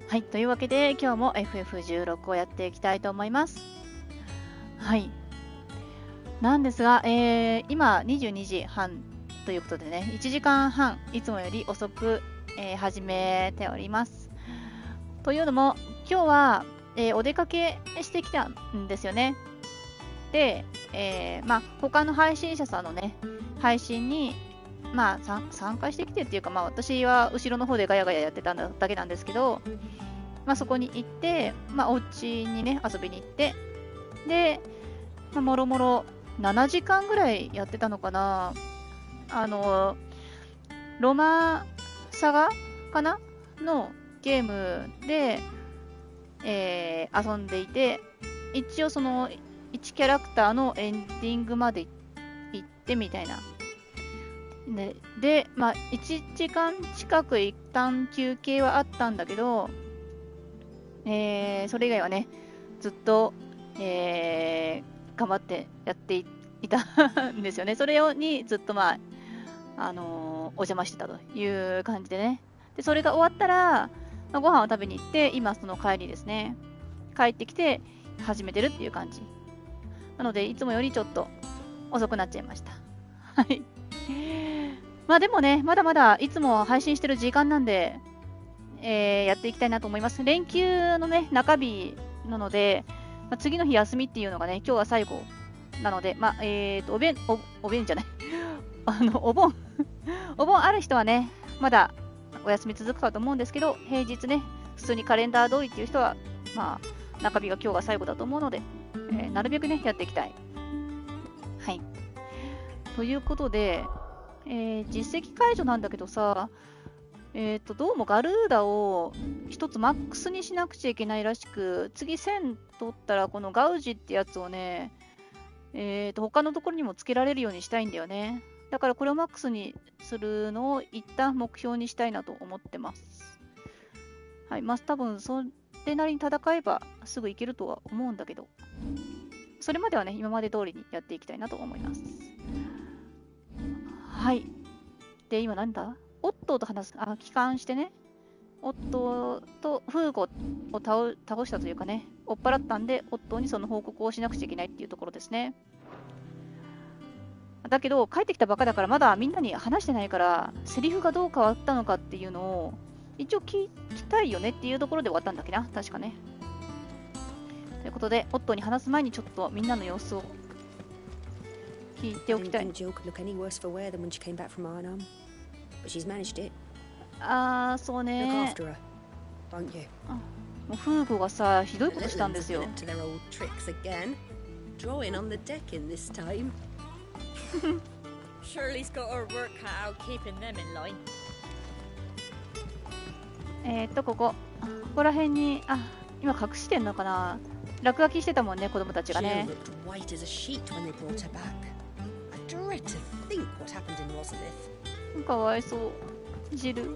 はい、というわけで今日も FF16 をやっていきたいと思います。はい。なんですが、今22時半ということでね、1時間半いつもより遅く、始めております。というのも、今日は、お出かけしてきたんですよね。で、他の配信者さんのね、配信に、参加してきてっていうか、私は後ろの方でガヤガヤやってただけなんですけど、そこに行って、お家にね、遊びに行って、で、もろもろ7時間ぐらいやってたのかな。ロマサガかなのゲームで、遊んでいて、一応その1キャラクターのエンディングまで行ってみたいな。で、1時間近く一旦休憩はあったんだけど、それ以外はね、ずっと、頑張ってやっていたんですよね。それにずっとお邪魔してたという感じでね。で、それが終わったら、ご飯を食べに行って、今その帰りですね。帰ってきて始めてるっていう感じ。なので、いつもよりちょっと遅くなっちゃいました。はい。でもね、まだまだいつも配信してる時間なんで、やっていきたいなと思います。連休のね、中日なので、次の日休みっていうのがね、今日は最後なので、お弁じゃない。お盆ある人はね、まだお休み続くかと思うんですけど、平日ね、普通にカレンダー通りっていう人は、中日が今日が最後だと思うので、なるべくね、やっていきたい。はい。ということで、実績解除なんだけどさ、どうもガルーダを一つマックスにしなくちゃいけないらしく、次1000取ったらこのガウジってやつをね、他のところにもつけられるようにしたいんだよね。だからこれをマックスにするのを一旦目標にしたいなと思ってます。はい、多分それなりに戦えばすぐいけるとは思うんだけど、それまではね、今まで通りにやっていきたいなと思います。はい。で、今なんだ？オットーと話す、帰還してね、オットーとフーゴを倒したというかね、追っ払ったんで、オットーにその報告をしなくちゃいけないっていうところですね。だけど、帰ってきたばかだから、まだみんなに話してないから、セリフがどう変わったのかっていうのを、一応聞きたいよねっていうところで終わったんだっけな、確かね。ということで、オットーに話す前にちょっとみんなの様子を聞いておきたい。そうね。もうフーゴがさ、ひどいことしたんですよ。ここら辺に、今隠してんのかな。落書きしてたもんね、子供たちがね。かわいそう。ジル。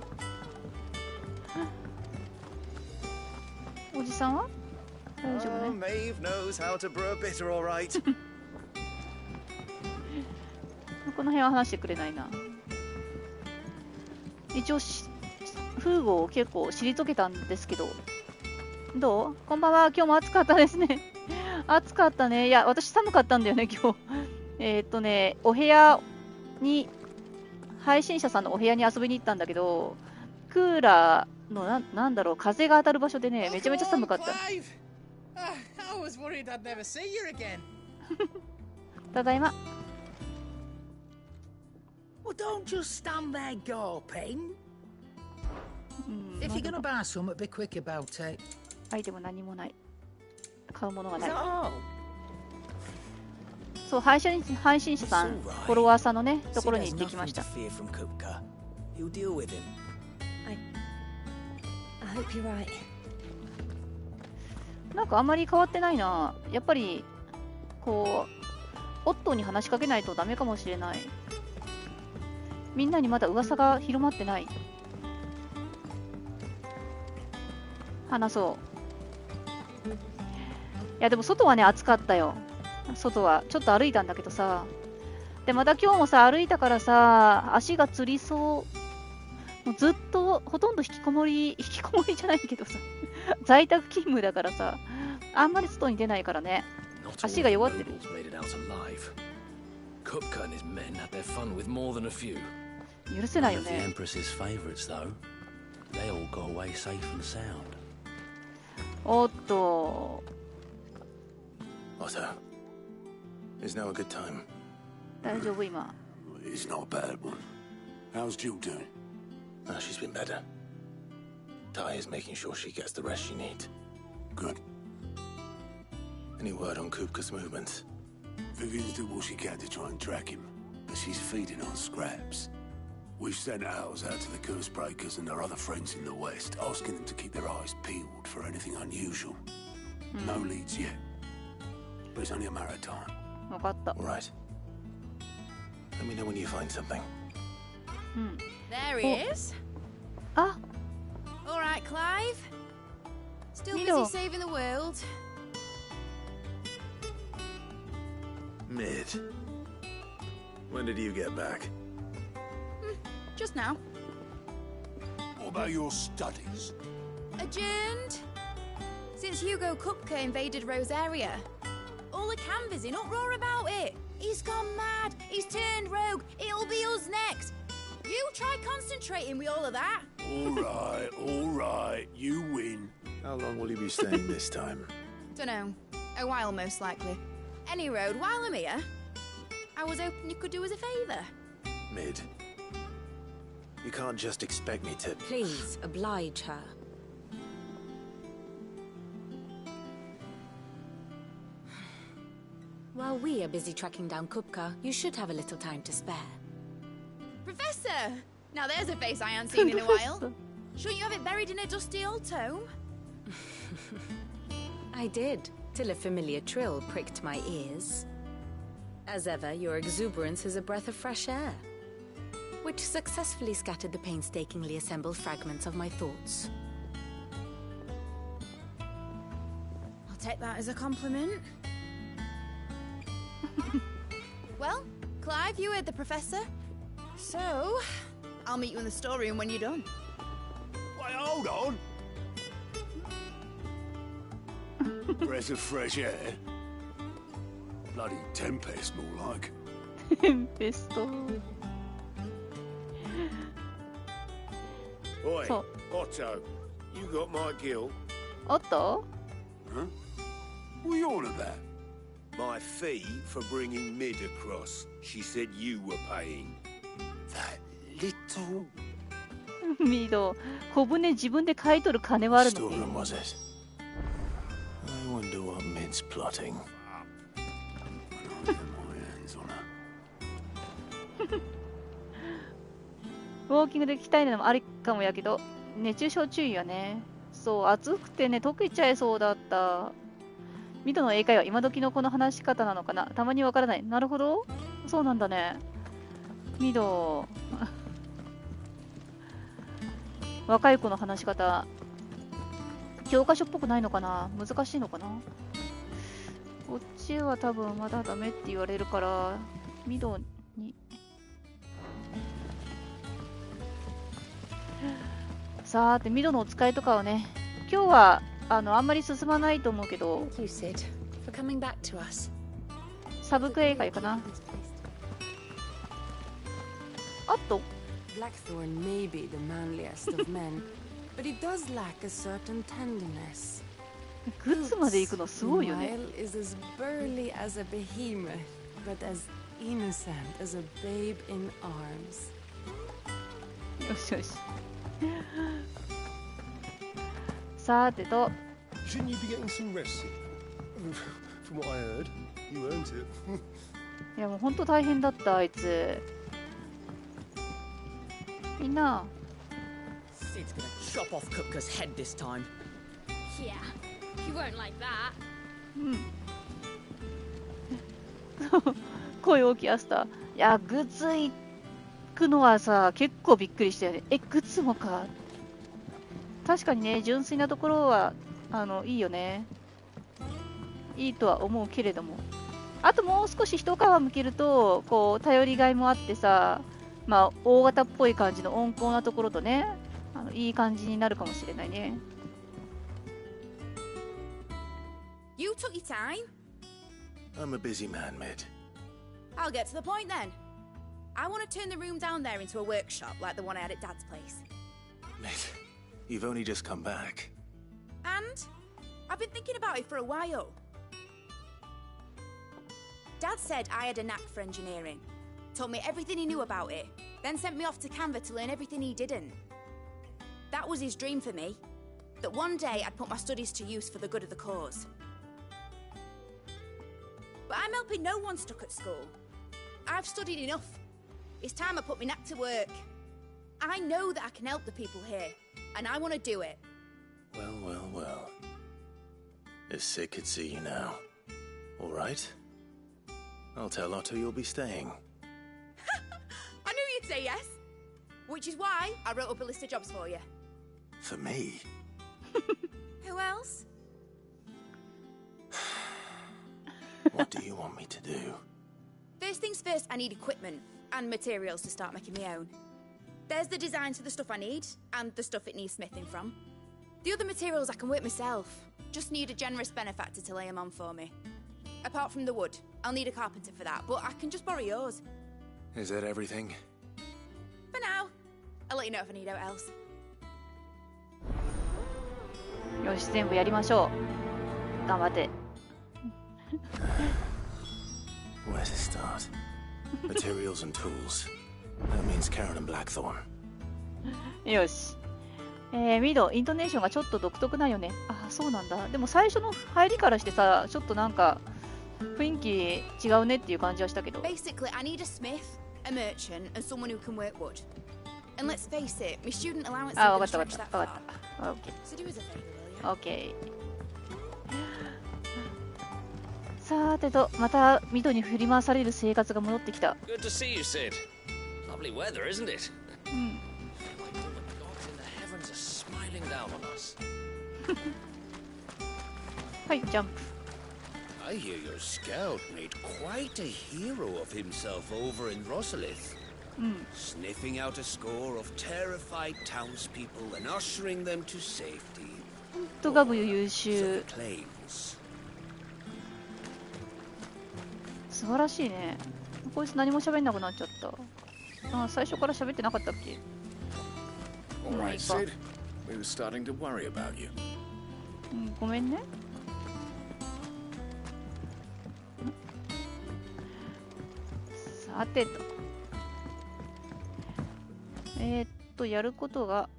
おじさんは大丈夫ね。この辺は話してくれないな。一応フーゴを結構退けたんですけど。どう？こんばんは。今日も暑かったですね。暑かったね。いや、私寒かったんだよね、今日。お部屋に、配信者さんのお部屋に遊びに行ったんだけど、クーラーのなんだろう、風が当たる場所でね、めちゃめちゃ寒かった。ただいま。アイテム何もない。買うものがない。そう、配信者さん、フォロワーさんのね、ところに行ってきました。なんかあんまり変わってないな。やっぱり、オットーに話しかけないとダメかもしれない。みんなにまだ噂が広まってない。話そう。いや、でも外はね、暑かったよ。外は。ちょっと歩いたんだけどさ。で、また今日もさ、歩いたからさ、足がつりそう。もうずっとほとんど引きこもりじゃないけどさ、在宅勤務だからさ、あんまり外に出ないからね。足が弱ってる。許せないよね。おっと。大丈夫今。It's not a bad one. How's Jill doing? Oh, she's been better. Ty is making sure she gets the rest she needs. Good. Any word on Kupka's movements? Vivian's doing all she can to try and track him, but she's feeding on scraps. We've sent ours out to the curse breakers and their other friends in the west, asking them to keep their eyes peeled for anything unusual. No leads yet, but it's only a matter of time. All right. Let me know when you find something. There he is. Ah. All right, Clive. Still busy saving the world. Mid. When did you get back? Just now. What about your studies? Adjourned. Since Hugo Kupka invaded Rosaria. All the canvassing in uproar about it. He's gone mad. He's turned rogue. It'll be us next. You try concentrating with all of that. All right. You win. How long will you be staying this time? Dunno. A while, most likely. Any road, while I'm here, I was hoping you could do us a favour. Mid. You can't just expect me to... Please, oblige her. While we are busy tracking down Kupka, you should have a little time to spare. Professor! Now there's a face I haven't seen in a while. Shouldn't you have it buried in a dusty old tome? I did, till a familiar trill pricked my ears. As ever, your exuberance is a breath of fresh air, which successfully scattered the painstakingly assembled fragments of my thoughts. I'll take that as a compliment. Well, Clive, you heard the professor. So, I'll meet you in the storeroom when you're done. Wait, hold on. Breath of fresh air. Bloody tempest, more like. Pesto. Oi, Otto, you got my gill? Otto? Huh? What are you on about? My fee for bringing Mid across. She said you were paying. That little... ミド、小舟自分で買い取る金はあるの Storeroom was it? I wonder what Mid's plotting. ウォーキングで鍛えるのもありかもやけど、熱中症注意はね。そう、暑くてね、溶けちゃいそうだった。ミドの英会話、今時のこの話し方なのかな、たまにわからない。なるほど。そうなんだね。ミド。若い子の話し方。教科書っぽくないのかな、難しいのかな。こっちは多分まだダメって言われるから、ミドに。さーて、ミドのお使いとかはね、今日はあんまり進まないと思うけど、サブクエ会かな。あっと Blackthorn may be the manliest of men, but he does lack a certain tenderness. グッズまで行くのすごいよね。 Meanwhile, is as burly as a behemoth, but as innocent as a babe in arms. よしよし。さてと。 Shouldn't you be getting some rest? From what I heard, you earned it. いやもう本当大変だったあいつ。みんな。 Sid's gonna chop off Kupka's head this time. Yeah, he won't like that. うん。声大きいアスター。いやグツ行くのはさ結構びっくりしたよね。グツもか。確かにね純粋なところはいいよね。いいとは思うけれども、あともう少し一皮むけるとこう頼りがいもあってさ、まあ大型っぽい感じの温厚なところとね、いい感じになるかもしれないね。You took your time? I'm a busy man, Mid. I'll get to the point then. I want to turn the room down there into a workshop like the one I had at Dad's place. Mid, you've only just come back. And I've been thinking about it for a while. Dad said I had a knack for engineering, told me everything he knew about it, then sent me off to Canva to learn everything he didn't. That was his dream for me, that one day I'd put my studies to use for the good of the cause. But I'm helping no one stuck at school. I've studied enough. It's time I put my knack to work. I know that I can help the people here, and I want to do it. Well, well, well. If Sid could see you now. All right. I'll tell Otto you'll be staying. I knew you'd say yes. Which is why I wrote up a list of jobs for you. For me? Who else? What do you want me to do? First things first, I need equipment and materials to start making my own. There's the designs for the stuff I need, and the stuff it needs smithing from. The other materials I can work myself. Just need a generous benefactor to lay them on for me. Apart from the wood, I'll need a carpenter for that, but I can just borrow yours. Is that everything? For now. I'll let you know if I need out else. よし、全部やりましょう。頑張って。Where to start? Materials and tools. That means Karen and Blackthorn. よし。ミド、イントネーションがちょっと独特なんよね。あ、そうなんだ。でも最初の入りからしてさ、ちょっとなんか雰囲気違うねっていう感じはしたけど。Basically, I need a smith, a merchant, and someone who can work wood. And let's face it, my student allowance isn't going to stretch that far. So do us a favor, will you? OK。さてと、またミドに振り回される生活が戻ってきた。Good to see you, Sid. Lovely weather, isn't it? うん。はい、ジャンプ。I hear your scout made quite a hero of himself over in Rosalith. Sniffing out a score of terrified townspeople and ushering them to safety. 本当ガブ優秀。素晴らしいね。こいつ何も喋んなくなっちゃった。あ、最初から喋ってなかったっけ？ All right, Sid. We were starting to worry about you. ごめんね。さてと。やることが、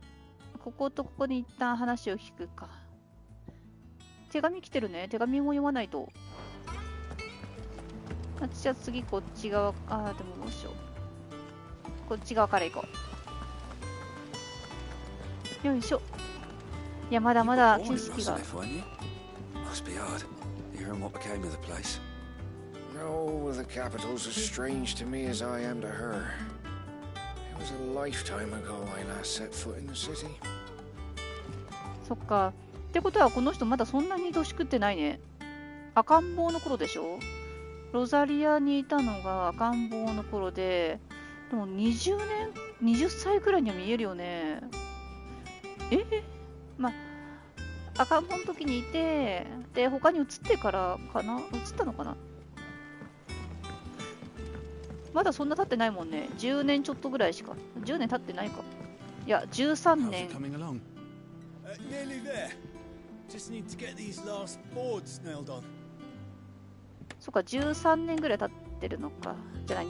こことここに一旦話を聞くか。手紙来てるね。手紙も読まないと。じゃあ次こっち側。ああ、でもどうしよう。こっち側から行こう。よいしょ。いや、まだまだ景色が。Must be hard, hearing what became of the place. No, the capital's as strange to me as I am to her. It was a lifetime ago I last set foot in the city. そっか。ってことはこの人まだそんなに年食ってないね。赤ん坊の頃でしょ？ロザリアにいたのが赤ん坊の頃で、でも20歳くらいには見えるよね。まあ、赤ん坊の時にいて、で、他に移ってからかな？移ったのかな？まだそんな経ってないもんね。10年ちょっとぐらいしか。10年経ってないか。いや、13年。Nearly there. Just need to get these last boards nailed on. そっか、13年ぐらい経ってるのか。じゃあ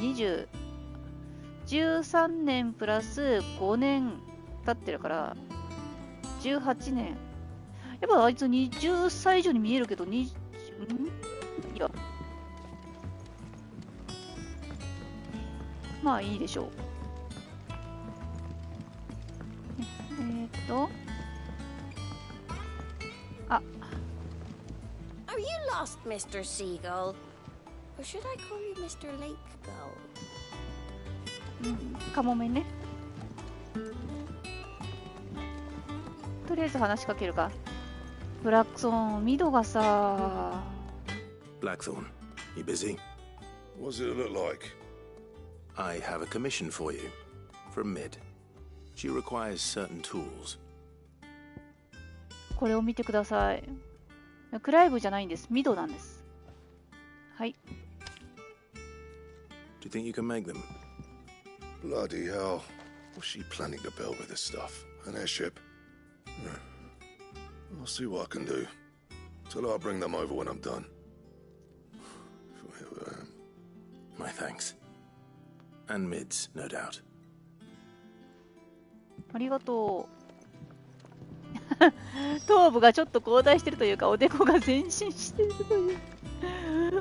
13年プラス5年経ってるから、18年。やっぱあいつ20歳以上に見えるけど、いや。まあいいでしょう。あ。Are you lost, Mr. Seagull? Or should I call you Mr. Lake Gull? カモメね。とりあえず話しかけるか。ブラックソーン、ミドがさ。Blackthorn, you busy? What does it look like? I have a commission for you. from Mid. She requires certain tools. これを見てください。クライブじゃないんです。ミドなんです。はい。Do you think you can make them? Bloody hell. What's she planning to build with this stuff? An airship? I'll see what I can do. Tell her I'll bring them over when I'm done. My thanks. And Mid's, no doubt. ありがとう。頭部がちょっと後退してるというか、おでこが前進してるという。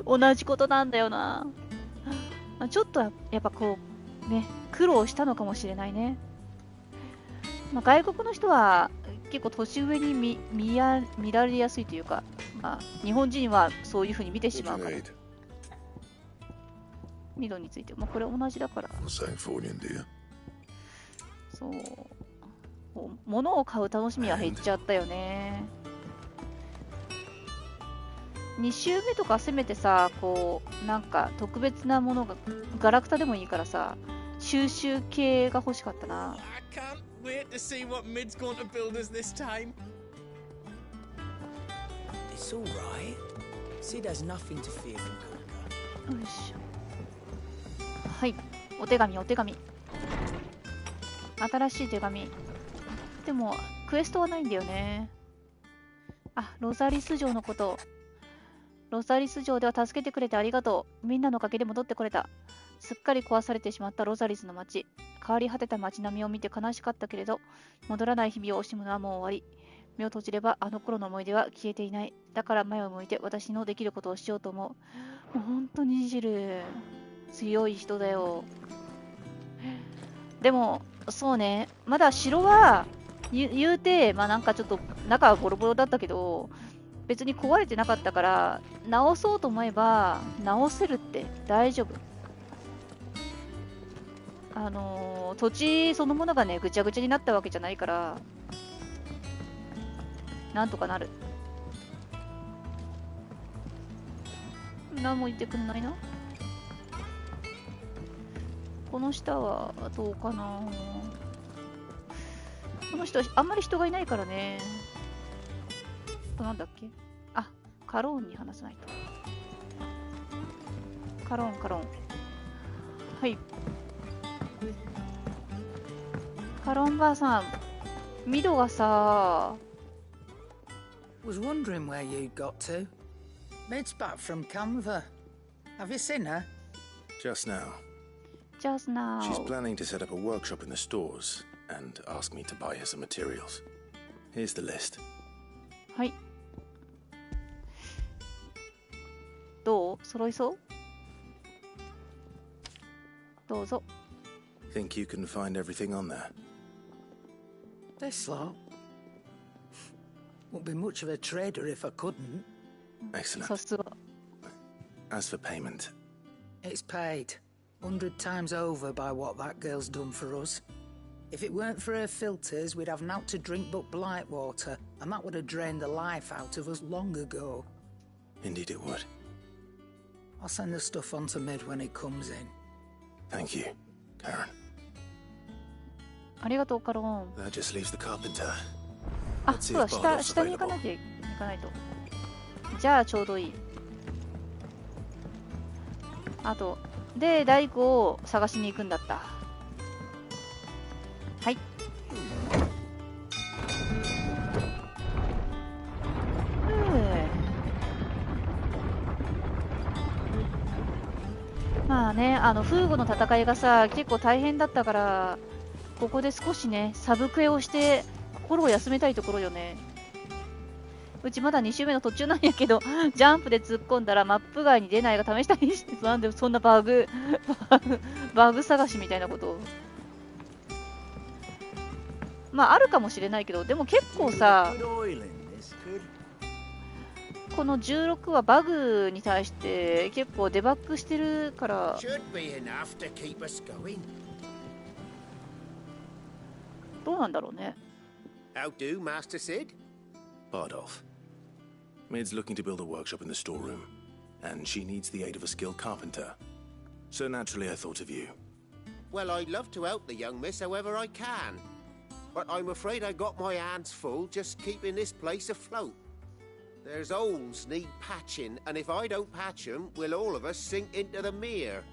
同じことなんだよな。ちょっとやっぱこう、ね、苦労したのかもしれないね。まあ、外国の人は結構年上に見られやすいというか、まあ、日本人はそういう風に見てしまうから。ミドについて、まあ、これ同じだから。そう。物を買う楽しみは減っちゃったよね。2周目とかせめてさ、こうなんか特別なものがガラクタでもいいからさ、収集系が欲しかったな。Wait to see what Mid's going to build us this time. It's all right. Sid has nothing to fear from Conquer. よいしょ。はい、お手紙。新しい手紙。でもクエストはないんだよね。あ、ロザリス城のこと。ロザリス城では助けてくれてありがとう。みんなのおかげで戻ってこれた。すっかり壊されてしまったロザリスの町。変わり果てた街並みを見て悲しかったけれど、戻らない日々を惜しむのはもう終わり。目を閉じればあの頃の思い出は消えていない。だから前を向いて私のできることをしようと思う。もう本当にジル、強い人だよ。でも、そうね、まだ城は言うて、まあなんかちょっと中はボロボロだったけど、別に壊れてなかったから、直そうと思えば直せるって大丈夫。土地そのものがね、ぐちゃぐちゃになったわけじゃないから、なんとかなる。何も言ってくんないな。この下はどうかな。この人はあんまり人がいないからね。なんだっけ。あ、カローンに話さないと。カローン。はい。カロンばあさん、ミドがさ。Was wondering where you got to. Mid's back from Canva. Have you seen her? Just now. She's planning to set up a workshop in the stores and ask me to buy her some materials. Here's the list. はい。どう？揃いそう？どうぞ。Think you can find everything on there? This lot? Won't be much of a trader if I couldn't. Excellent. As for payment? It's paid 100 times over by what that girl's done for us. If it weren't for her filters, we'd have naught to drink but blight water, and that would have drained the life out of us long ago. Indeed it would. I'll send the stuff on to Mid when he comes in. Thank you, Karen. ありがとう、カロン。That just leaves the carpenter. あ、そうだ、下に行かないと。じゃあちょうどいい。あと、で、大工を探しに行くんだった。はい。まあね、フーゴの戦いがさ、結構大変だったから、ここで少しね、サブクエをして心を休めたいところよね。うちまだ2周目の途中なんやけど、ジャンプで突っ込んだらマップ外に出ないが試したりして、なんでそんなバグ探しみたいなことを。まああるかもしれないけど、でも結構さ、この16はバグに対して結構デバッグしてるから。どうなんだろうね。How do, Master Sid? Bardolph. Mid's looking to build a workshop in the storeroom, and she needs the aid of a skilled carpenter. So naturally I thought of you. Well, I'd love to help the young miss however I can. But I'm afraid I got my hands full just keeping this place afloat. There's holes need patching, and if I don't patch them, will all of us sink into the mere.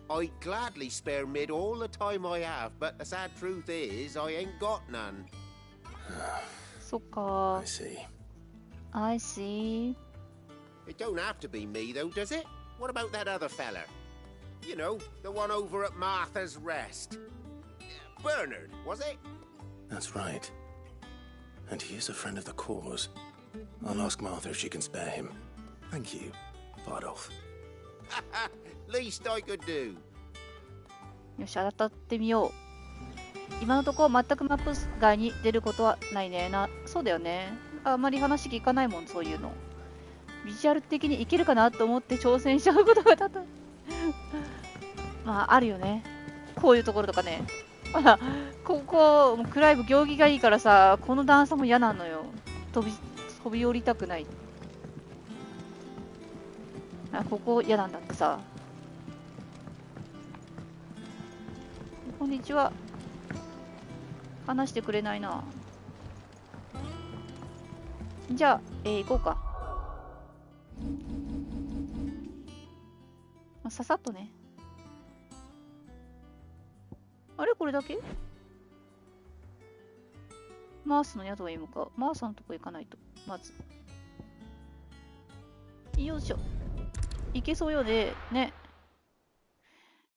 I'd gladly spare Mid all the time I have, but the sad truth is, I ain't got none. そっか。I see. I see. It don't have to be me, though, does it? What about that other fella? You know, the one over at Martha's Rest. Bernard, was it? That's right. And he is a friend of the cause. I'll ask Martha if she can spare him. Thank you, Bardolph. Least I could do. よし、当たってみよう。今のところ全くマップ外に出ることはないね。そうだよね。あまり話聞かないもん、そういうの。ビジュアル的にいけるかなと思って挑戦しちゃうことが多々まあ、あるよね。こういうところとかね。まだ、ここ、クライブ行儀がいいからさ、この段差も嫌なのよ。飛び降りたくない。あ、ここ嫌なんだってさ。こんにちは。話してくれないな。じゃあ、行こうか。ささっとね。あれこれだけマースの宿へ向かう。マースのとこ行かないと。まず。よいしょ。行けそうよね。ね。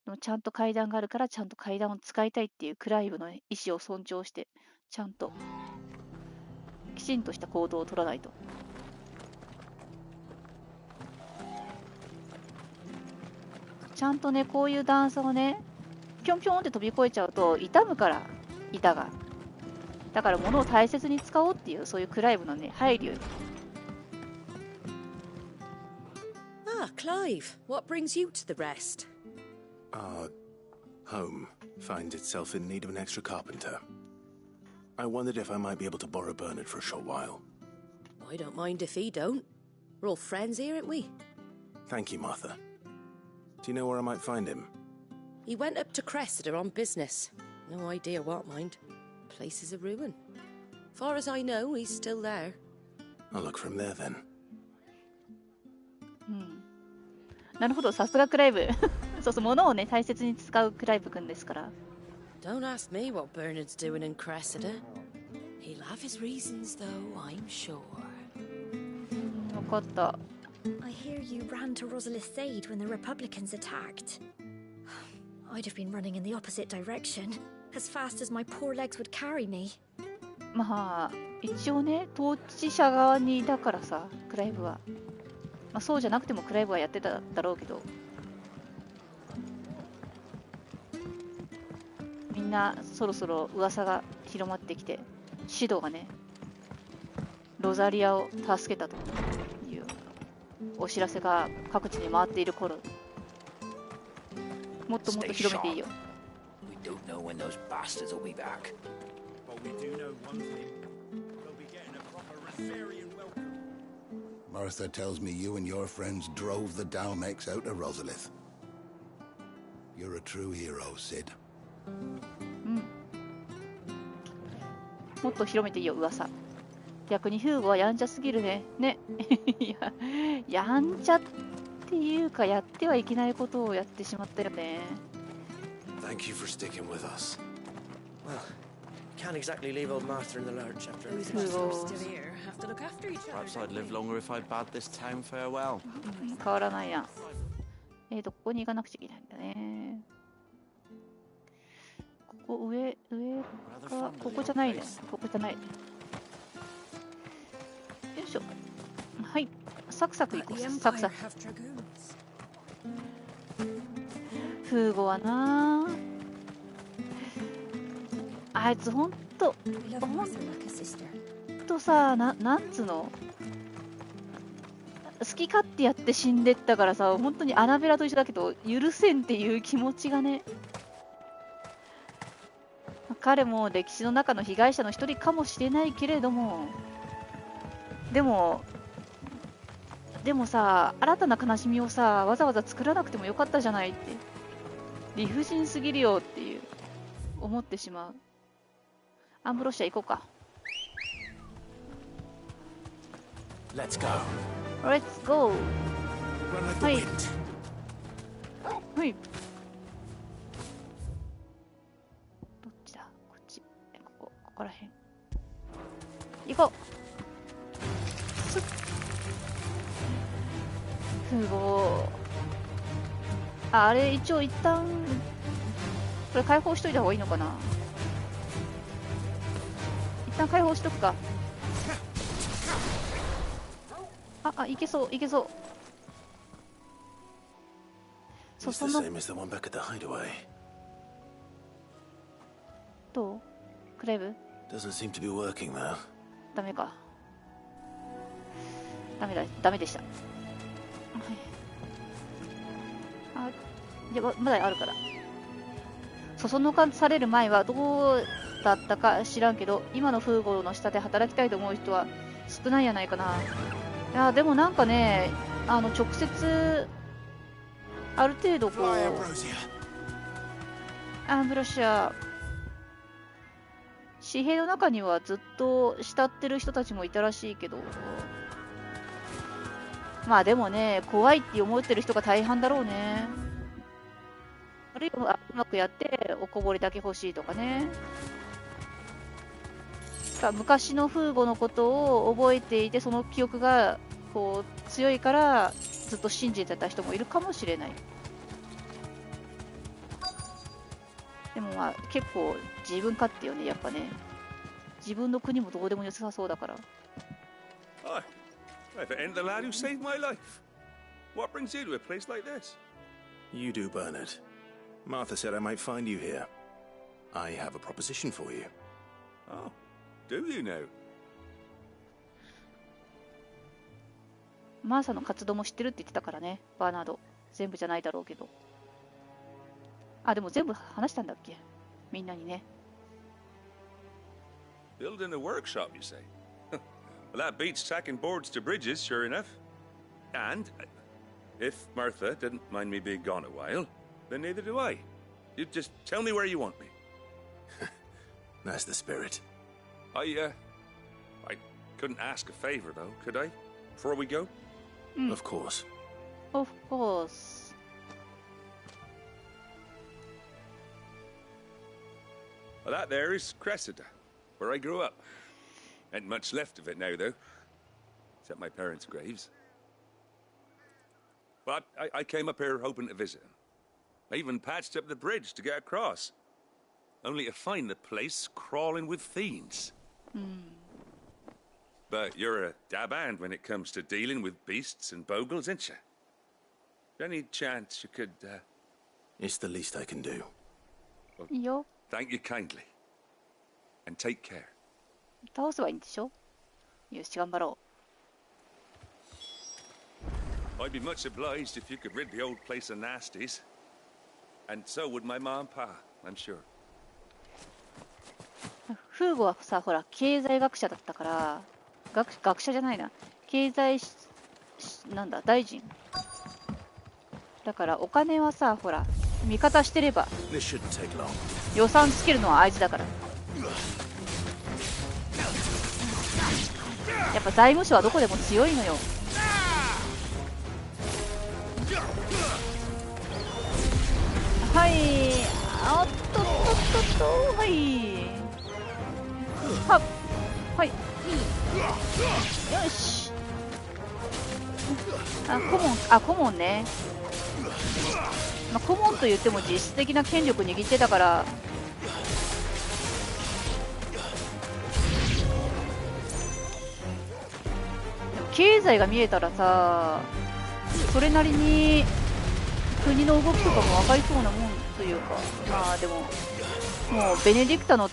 でもちゃんと階段があるから、ちゃんと階段を使いたいっていうクライブの意思を尊重して、ちゃんと、きちんとした行動を取らないと。ちゃんとね、こういう段差をね、ぴょんぴょんって飛び越えちゃうと、傷むから、板が。だから物を大切に使おうっていう、そういうクライブのね、配慮。Ah, Clive, what brings you to the rest? Our home finds itself in need of an extra carpenter. I wondered if I might be able to borrow Bernard for a short while. I don't mind if he don't. We're all friends here, aren't we? Thank you, Martha. Do you know where I might find him? He went up to Cressida on business. No idea what, mind. Place is a ruin. Far as I know, he's still there. I'll look for him there then. なるほど、さすがクライブ。そうそう、物をね、大切に使うクライブくんですから。Don't ask me what Bernard's doing in Cressida. He'll have his reasons, though, I'm sure. わかった。I hear you ran to Rosalith's aid when the Republicans attacked. I'd have been running in the opposite direction, as fast as my poor legs would carry me. まあ、一応ね、統治者側にいたからさ、クライブは。まあ、そうじゃなくてもクライブはやってただろうけど。みんなそろそろ噂が広まってきて、シドがね、ロザリアを助けたというお知らせが各地に回っている頃、もっともっと広めていいよ。We don't know when those bastards will be back. But we do know one thing. They'll be getting a proper Rosarian welcome. Martha tells me you and your friends drove the Dalmex out of Rosalith. You're a true hero, Sid. もっと広めていいよ、噂。逆にフーゴはやんちゃすぎるね。ね。やんちゃっていうか、やってはいけないことをやってしまったよね。Thank you for sticking with us. Well, can't exactly leave old Martha in the lurch after everything. Still here, have to look after each other. Perhaps I'd live longer if I bade this town farewell. 変わらないな。ここに行かなくちゃいけないんだね。ここ上か、ここじゃないね。ここじゃない。よいしょ。はい。サクサクいこう。サクサク。フーゴはなあいつほんとさ、なんつうの、好き勝手やって死んでったからさ、本当にアナベラと一緒だけど許せんっていう気持ちがね、彼も歴史の中の被害者の一人かもしれないけれども、でもさ、新たな悲しみをさ、わざわざ作らなくてもよかったじゃないって。理不尽すぎるよっていう思ってしまう。アンブロシア行こうか。Let's go. Let's go. はい。はい。どっちだ？こっち。ここら辺。行こう。すごい。あれ一応一旦これ解放しといた方がいいのかな。一旦解放しとくか。あ、いけそういけそう。そのどう？クレイブ？ Doesn't seem to be working now. ダメか。ダメでした。はい。いやまだあるから。そそのかされる前はどうだったか知らんけど、今の風貌の下で働きたいと思う人は少ないんやないかな。いやでもなんかね、直接ある程度こうアンブロシア紙幣の中にはずっと慕ってる人たちもいたらしいけど、まあでもね、怖いって思ってる人が大半だろうね。あるいはうまくやっておこぼれだけ欲しいとかね。昔の風貌のことを覚えていて、その記憶がこう強いからずっと信じてた人もいるかもしれない。でもまあ結構自分勝手よね、やっぱね。自分の国もどうでもよさそうだから。I've been the lad who saved my life. What brings you to a place like this? You do, Bernard. Martha said I might find you here. I have a proposition for you. Oh, do you know? マーサの活動も知ってるって言ってたからね、バーナード。全部じゃないだろうけど。あ、でも全部話したんだっけ？みんなにね。Building a workshop, you say? Well, that beats tacking boards to bridges, sure enough. And if Martha didn't mind me being gone a while, then neither do I. You just tell me where you want me. That's the spirit. I couldn't ask a favor, though, could I? Before we go? Of course. Of course. Well, that there is Cressida, where I grew up. Ain't much left of it now, though. Except my parents' graves. But I came up here hoping to visit them. I even patched up the bridge to get across. Only to find the place crawling with fiends. But you're a dab hand when it comes to dealing with beasts and bogles, ain't you? Any chance you could, It's the least I can do. Well, thank you kindly. And take care. 倒せばいいんでしょ？よし、頑張ろう。I'd be much obliged if you could rid the old place of nasties. And so would my mom and pa, I'm sure. フーゴはさ、ほら、経済学者だったから、学者じゃないな。経済なんだ、大臣。だからお金はさ、ほら、味方してれば、予算つけるのはあいつだから。やっぱ財務省はどこでも強いのよ。はい、おっとっとっとっと、はい。はっ、はい。よし。顧問ね。まあ、顧問と言っても実質的な権力握ってたから。経済が見えたらさ、それなりに国の動きとかも分かりそうなもんというか、まあでももうベネディクタの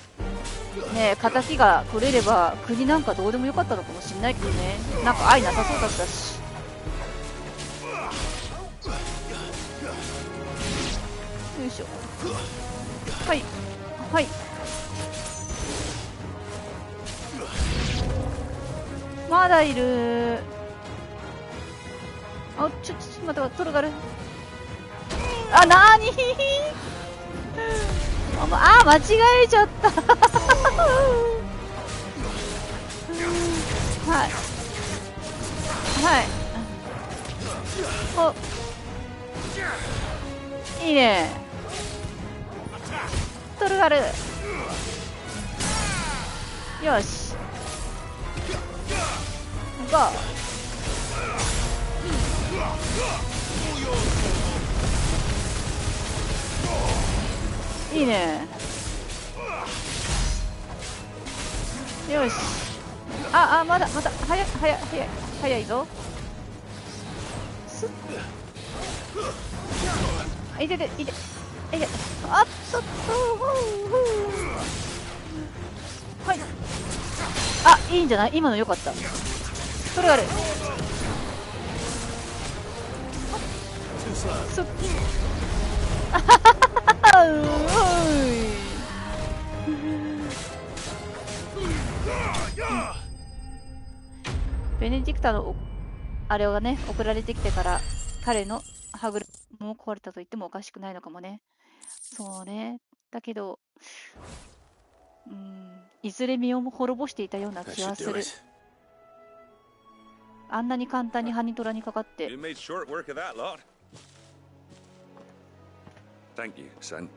ね敵が取れれば国なんかどうでもよかったのかもしれないけどね。なんか愛なさそうだったし。よいしょ。はいはい。まだいる。あ、ちょっと待って、トルガル。あ、なーにあ、間違えちゃった。はいはい。お、いいね。トルガル。よし。ゴー。いいね。よし。まだ早いぞ。すっ。いて、あっとっと。はい。あ、いいんじゃない？今の良かった。それがある。すっ。あははは。ベネディクタのあれがね、送られてきてから彼の歯車も壊れたと言ってもおかしくないのかもね。そうね。だけど、いずれ身を滅ぼしていたような気はする。あんなに簡単にハニトラにかかって。Thank you, son.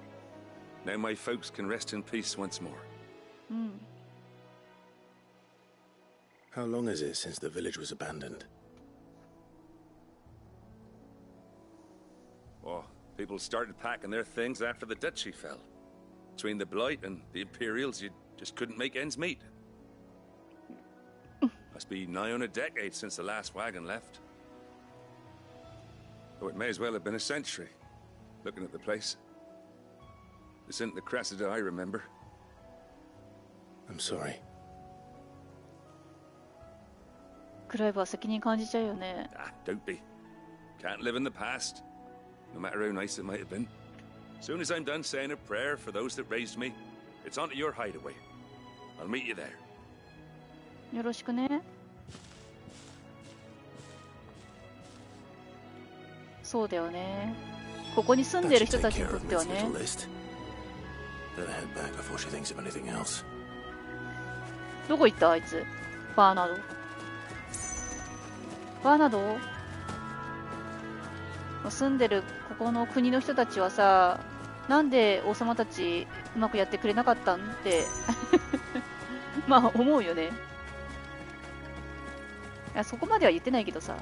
Now my folks can rest in peace once more. How long is it since the village was abandoned? Oh, people started packing their things after the duchy fell. Between the Blight and the Imperials, you just couldn't make ends meet. Must be nigh on a decade since the last wagon left. Oh, it may as well have been a century. Looking at the place. This isn't the Cressida I remember. I'm sorry. クライブは責任感じちゃうよね。Don't be. Can't live in the past, no matter how nice it might have been. As soon as I'm done saying a prayer for those that raised me, it's onto your hideaway. I'll meet you there. よろしくね。そうだよね。ここに住んでる人たちにとってはね。どこ行ったあいつ。バーナド住んでるここの国の人たちはさ、なんで王様たちうまくやってくれなかったんってまあ思うよね。いやそこまでは言ってないけどさ、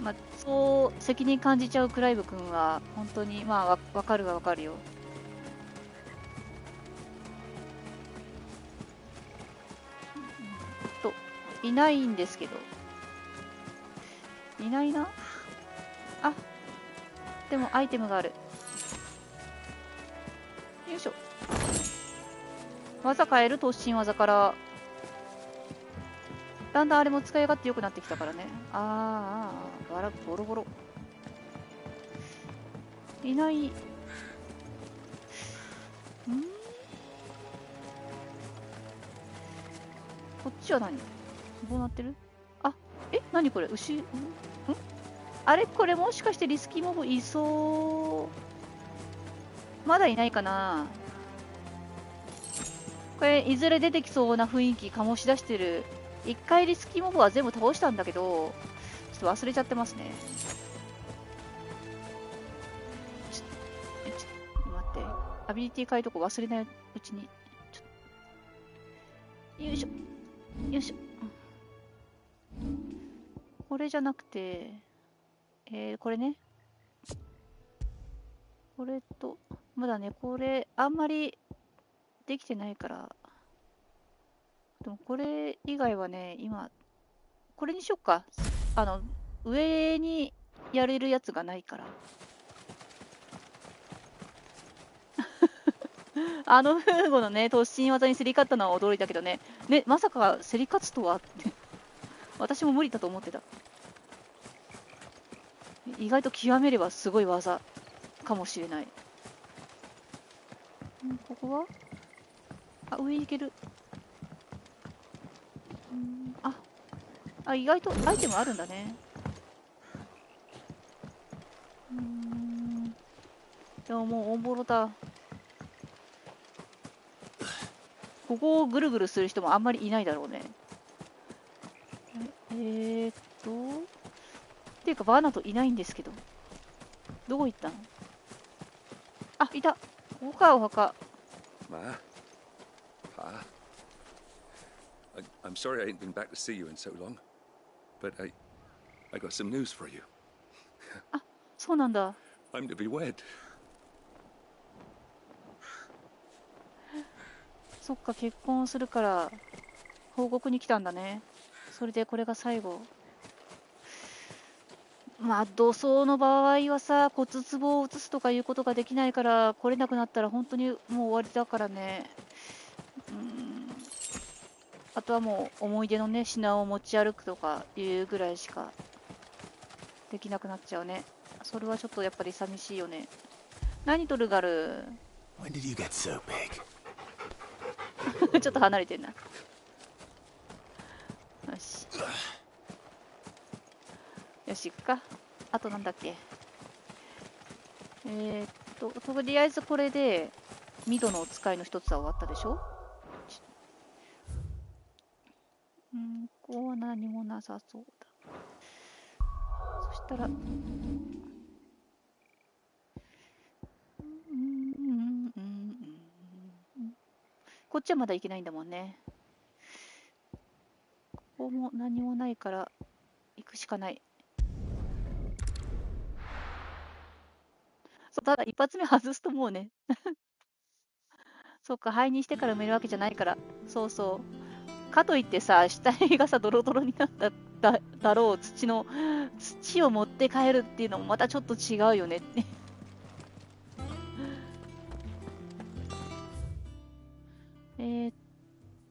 まあそう責任感じちゃうクライブ君は本当にまあわかるはわかるよ。いないんですけど。いないな。あ、でもアイテムがある。よいしょ。技変える突進技から。だんだんあれも使い勝手良くなってきたからね。ボロボロ。いない。こっちは何？どうなってる？何これ？あれこれもしかしてリスキーモブいそう。まだいないかな。これいずれ出てきそうな雰囲気醸し出してる。一回リスキーモブは全部倒したんだけど、ちょっと忘れちゃってますね。ちょっと待って。アビリティ変えとこ忘れないうちに。よいしょ。よいしょ。これじゃなくて、これね。これと、まだね、これ、あんまりできてないから。でも、これ以外はね、今、これにしよっか。上にやれるやつがないから。フーゴのね、突進技に競り勝ったのは驚いたけどね。ね、まさか競り勝つとはって。私も無理だと思ってた。意外と極めればすごい技かもしれない。ここは上に行ける。意外とアイテムあるんだね。や、もうおぼろだ。ここをぐるぐるする人もあんまりいないだろうね。っていうかバーナートいないんですけど。どこ行ったの？あ、いた。ここか、お墓。Ma? Pa? I'm sorry I ain't been back to see you in so long. But I got some news for you. あ、そうなんだ。I'm to be wed. そっか、結婚するから報告に来たんだね。それでこれが最後。まあ土葬の場合はさ、骨壺を移すとかいうことができないから、来れなくなったら本当にもう終わりだからね。あとはもう思い出のね、品を持ち歩くとかいうぐらいしかできなくなっちゃうね。それはちょっとやっぱり寂しいよね。何とルガル？ When did you get so big? ちょっと離れてんな。よし。よし、行くか。あとなんだっけ。とりあえずこれで、ミドの使いの一つは終わったでしょ？ここは何もなさそうだ。そしたら、こっちはまだ行けないんだもんね。ここも何もないから行くしかない。そう、ただ一発目外すともうねそうか、灰にしてから埋めるわけじゃないから。そうそう。かといってさ、死体がさ、ドロドロになっただろう土を持って帰るっていうのもまたちょっと違うよねって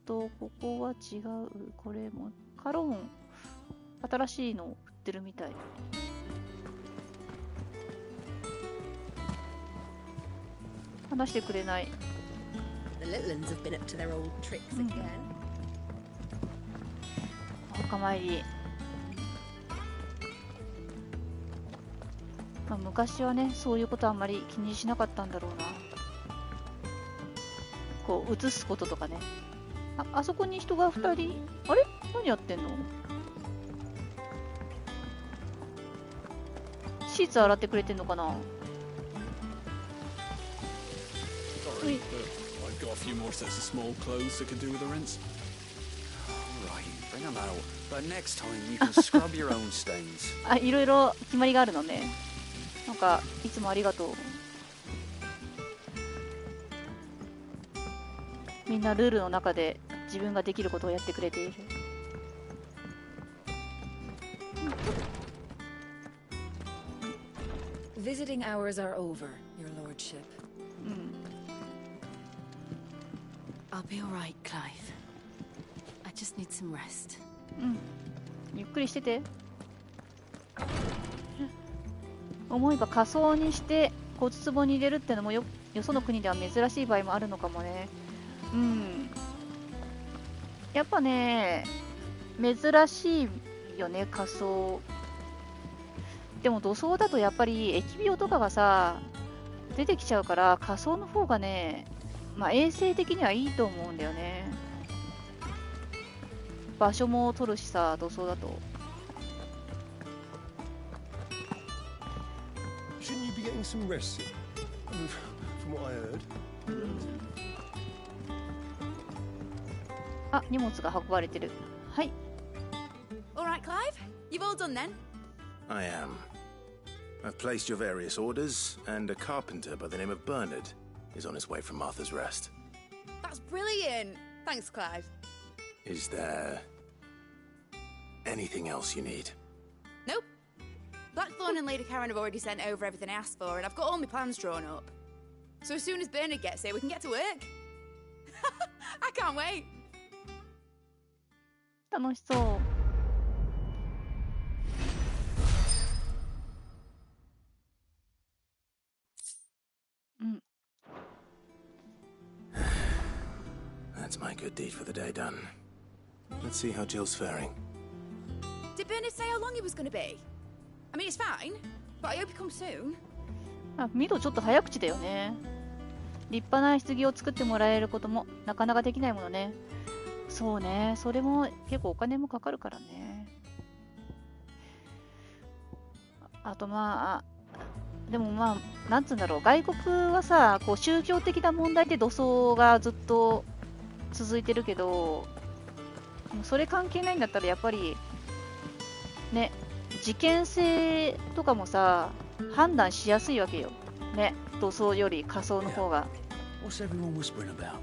ここは違う。これもカローン新しいの売ってるみたい。話してくれない。お墓参り。まあ、昔はね、そういうことあんまり気にしなかったんだろうな。こう映すこととかね。あそこに人が2人。あれ？何やってんの？シーツ洗ってくれてんのかな？Sorry, but I've got a few more sets of small clothes that could do with a rinse. Right, bring them out. But next time you can scrub your own stains. あ、いろいろ決まりがあるのね。なんかいつもありがとう。みんなルールの中で自分ができることをやってくれている。Visiting hours are over, Your Lordship. I'll be all right, Clive. I just need some rest. ゆっくりしてて。思えば仮装にして骨壺に入れるってのもよその国では珍しい場合もあるのかもね。やっぱね、珍しいよね、仮装。でも土葬だとやっぱり疫病とかがさ出てきちゃうから、仮装の方がね、まあ衛生的にはいいと思うんだよね。場所も取るしさ、土葬だと。Shouldn't you be getting some rest? From what I heard. あ、荷物が運ばれてる。はい。All right, Clive. You've all done then. I am. I've placed your various orders, and a carpenter by the name of Bernard is on his way from Martha's Rest. That's brilliant. Thanks, Clive. Is there anything else you need? Nope. Blackthorn and Lady Karen have already sent over everything I asked for, and I've got all my plans drawn up. So as soon as Bernard gets here, we can get to work. I can't wait. 楽しそう。That's my good deed for the day done. Let's see how Jill's faring. Did Bernard say how long he was going to be? I mean, it's fine, but I hope he comes soon. ミドちょっと早口だよね。立派な棺を作ってもらえることもなかなかできないものね。そうね、それも結構お金もかかるからね。あとまあ、でもまあ、なんつうんだろう、外国はさ、こう宗教的な問題で土葬がずっと続いてるけど、それ関係ないんだったらやっぱり、ね、事件性とかもさ、判断しやすいわけよ。ね、土葬より火葬の方が。What's everyone whispering about?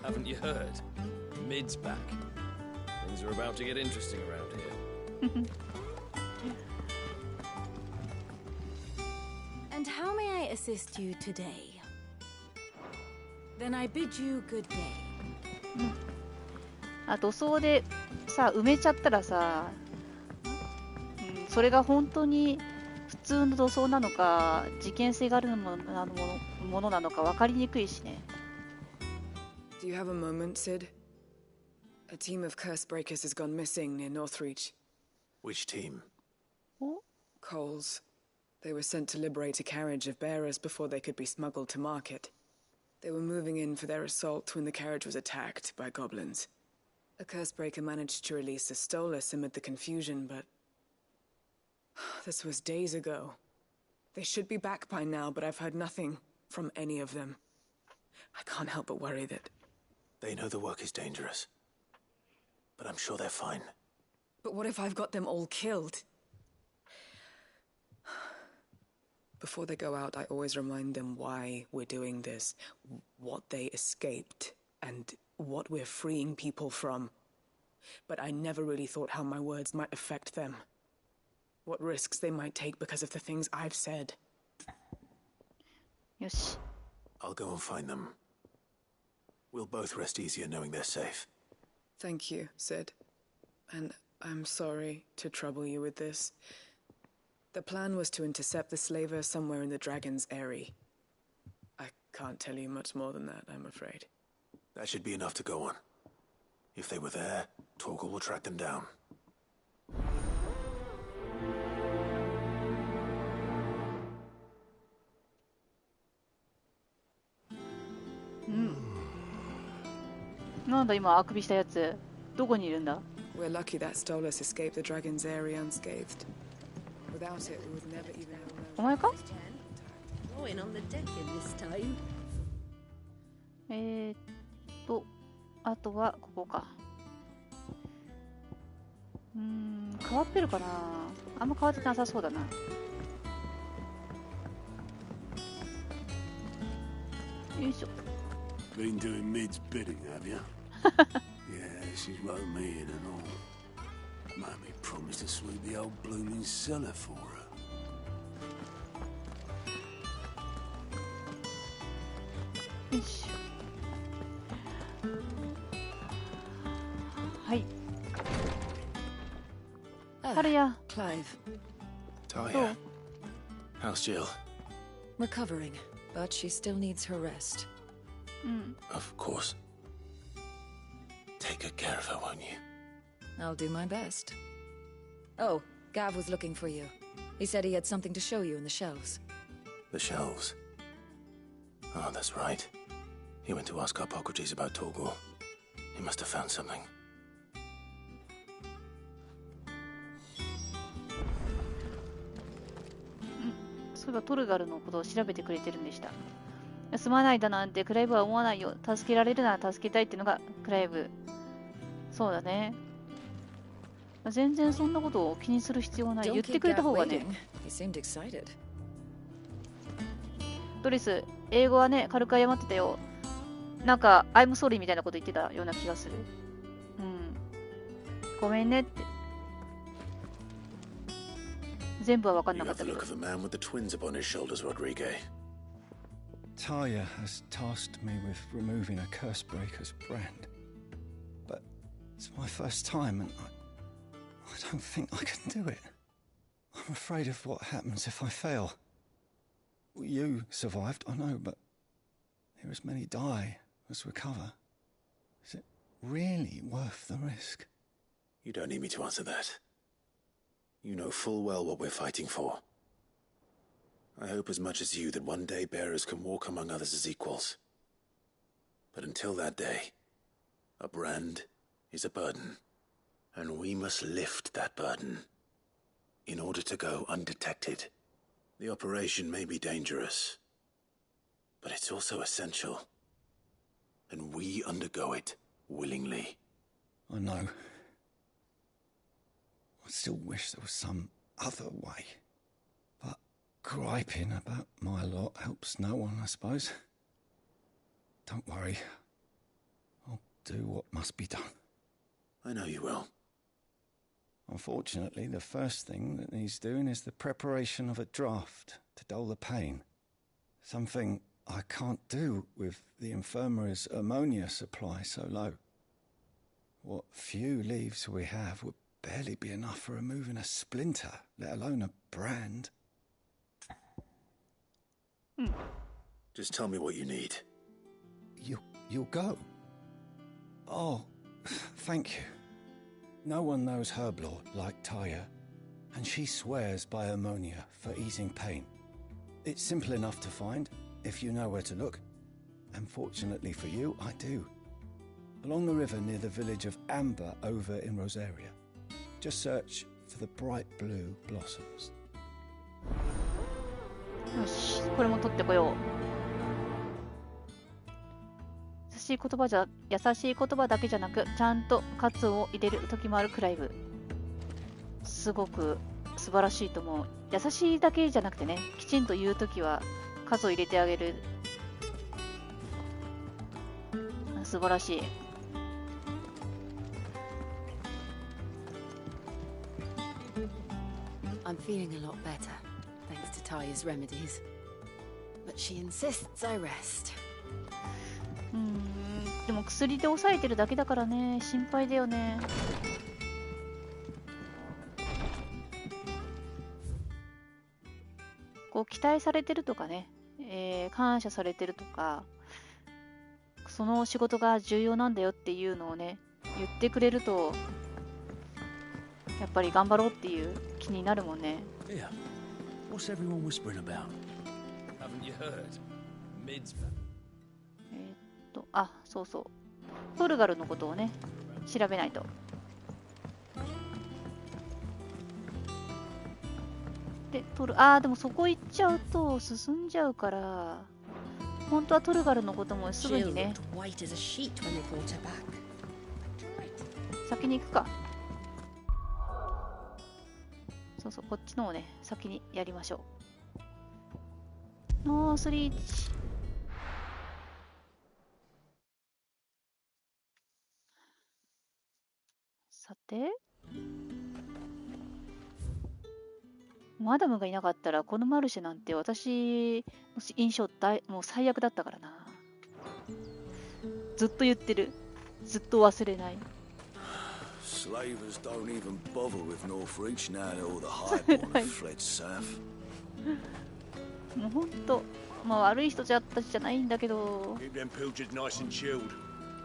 Haven't you heard? Mid's back. Things are about to get interesting around here. And how may I assist you today? Then I bid you good day. 土葬でさ、埋めちゃったらさ、それが本当に普通の土葬なのか、事件性があるものなのか分かりにくいしね。Do you have a moment, Sid? A team of curse breakers has gone missing near Northreach. Which team? Coles. They were sent to liberate a carriage of bearers before they could be smuggled to market. They were moving in for their assault when the carriage was attacked by goblins. A curse breaker managed to release a Stolus amid the confusion, but this was days ago. They should be back by now, but I've heard nothing from any of them. I can't help but worry that... They know the work is dangerous. But I'm sure they're fine. But what if I've got them all killed? Before they go out, I always remind them why we're doing this, what they escaped, and what we're freeing people from. But I never really thought how my words might affect them. What risks they might take because of the things I've said. Yes. I'll go and find them. We'll both rest easier knowing they're safe. Thank you, Sid. And I'm sorry to trouble you with this. The plan was to intercept the slaver somewhere in the Dragon's Eyrie. I can't tell you much more than that, I'm afraid. That should be enough to go on. If they were there, Torgal will track them down. We're lucky that Stolus escaped the Dragon's Eyrie unscathed. Without it, we would never even have known. お前か? Going on the deck in this time. あとはここか。変わってるかな。あんま変わってなさそうだな。よいしょ。Been doing Mid's bidding, have you? Yeah, she's wrote me in and all. Made me promise to sweep the old blooming cellar for her. よいしょ。はい。Talia. Clive. Talia. How's Jill? Recovering, but she still needs her rest. Of course. Take good care of her, won't you? I'll do my best. Oh, Gav was looking for you. He said he had something to show you in the shelves. The shelves? Oh, that's right. He went to ask Hippocrates about Torgal. He must have found something.そういえばトルガルのことを調べてくれてるんでした。すまないだなんてクライブは思わないよ。助けられるなら助けたいっていうのがクライブ。そうだね。全然そんなことを気にする必要はない。言ってくれた方がね。ドリス、英語はね、軽く謝ってたよ。なんか、I'm sorry みたいなこと言ってたような気がする。ごめんねって。全部は分かんなかったけど。Talia has tasked me with removing a curse breaker's brand. But it's my first time and I don't think I can do it. I'm afraid of what happens if I fail. You survived, I know, but here as many die as recover. Is it really worth the risk? You don't need me to answer that. You know full well what we're fighting for. I hope as much as you that one day bearers can walk among others as equals. But until that day, a brand is a burden, and we must lift that burden in order to go undetected. The operation may be dangerous, but it's also essential, and we undergo it willingly. I know. I still wish there was some other way. But griping about my lot helps no one, I suppose. Don't worry. I'll do what must be done. I know you will. Unfortunately, the first thing that needs doing is the preparation of a draft to dull the pain. Something I can't do with the infirmary's ammonia supply so low. What few leaves we have would barely be enough for removing a splinter, let alone a brand. Just tell me what you need. You'll go? Oh, thank you. No one knows Herblord like Taya, and she swears by ammonia for easing pain. It's simple enough to find, if you know where to look. And fortunately for you, I do. Along the river near the village of Amber over in Rosaria. Just search for the bright blue blossoms. よし、これも取ってこよう。優しい言葉だけじゃなく、ちゃんと喝を入れる時もあるクライブ。すごく素晴らしいと思う。優しいだけじゃなくてね、きちんと言う時は喝を入れてあげる。素晴らしい。I'm feeling a lot better, thanks to Taya's remedies. But she insists I rest. でも薬で抑えてるだけだからね、心配だよね。こう期待されてるとかね、感謝されてるとか、その仕事が重要なんだよっていうのをね、言ってくれると、やっぱり頑張ろうっていう気になるもんね。Yeah. What's everyone whispering about? Haven't you heard? Mid's back. あ、そうそう。トルガルのことをね、調べないと。で、でもそこ行っちゃうと進んじゃうから、本当はトルガルのこともすぐにね、先に行くか。そうそう、こっちのをね、先にやりましょう。ノースリーチ。さて、マダムがいなかったらこのマルシェなんて私の印象もう最悪だったからな。ずっと言ってる。ずっと忘れない。Slavers don't even bother with Northreach now that all the highborn have fled south. もうほんと、まあ悪い人たちじゃないんだけど。Keep them pilchards nice and chilled.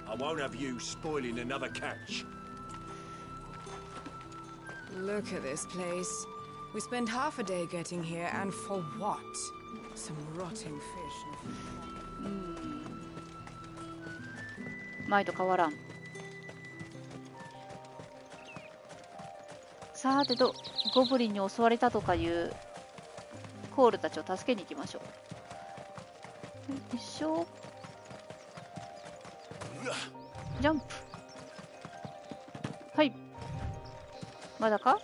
I won't have you spoiling another catch. Look at this place. We spent half a day getting here, and for what? Some rotting fish. 前と変わらん。さてと、ゴブリンに襲われたとかいうコールたちを助けに行きましょう。よいしょ。ジャンプ。はい。まだか？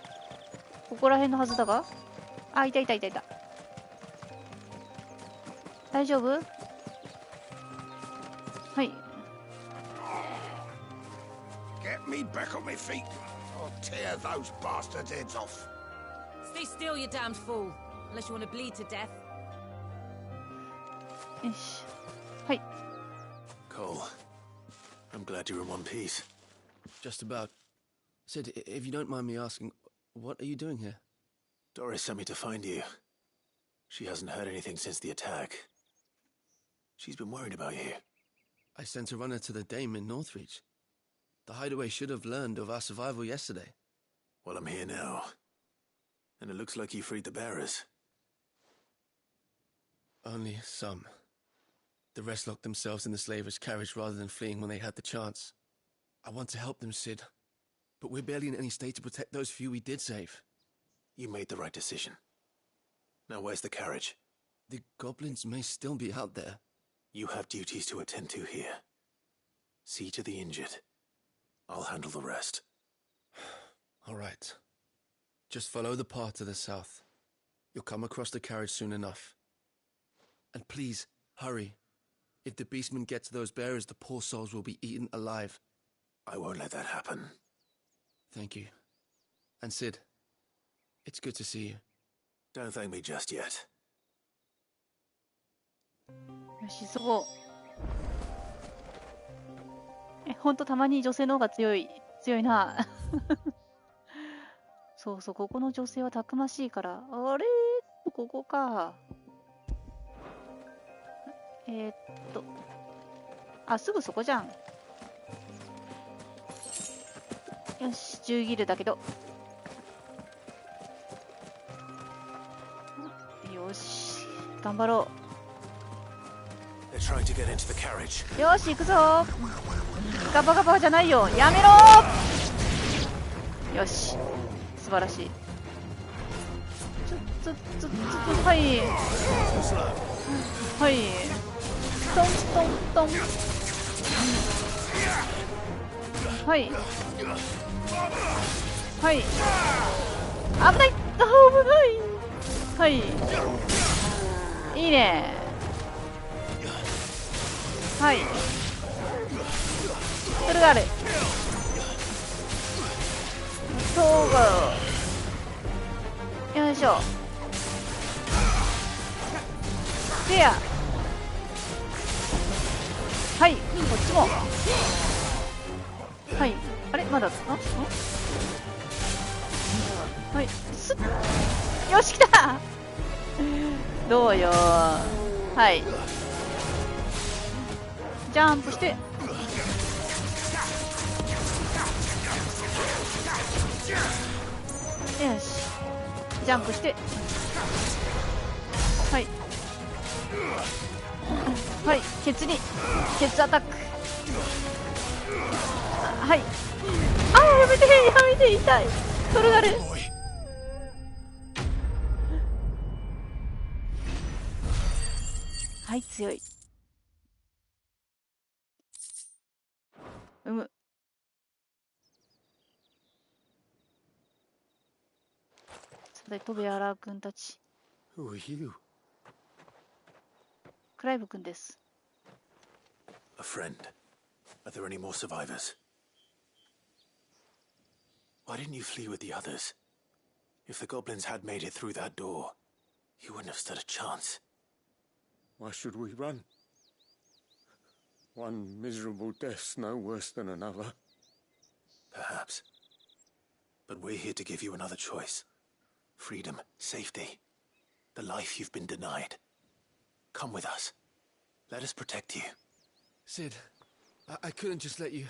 ここら辺のはずだが。あ、いた。大丈夫？はい。Get me back on my feet. I'll tear those bastards' heads off. Stay still, you damned fool. Unless you want to bleed to death. よし。はい。Cole, I'm glad you're in one piece. Just about. Sid, if you don't mind me asking, what are you doing here? Doris sent me to find you. She hasn't heard anything since the attack. She's been worried about you. I sent a runner to the Dame in Northreach. The hideaway should have learned of our survival yesterday. Well, I'm here now. And it looks like you freed the bearers. Only some. The rest locked themselves in the slaver's carriage rather than fleeing when they had the chance. I want to help them, Sid, but we're barely in any state to protect those few we did save. You made the right decision. Now where's the carriage? The goblins may still be out there. You have duties to attend to here. See to the injured. I'll handle the rest. All right. Just follow the path to the south. You'll come across the carriage soon enough. And please, hurry. If the beastmen get to those bearers, the poor souls will be eaten alive. I won't let that happen. Thank you. And Sid, it's good to see you. Don't thank me just yet. よし、そう。ほんとたまに女性の方が強いな。そうそう、ここの女性はたくましいから。あれここか。あ、すぐそこじゃん。よし、10ギルだけど。よし、頑張ろThey're trying to get into the carriage. う。よし、行くぞ。ガバガバじゃないよ。やめろ。よし、素晴らしい。はい。はい。トントントン。はい。はい。危ない。危ない。はい。いいね。はい。それがある。そうが。よいしょ。せや。はい、こっちも。はい。あれまだはい。すっ。よし、来た。どうよ。はい。ジャンプして。よし。ジャンプして。はい。はい、ケツアタック。はい。あー、やめて、痛い。トルガル。はい、強い。さて、トベアラー君たち。Who are you? クライブ君です。A friend. Are there any more survivors? Why didn't you flee with the others? If the goblins had made it through that door, you wouldn't have stood a chance. Why should we run? One miserable death's no worse than another. Perhaps. But we're here to give you another choice. Freedom, safety, the life you've been denied. Come with us. Let us protect you. Sid, I couldn't just let you...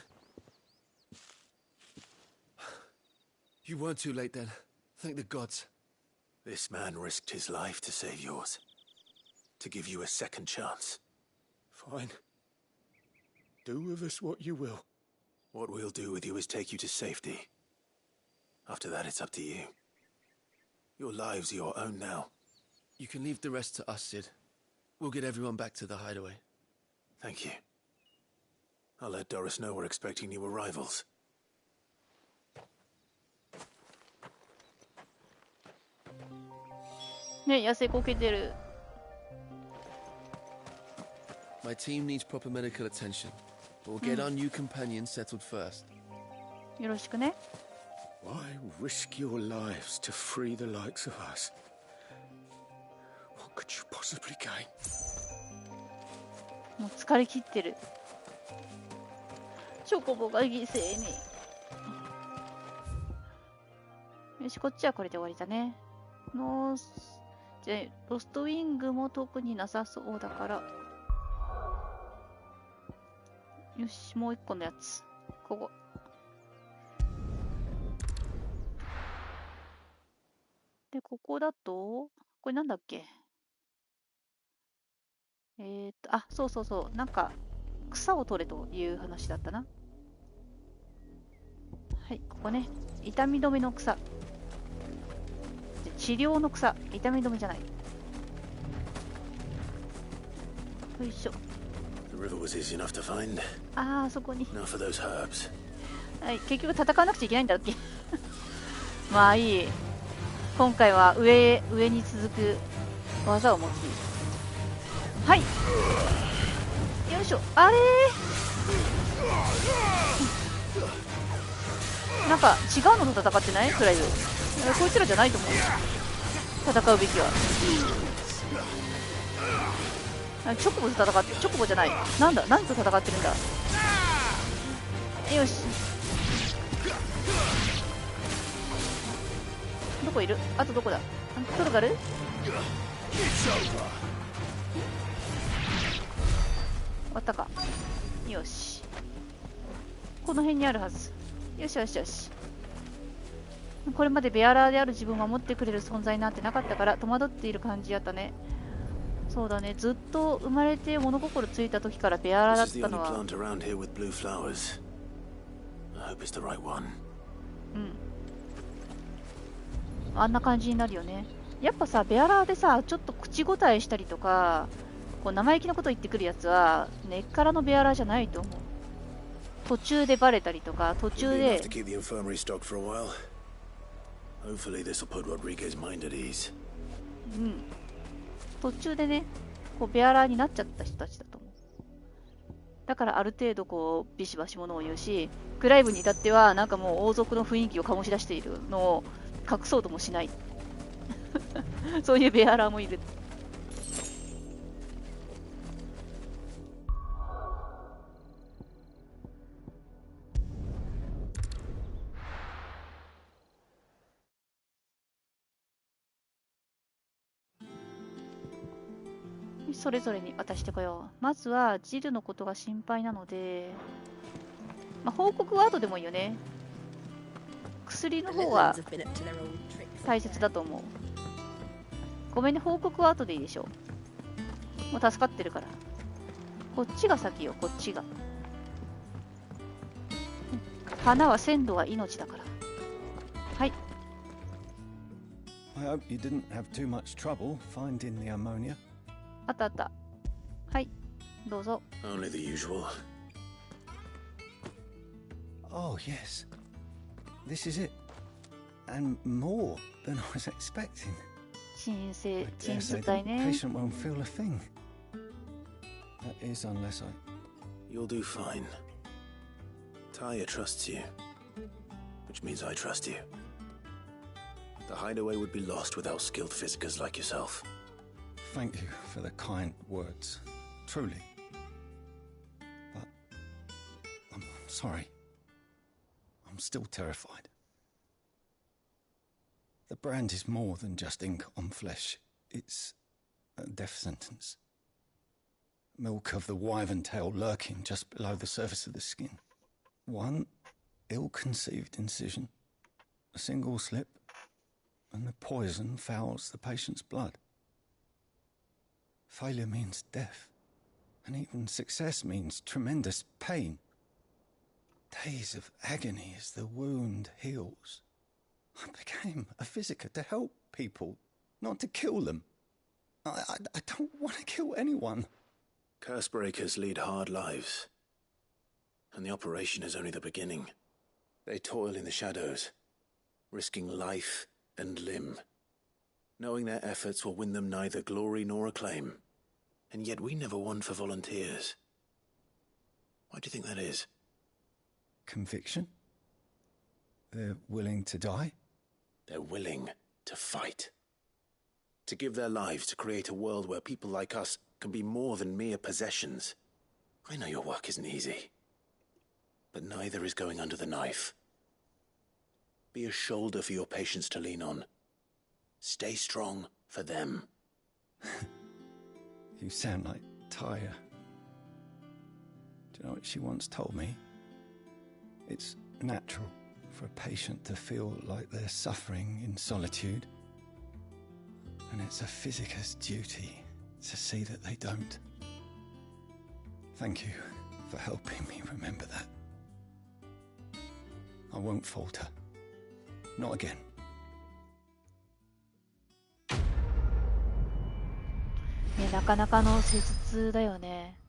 You weren't too late then. Thank the gods. This man risked his life to save yours. To give you a second chance. Fine. Do with us what you will. What we'll do with you is take you to safety. After that, it's up to you. Your lives are your own now. You can leave the rest to us, Sid. We'll get everyone back to the hideaway. Thank you. I'll let Doris know we're expecting new arrivals. My team needs proper medical attention, but we'll get our new companion settled first. よろしくね。 Why risk your lives to free the likes of us? What could you possibly gain? もう疲れ切ってる。チョコボが犠牲に。よし、こっちはこれで終わりだね。じゃあ、ロストウィングも特になさそうだから。よし、もう一個のやつ。ここ。で、ここだと、これなんだっけ？あ、そうそうそう。なんか、草を取れという話だったな。はい、ここね。痛み止めの草。治療の草。痛み止めじゃない。よいしょ。ああ、そこに。はい、結局戦わなくちゃいけないんだっけ。まあいい。今回は上に続く技を持っている。はい。よいしょ。あれー、なんか違うのと戦ってないくらいで。こいつらじゃないと思う。戦うべきは。チョコボと戦って、チョコボじゃない。なんだ、何と戦ってるんだ。よし。どこいる？あとどこだ？トルガル？終わったか。よし。この辺にあるはず。よしよしよし。これまでベアラーである自分を守ってくれる存在なんてなかったから戸惑っている感じやったね。そうだね、ずっと生まれて物心ついた時からベアラーだったのは。うん。あんな感じになるよね。やっぱさ、ベアラーでさ、ちょっと口答えしたりとか、こう生意気なこと言ってくるやつは、根っからのベアラーじゃないと思う。途中でバレたりとか、途中で。うん。途中でね、こうベアラーになっちゃった人たちだと思う。だからある程度こうビシバシものを言うし、クライブに至ってはなんかもう王族の雰囲気を醸し出しているのを隠そうともしない。そういうベアラーもいる。それぞれに渡してこよう。まずはジルのことが心配なので、まあ、報告は後でもいいよね。薬の方は大切だと思う。ごめんね、報告は後でいいでしょう。もう助かってるから。こっちが先よ、こっちが。花は鮮度が命だから。はい。I hope you didn't have too much trouble finding the ammonia. あったあった。はい、どうぞ。Only the usual. Oh, yes. This is it. And more than I was expecting. 鎮静体ね。Patient won't feel a thing. That is unless I... You'll do fine. Taya trusts you, which means I trust you. The hideaway would be lost without skilled physicers like yourself. Thank you for the kind words. Truly. But I'm sorry. I'm still terrified. The brand is more than just ink on flesh. It's a death sentence. Milk of the wyvern tail lurking just below the surface of the skin. One ill-conceived incision, a single slip, and the poison fouls the patient's blood. Failure means death, and even success means tremendous pain. Days of agony as the wound heals. I became a physiker to help people, not to kill them. I don't want to kill anyone. Cursebreakers lead hard lives, and the operation is only the beginning. They toil in the shadows, risking life and limb, knowing their efforts will win them neither glory nor acclaim. And yet we never won for volunteers. Why do you think that is? Conviction? They're willing to die? They're willing to fight. To give their lives to create a world where people like us can be more than mere possessions. I know your work isn't easy, but neither is going under the knife. Be a shoulder for your patients to lean on. Stay strong for them. You sound like Taya. Do you know what she once told me? It's natural for a patient to feel like they're suffering in solitude. And it's a physicist's duty to see that they don't. Thank you for helping me remember that. I won't falter. Not again. ね、なかなかの施術だよね。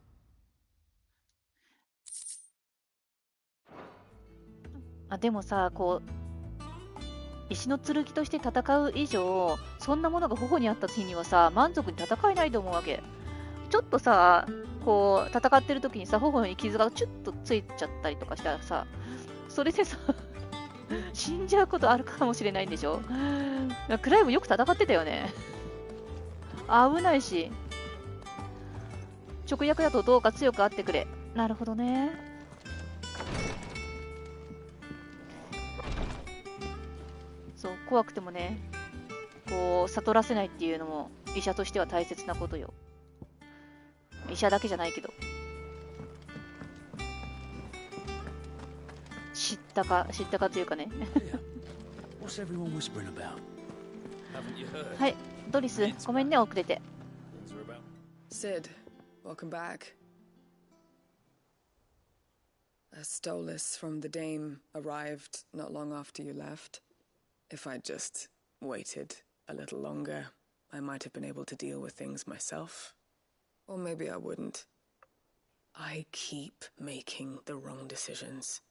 でもさ、こう石の剣として戦う以上、そんなものが頬にあった日にはさ、満足に戦えないと思うわけ。ちょっとさ、こう戦ってる時にさ、頬に傷がチュッとついちゃったりとかしたらさ、それでさ死んじゃうことあるかもしれないんでしょ。クライブよく戦ってたよね。危ないし、直訳だとどうか強くあってくれ。なるほどね。そう、怖くてもね、こう悟らせないっていうのも医者としては大切なことよ。医者だけじゃないけど、知ったかというかね。はい、ドリス、ごめんね、遅れて。Sid, welcome back. A stolus from the dame arrived not long after you left. If I'd just waited a little longer, I might have been able to deal with things myself. Or maybe I wouldn't. I keep making the wrong decisions.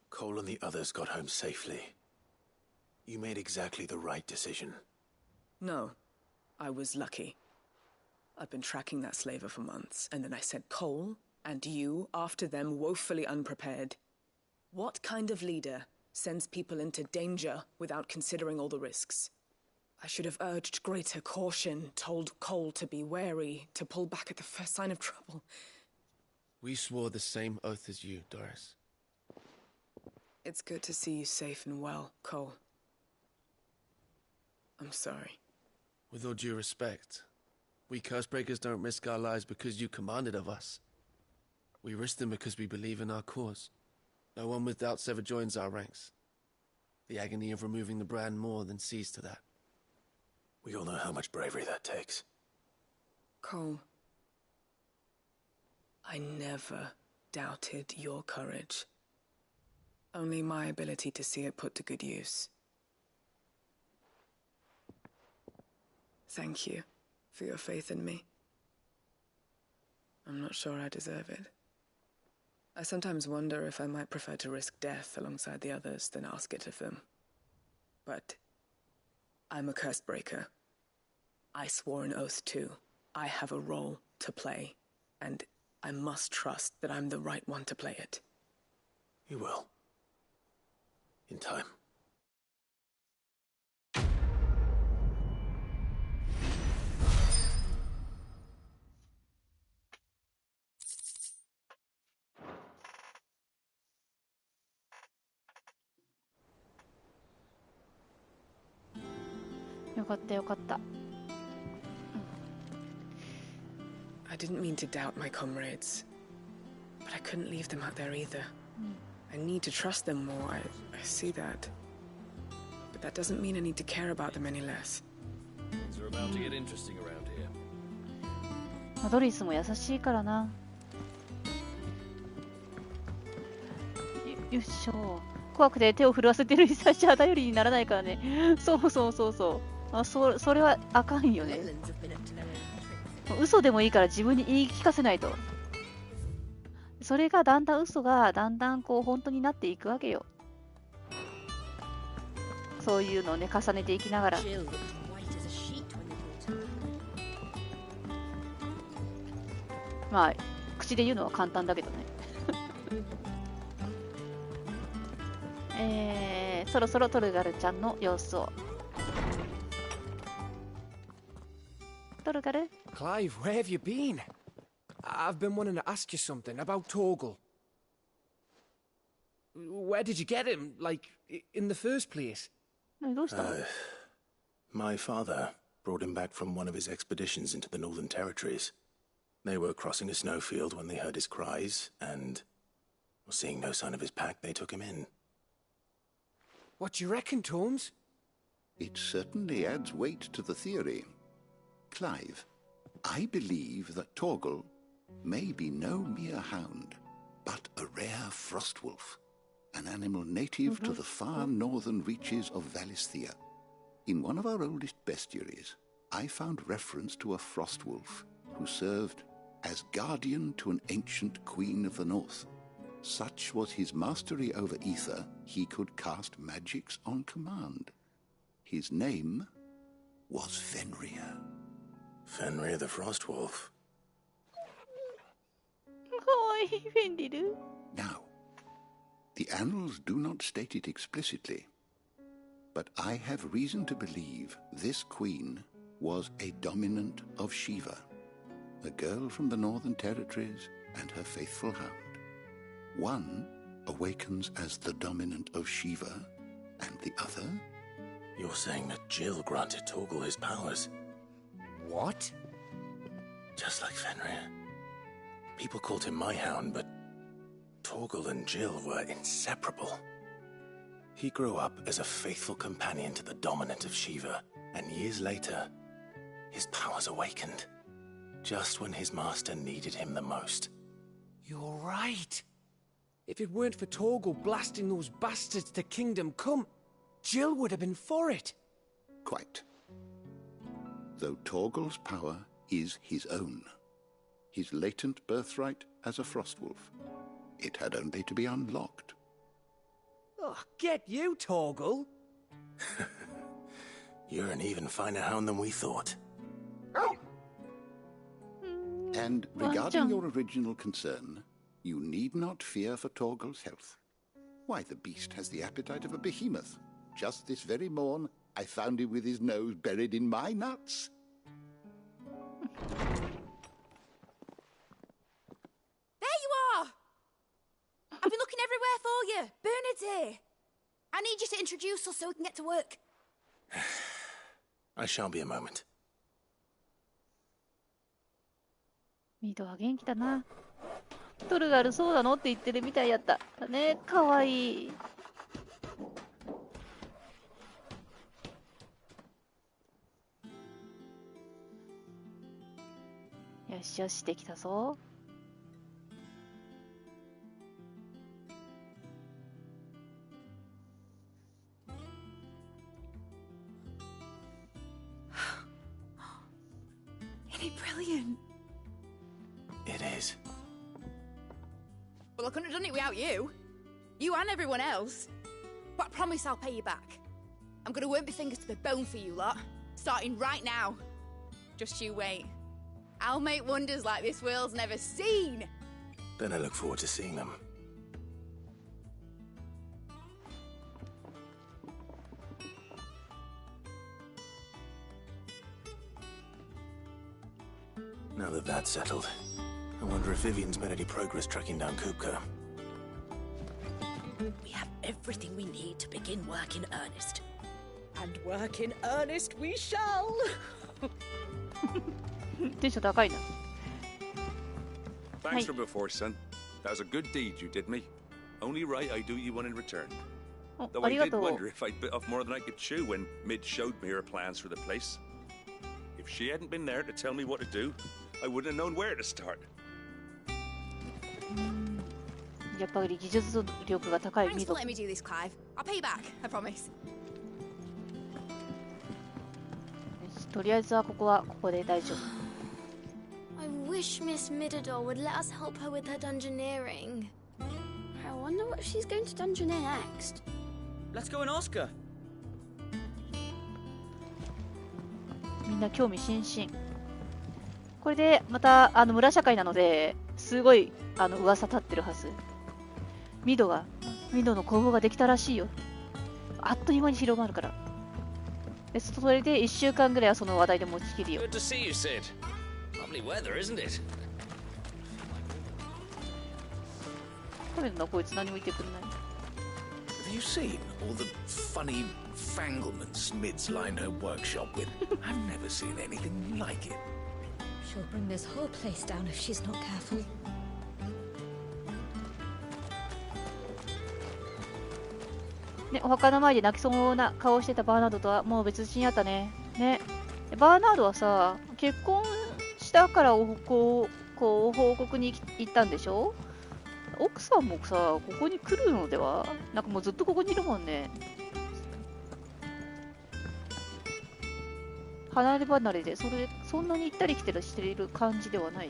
Cole and the others got home safely. You made exactly the right decision. No, I was lucky. I've been tracking that slaver for months, and then I sent Cole and you after them woefully unprepared. What kind of leader sends people into danger without considering all the risks? I should have urged greater caution, told Cole to be wary, to pull back at the first sign of trouble. We swore the same oath as you, Doris. It's good to see you safe and well, Cole. I'm sorry. With all due respect, we Cursebreakers don't risk our lives because you commanded of us. We risk them because we believe in our cause. No one with doubts ever joins our ranks. The agony of removing the brand more than sees to that. We all know how much bravery that takes. Cole, I never doubted your courage. Only my ability to see it put to good use. Thank you for your faith in me. I'm not sure I deserve it. I sometimes wonder if I might prefer to risk death alongside the others than ask it of them. But I'm a Cursebreaker. I swore an oath too. I have a role to play, and I must trust that I'm the right one to play it. You will. In time. I didn't mean to doubt my comrades, but I couldn't leave them out there either. I need to trust them more, I see that. But that doesn't mean I need to care about them any less. Things are about to get interesting around here. ドリスも優しいからな。よっしょ。怖くて手を震わせてるリサーチャー頼りにならないからね。そうそうそうそう。それはあかんよね。嘘でもいいから自分に言い聞かせないと。それがだんだん嘘がだんだんこう本当になっていくわけよ。そういうのをね重ねていきながら。まあ口で言うのは簡単だけどね。そろそろトルガルちゃんの様子を。トルガル？ Clive, where have you been? I've been wanting to ask you something about Torgal. Where did you get him, like, in the first place? My father brought him back from one of his expeditions into the Northern Territories. They were crossing a snowfield when they heard his cries, and, seeing no sign of his pack, they took him in. What do you reckon, Tomes? It certainly adds weight to the theory. Clive, I believe that Torgal may be no mere hound, but a rare frost wolf, an animal native to the far northern reaches of Valisthea. In one of our oldest bestiaries, I found reference to a frost wolf who served as guardian to an ancient queen of the north. Such was his mastery over ether, he could cast magics on command. His name was Fenrir. Fenrir the Frost Wolf. Now, the annals do not state it explicitly, but I have reason to believe this queen was a dominant of Shiva, a girl from the northern territories and her faithful hound. One awakens as the dominant of Shiva, and the other... You're saying that Jill granted Torgal his powers? What? Just like Fenrir. People called him my hound, but Torgal and Jill were inseparable. He grew up as a faithful companion to the dominant of Shiva, and years later, his powers awakened, just when his master needed him the most. You're right. If it weren't for Torgal blasting those bastards to Kingdom Come, Jill would have been for it. Quite. Though Torgal's power is his own, his latent birthright as a Frostwolf, it had only to be unlocked. Oh, get you, Torgal! You're an even finer hound than we thought. And regarding your original concern, you need not fear for Torgal's health. Why, the beast has the appetite of a behemoth. Just this very morn, I found him with his nose buried in my nuts. There you are! I've been looking everywhere for you. Bernard's here. I need you to introduce us so we can get to work. I shall be a moment. ミドは元気だな。トルガルそうなのって言ってるみたいやった。ね、かわいい。よしよし、できたぞ。Isn't it brilliant? It is. Well, I couldn't have done it without you. You and everyone else. But I promise I'll pay you back. I'm gonna work my fingers to the bone for you lot. Starting right now. Just you wait. I'll make wonders like this world's never seen. Then I look forward to seeing them. Now that that's settled, I wonder if Vivian's made any progress tracking down Kupka. We have everything we need to begin work in earnest. And work in earnest we shall! テンション高いな。 Thanks for before, son. That was a good deed you did me. Only right I do you one in return. Though I did wonder if I'd bit off more than I could chew when Mid showed me her plans for the place. If she hadn't been there to tell me what to do, I wouldn't have known where to start. やっぱり技術力が高いミド。 Thanks for letting me do this, Clive. I'll pay you back, I promise. とりあえずはここで大丈夫。 I wish Miss Midador would let us help her with her dungeoneering. I wonder what she's going to dungeoneer next. Let's go and ask her. みんな興味津々。これでまた村社会なのですごい噂立ってるはず。ミドの工房ができたらしいよ。あっという間に広まるから。でそれで1週間ぐらいはその話題で持ちきるよ。 Good to see you, Sid. Lovely weather, isn't it? 食べるのこいつ何も言ってくれない。 Have you seen all the funny fanglements Mid's lined her workshop with? I've never seen anything like it. She'll bring this whole place down if she's not careful. ね、お墓の前で泣きそうな顔をしてたバーナードとはもう別人やったね。ね、バーナードはさ、結婚したからここう報告に行ったんでしょ。奥さんもさここに来るのでは。なんかもうずっとここにいるもんね。離れ離れでそんなに行ったり来たりしている感じではない。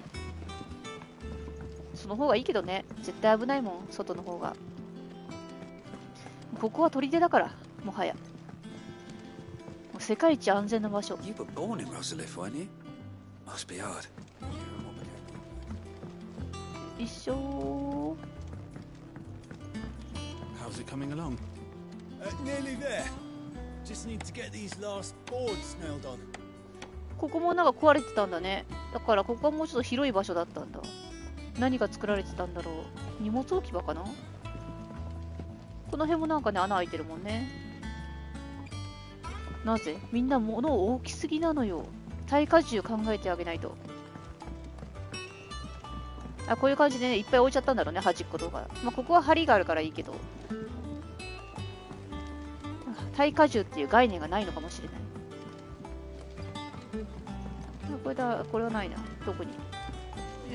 その方がいいけどね。絶対危ないもん、外の方が。ここは砦だから、もはや。もう世界一安全な場所。You were born in Rosalith, weren't you? Must be hard. 一緒。 How's it coming along? Nearly there. Just need to get these last boards nailed on. ここもなんか壊れてたんだね。だからここはもうちょっと広い場所だったんだ。何が作られてたんだろう。荷物置き場かな。この辺もなんかね穴開いてるもんね。なぜみんな物大きすぎなのよ。耐荷重考えてあげないと。あ、こういう感じでねいっぱい置いちゃったんだろうね、端っことか。まあここは針があるからいいけど、耐荷重っていう概念がないのかもしれない。これだ、これはないな。どこに。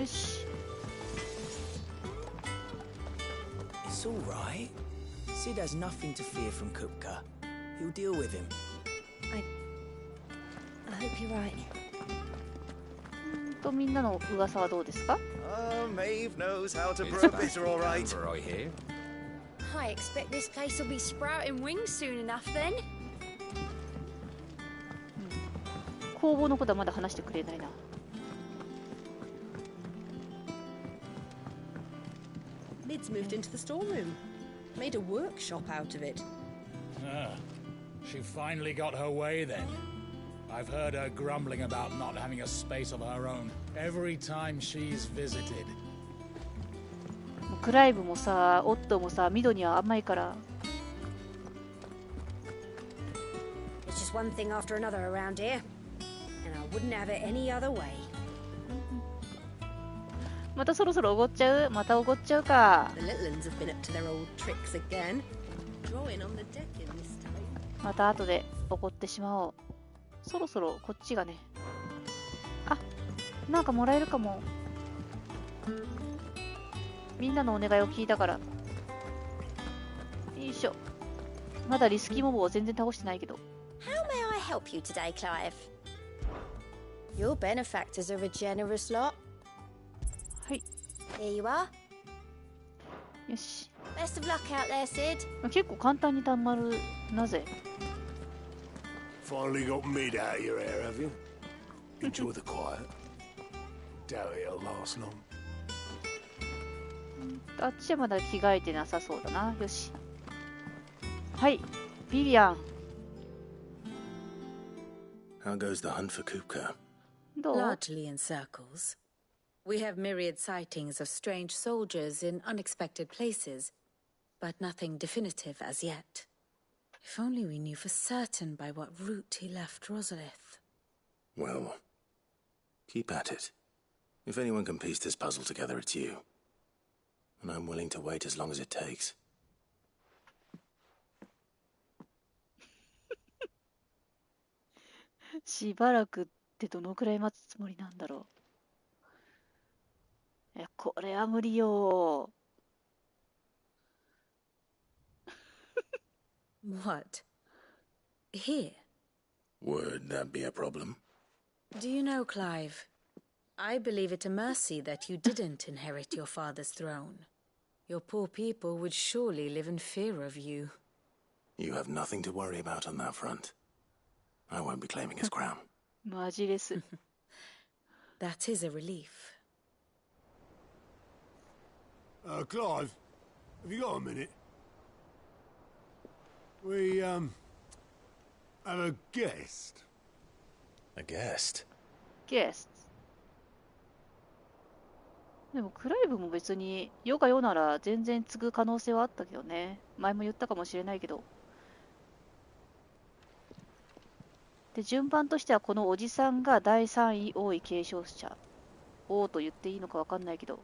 よし。It's all right. Sid has nothing to fear from Kupka. He'll deal with him. I hope you're right. みんなの噂はどうですか？ Maeve knows how to broke it all right. Right here. I expect this place will be sprouting wings soon enough then. 工房のことはまだ話してくれないな。Mid's moved into the storeroom. Made a workshop out of it. Ah, she finally got her way then. I've heard her grumbling about not having a space of her own every time she's visited. クライブもさ、オットもさ、ミドには甘いから。It's just one thing after another around here, and I wouldn't have it any other way. またそろそろおごっちゃう？またおごっちゃうか。 The little ones have been up to their old tricks again. Drawing on the deck in this time. また後でおごってしまおう。そろそろこっちがね。あ、なんかもらえるかも。みんなのお願いを聞いたから。よいしょ。まだリスキーモブを全然倒してないけど。 How may I help you today, Clive? Your benefactors are a generous lot. はい。 Here you are. よし。 Best of luck out there, Sid. 結構簡単にたまる。なぜ？ Finally got mid out of your hair, have you? Enjoy the quiet. Doubt it'll last long. あっちはまだ着替えてなさそうだな。よし。はい。ビビアン。 How goes the hunt for Kupka? どう？ Largely in circles. We have myriad sightings of strange soldiers in unexpected places, but nothing definitive as yet. If only we knew for certain by what route he left Rosalith. Well, keep at it. If anyone can piece this puzzle together, it's you. And I'm willing to wait as long as it takes. しばらくってどのくらい待つつもりなんだろう。これは無理よ。What? Here? Would that be a problem? Do you know, Clive? I believe it a mercy that you didn't inherit your father's throne. Your poor people would surely live in fear of you. You have nothing to worry about on that front. I won't be claiming his crown. マジです。 That is a relief. Clive, have you got a minute? We, have a guest. A guest? ゲスト。でもクライブも別に世が世なら全然継ぐ可能性はあったけどね。前も言ったかもしれないけど。で、順番としてはこのおじさんが第3位王位継承者。王と言っていいのかわかんないけど。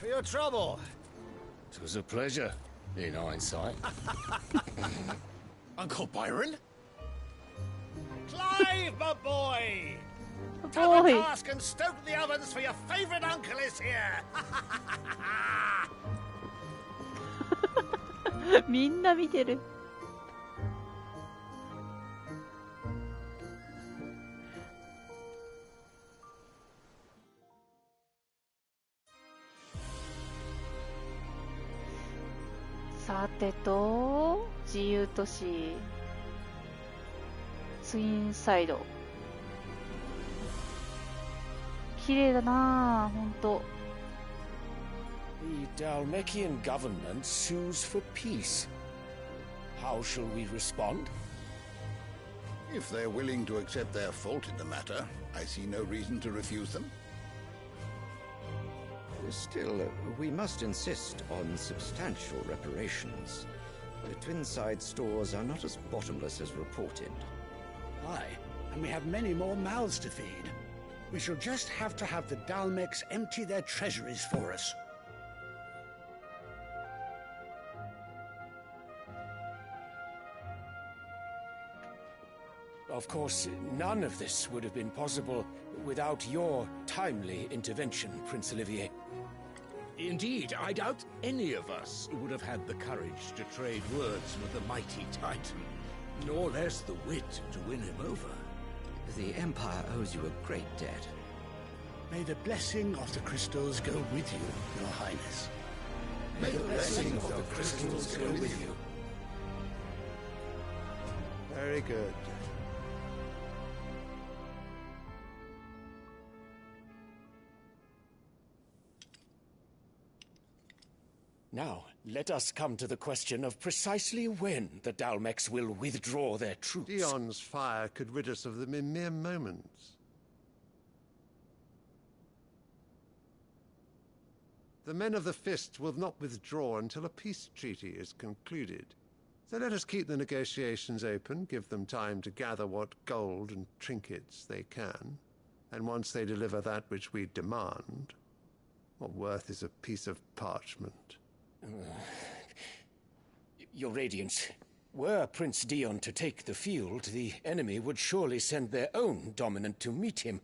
For your trouble. It was a pleasure, in hindsight. Uncle Byron? Clive, my boy! Boy. task and stoke the ovens, for your favorite uncle is here. みんな見てる。さてと、自由都市ツインサイド、綺麗だなぁ、ほんと。The Dalmekian government sues for peace. How shall we respond? If they're willing to accept their fault in the matter, I see no reason to refuse them. Still, we must insist on substantial reparations. The Twinside stores are not as bottomless as reported. Aye, and we have many more mouths to feed. We shall just have to have the Dalmecs empty their treasuries for us. Of course, none of this would have been possible without your timely intervention, Prince Olivier. Indeed, I doubt any of us would have had the courage to trade words with the mighty Titan, nor less the wit to win him over. The Empire owes you a great debt. May the blessing of the crystals go with you, Your Highness. May the blessing of the crystals go with you. Very good. Now, let us come to the question of precisely when the Dalmecs will withdraw their troops. Dion's fire could rid us of them in mere moments. The men of the Fist will not withdraw until a peace treaty is concluded. So let us keep the negotiations open, give them time to gather what gold and trinkets they can, and once they deliver that which we demand, what worth is a piece of parchment? Your Radiance, were Prince Dion to take the field, the enemy would surely send their own dominant to meet him.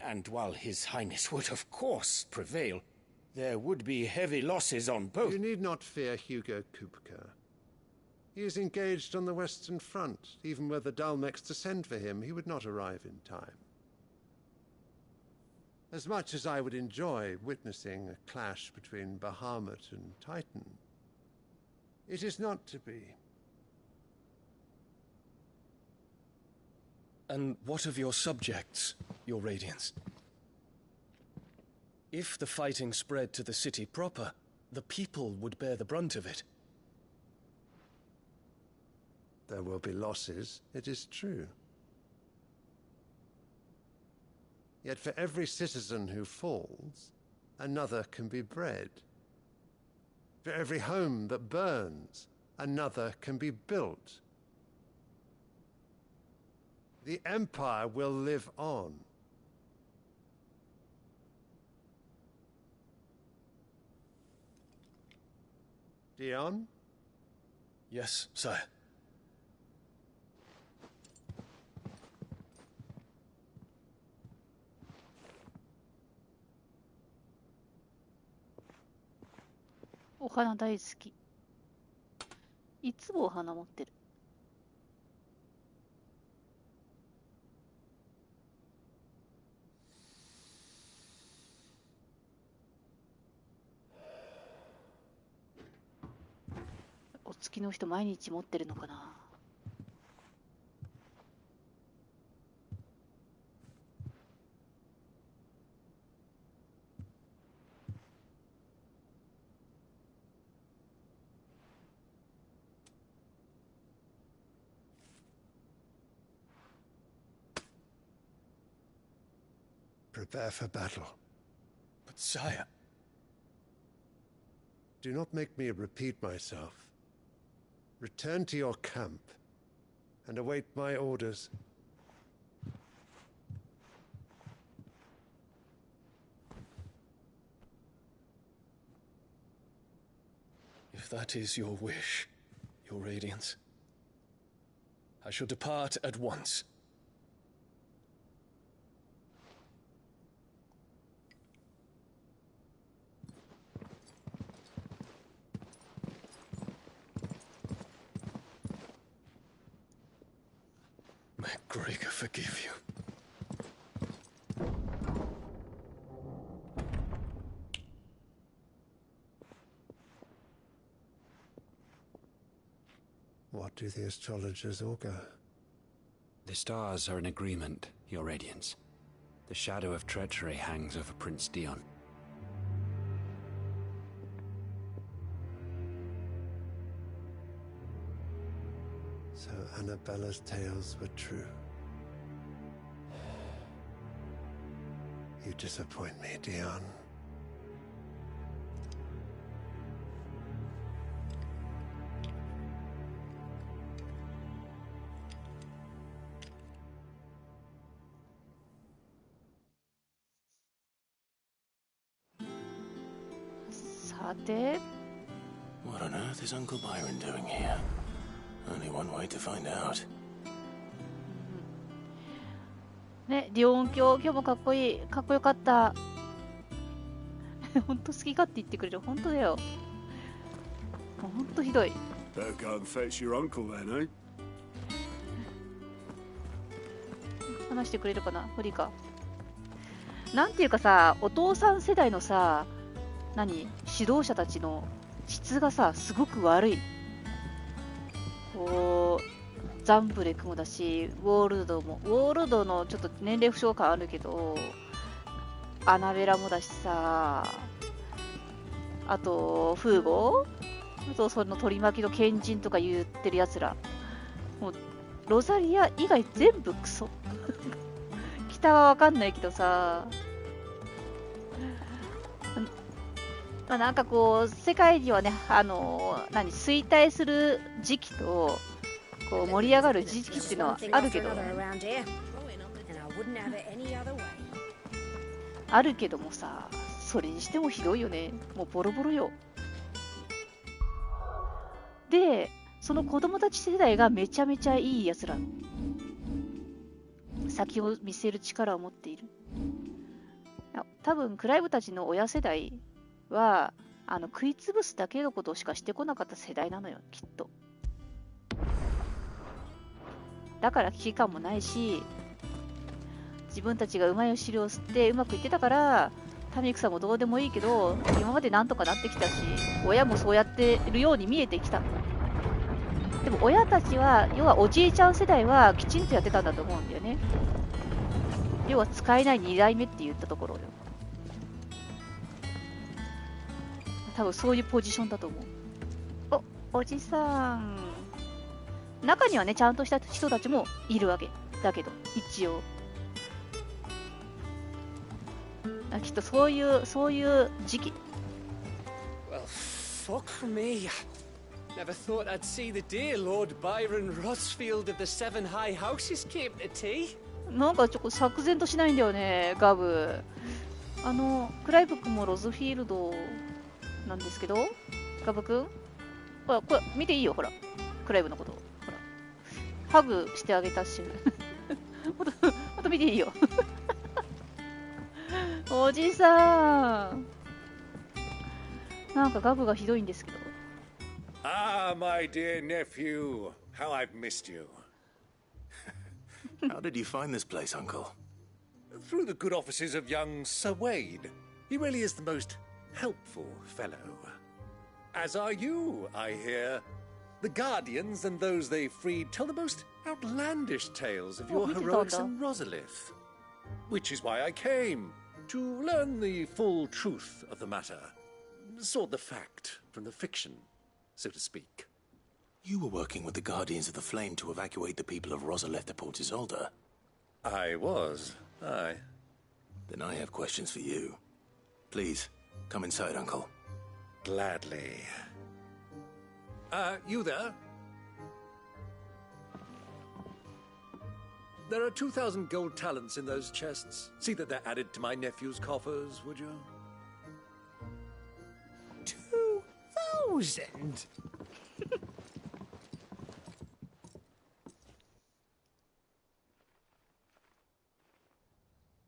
And while His Highness would of course prevail, there would be heavy losses on both. You need not fear Hugo Kupka. He is engaged on the Western Front. Even were the Dalmecs to send for him, he would not arrive in time. As much as I would enjoy witnessing a clash between Bahamut and Titan, it is not to be. And what of your subjects, Your Radiance? If the fighting spread to the city proper, the people would bear the brunt of it. There will be losses, it is true. Yet for every citizen who falls, another can be bred. For every home that burns, another can be built. The Empire will live on. Dion? Yes, sire.お花大好き。いつもお花持ってる。お月の人毎日持ってるのかな。Prepare for battle. But sire... Do not make me repeat myself. Return to your camp and await my orders. If that is your wish, Your Radiance, I shall depart at once. May Gregor forgive you. What do the astrologers augur? The stars are in agreement, Your Radiance. The shadow of treachery hangs over Prince Dion. So Annabella's tales were true. You disappoint me, Dion. What on earth is Uncle Byron doing here? Only one way to find out. ね、ディオン今日もかっこいい、かっこよかった。本当好き勝手言ってくれる、本当だよ。本当ひどい。Better go and fetch your uncle then, eh? 話してくれるかな、無理か。なんていうかさ、お父さん世代のさ、指導者たちの質がさ、すごく悪い。こうザンブレクもだし、ウォールドも、ウォールドのちょっと年齢不詳感あるけど、アナベラもだしさ、あとフーゴ、あとその取り巻きの賢人とか言ってるやつら、もうロザリア以外全部クソ。北はわかんないけどさ、なんかこう世界にはね、衰退する時期とこう盛り上がる時期っていうのはあるけど、あるけどもさ、それにしてもひどいよね。もうボロボロよ。で、その子供たち世代がめちゃめちゃいいやつら、先を見せる力を持っている。多分クライブたちの親世代は食いつぶすだけのことしかしてこなかった世代なのよ、きっと。だから危機感もないし、自分たちがうまい汁を吸ってうまくいってたから、タミクさんもどうでもいいけど、今までなんとかなってきたし、親もそうやってるように見えてきた。でも親たちは、要はおじいちゃん世代はきちんとやってたんだと思うんだよね。要は使えない2代目って言ったところよ。多分そういうポジションだと思う。おじさん。中にはね、ちゃんとした人たちもいるわけだけど、一応。きっとそういう時期。Well, fuck me. Never thought I'd see the day Lord Byron Rosfield of the Seven High Houses came to tea. なんかちょっと釈然としないんだよね、ガブ。クライブ君もロズフィールドなんですけど、ガブ君、ほら、これ見ていいよ、ほら、クライブのこと。ほら、ハグしてあげたし。また見ていいよ。おじさん。なんかガブがひどいんですけど。Ah, my dear nephew, how I've missed you. How did you find this place, Uncle? Through the good offices of young Sir Wade. He really is the most helpful fellow. As are you, I hear. The Guardians and those they freed tell the most outlandish tales of your heroics in Rosalith. Which is why I came, to learn the full truth of the matter. Sort the fact from the fiction, so to speak. You were working with the Guardians of the Flame to evacuate the people of Rosalith to Port Isolde. I was, aye. Then I have questions for you. Please, come inside, Uncle. Gladly. You there? There are 2,000 gold talents in those chests. See that they're added to my nephew's coffers, would you? 2,000?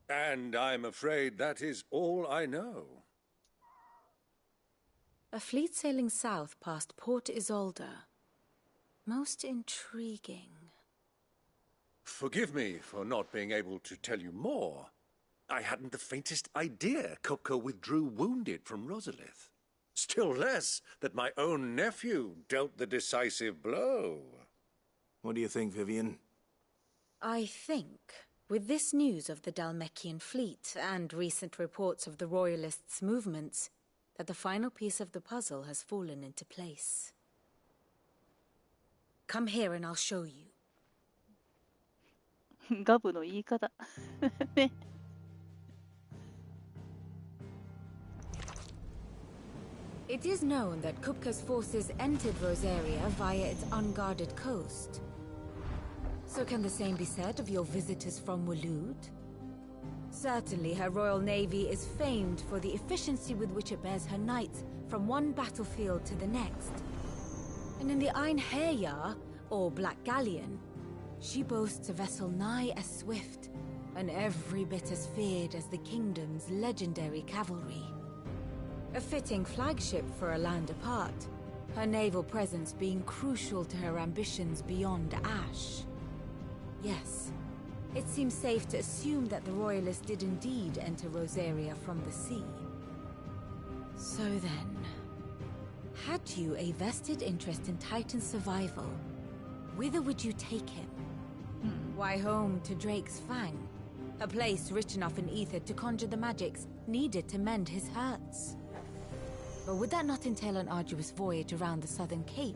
And I'm afraid that is all I know. A fleet sailing south past Port Isolde. Most intriguing. Forgive me for not being able to tell you more. I hadn't the faintest idea Kupka withdrew wounded from Rosalith. Still less that my own nephew dealt the decisive blow. What do you think, Vivian? I think, with this news of the Dalmekian fleet and recent reports of the Royalists' movements, that the final piece of the puzzle has fallen into place. Come here and I'll show you. ガブの言い方。ね。It is known that Kupka's forces entered Rosaria via its unguarded coast. So can the same be said of your visitors from Waloed? Certainly her royal navy is famed for the efficiency with which it bears her knights from one battlefield to the next. And in the Einherjar, or Black Galleon, she boasts a vessel nigh as swift and every bit as feared as the kingdom's legendary cavalry. A fitting flagship for a land apart, her naval presence being crucial to her ambitions beyond Ash. Yes, it seems safe to assume that the Royalists did indeed enter Rosaria from the sea. So then, had you a vested interest in Titan's survival, whither would you take him? Why, home to Drake's Fang, a place rich enough in ether to conjure the magics needed to mend his hurts. But would that not entail an arduous voyage around the southern cape?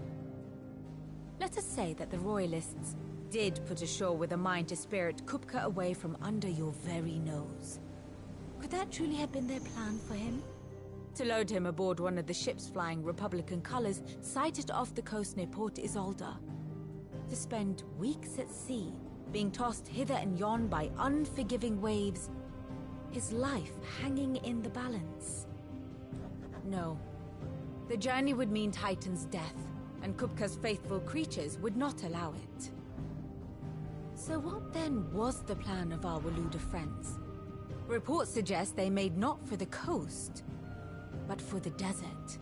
Let us say that the Royalists did put ashore with a mind to spirit Kupka away from under your very nose. Could that truly have been their plan for him? To load him aboard one of the ships flying Republican colors sighted off the coast near Port Isolde? To spend weeks at sea, being tossed hither and yon by unforgiving waves, his life hanging in the balance? No. The journey would mean Titan's death, and Kupka's faithful creatures would not allow it. So what then was the plan of our Waluda friends? Reports suggest they made not for the coast, but for the desert.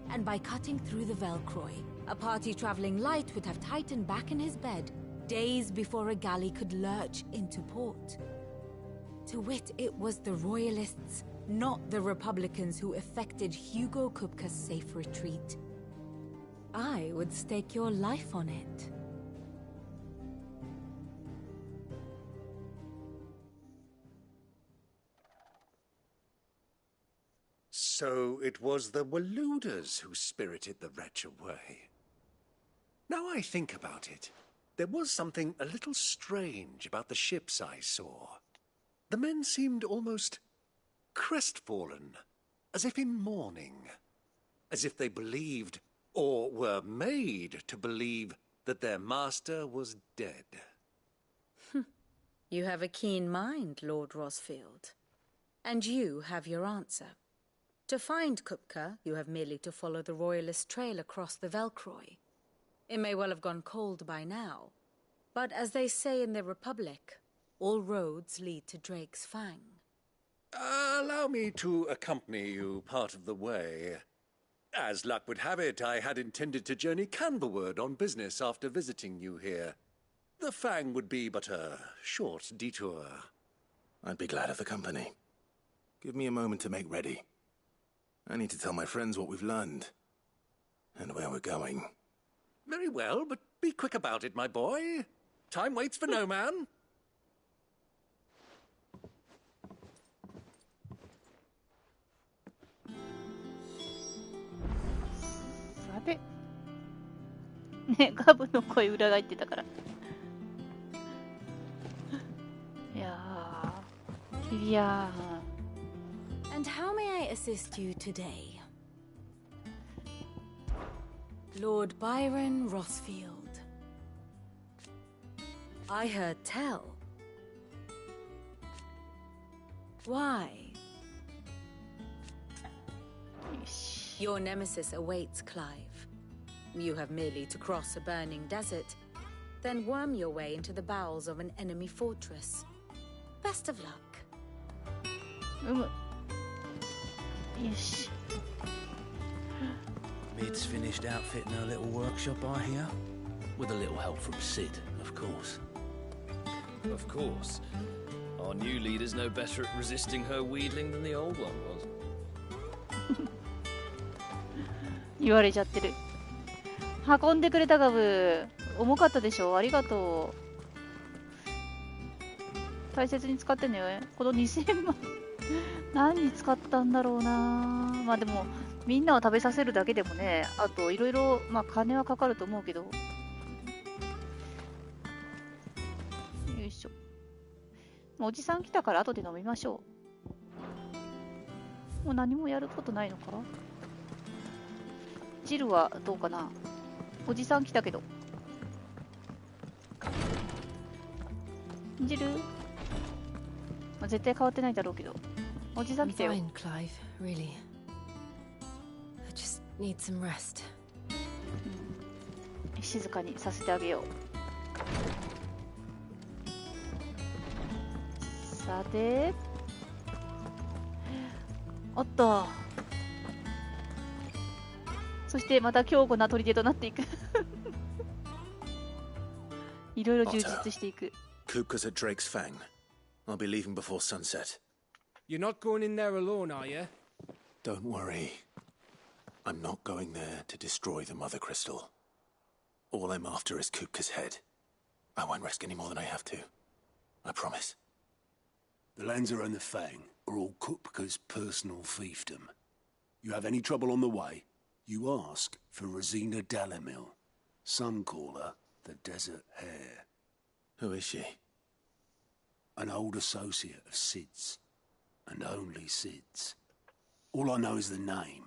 And by cutting through the Velcroy, a party traveling light would have Titan back in his bed days before a galley could lurch into port. To wit, it was the Royalists, not the Republicans, who effected Hugo Kupka's safe retreat. I would stake your life on it. So it was the Waludas who spirited the wretch away. Now I think about it, there was something a little strange about the ships I saw. The men seemed almost crestfallen, as if in mourning, as if they believed, or were made to believe, that their master was dead. You have a keen mind, Lord Rosfield. And you have your answer. To find Kupka, you have merely to follow the Royalist trail across the Velcroy. It may well have gone cold by now, but as they say in the Republic, all roads lead to Drake's Fang. Allow me to accompany you part of the way. As luck would have it, I had intended to journey Canberward on business after visiting you here. The Fang would be but a short detour. I'd be glad of the company. Give me a moment to make ready. I need to tell my friends what we've learned, and where we're going. Very well, but be quick about it, my boy. Time waits for no man. さて。ね、ガブの声裏返ってたから。いやー、いやー。And how may I assist you today? Lord Byron Rosfield. I heard tell. Why? Your nemesis awaits, Clive. You have merely to cross a burning desert, then worm your way into the bowels of an enemy fortress. Best of luck. Yes. Mid's finished outfitting her little workshop, I hear. With a little help from Sid, of course. Of course. Our new leader's no better at resisting her wheedling than the old one was. 言われちゃってる。運んでくれたガブ。重かったでしょ。ありがとう。大切に使ってね。この2000万何に使ったんだろうな。まあでもみんなを食べさせるだけでもね、あといろいろまあ金はかかると思うけど。よいしょ。おじさん来たから後で飲みましょう。もう何もやることないのか。ジルはどうかな。おじさん来たけど。ジル、まあ、絶対変わってないだろうけど。おじさん来たよ。Fine, Clive, really. I just need some rest. 静かにさせてあげよう。さて、おっと。そしてまた強固な砦となっていく。いろいろ充実していく。Kupka's at Drake's Fang. I'll be leaving before sunset. You're not going in there alone, are you? Don't worry. I'm not going there to destroy the Mother Crystal. All I'm after is Kupka's head. I won't risk any more than I have to. I promise. The Lanza and the Fang are all Kupka's personal fiefdom. You have any trouble on the way, you ask for Rosina Dalamil. Some call her the Desert Hare. Who is she? An old associate of Sid's, and only Sid's. All I know is the name,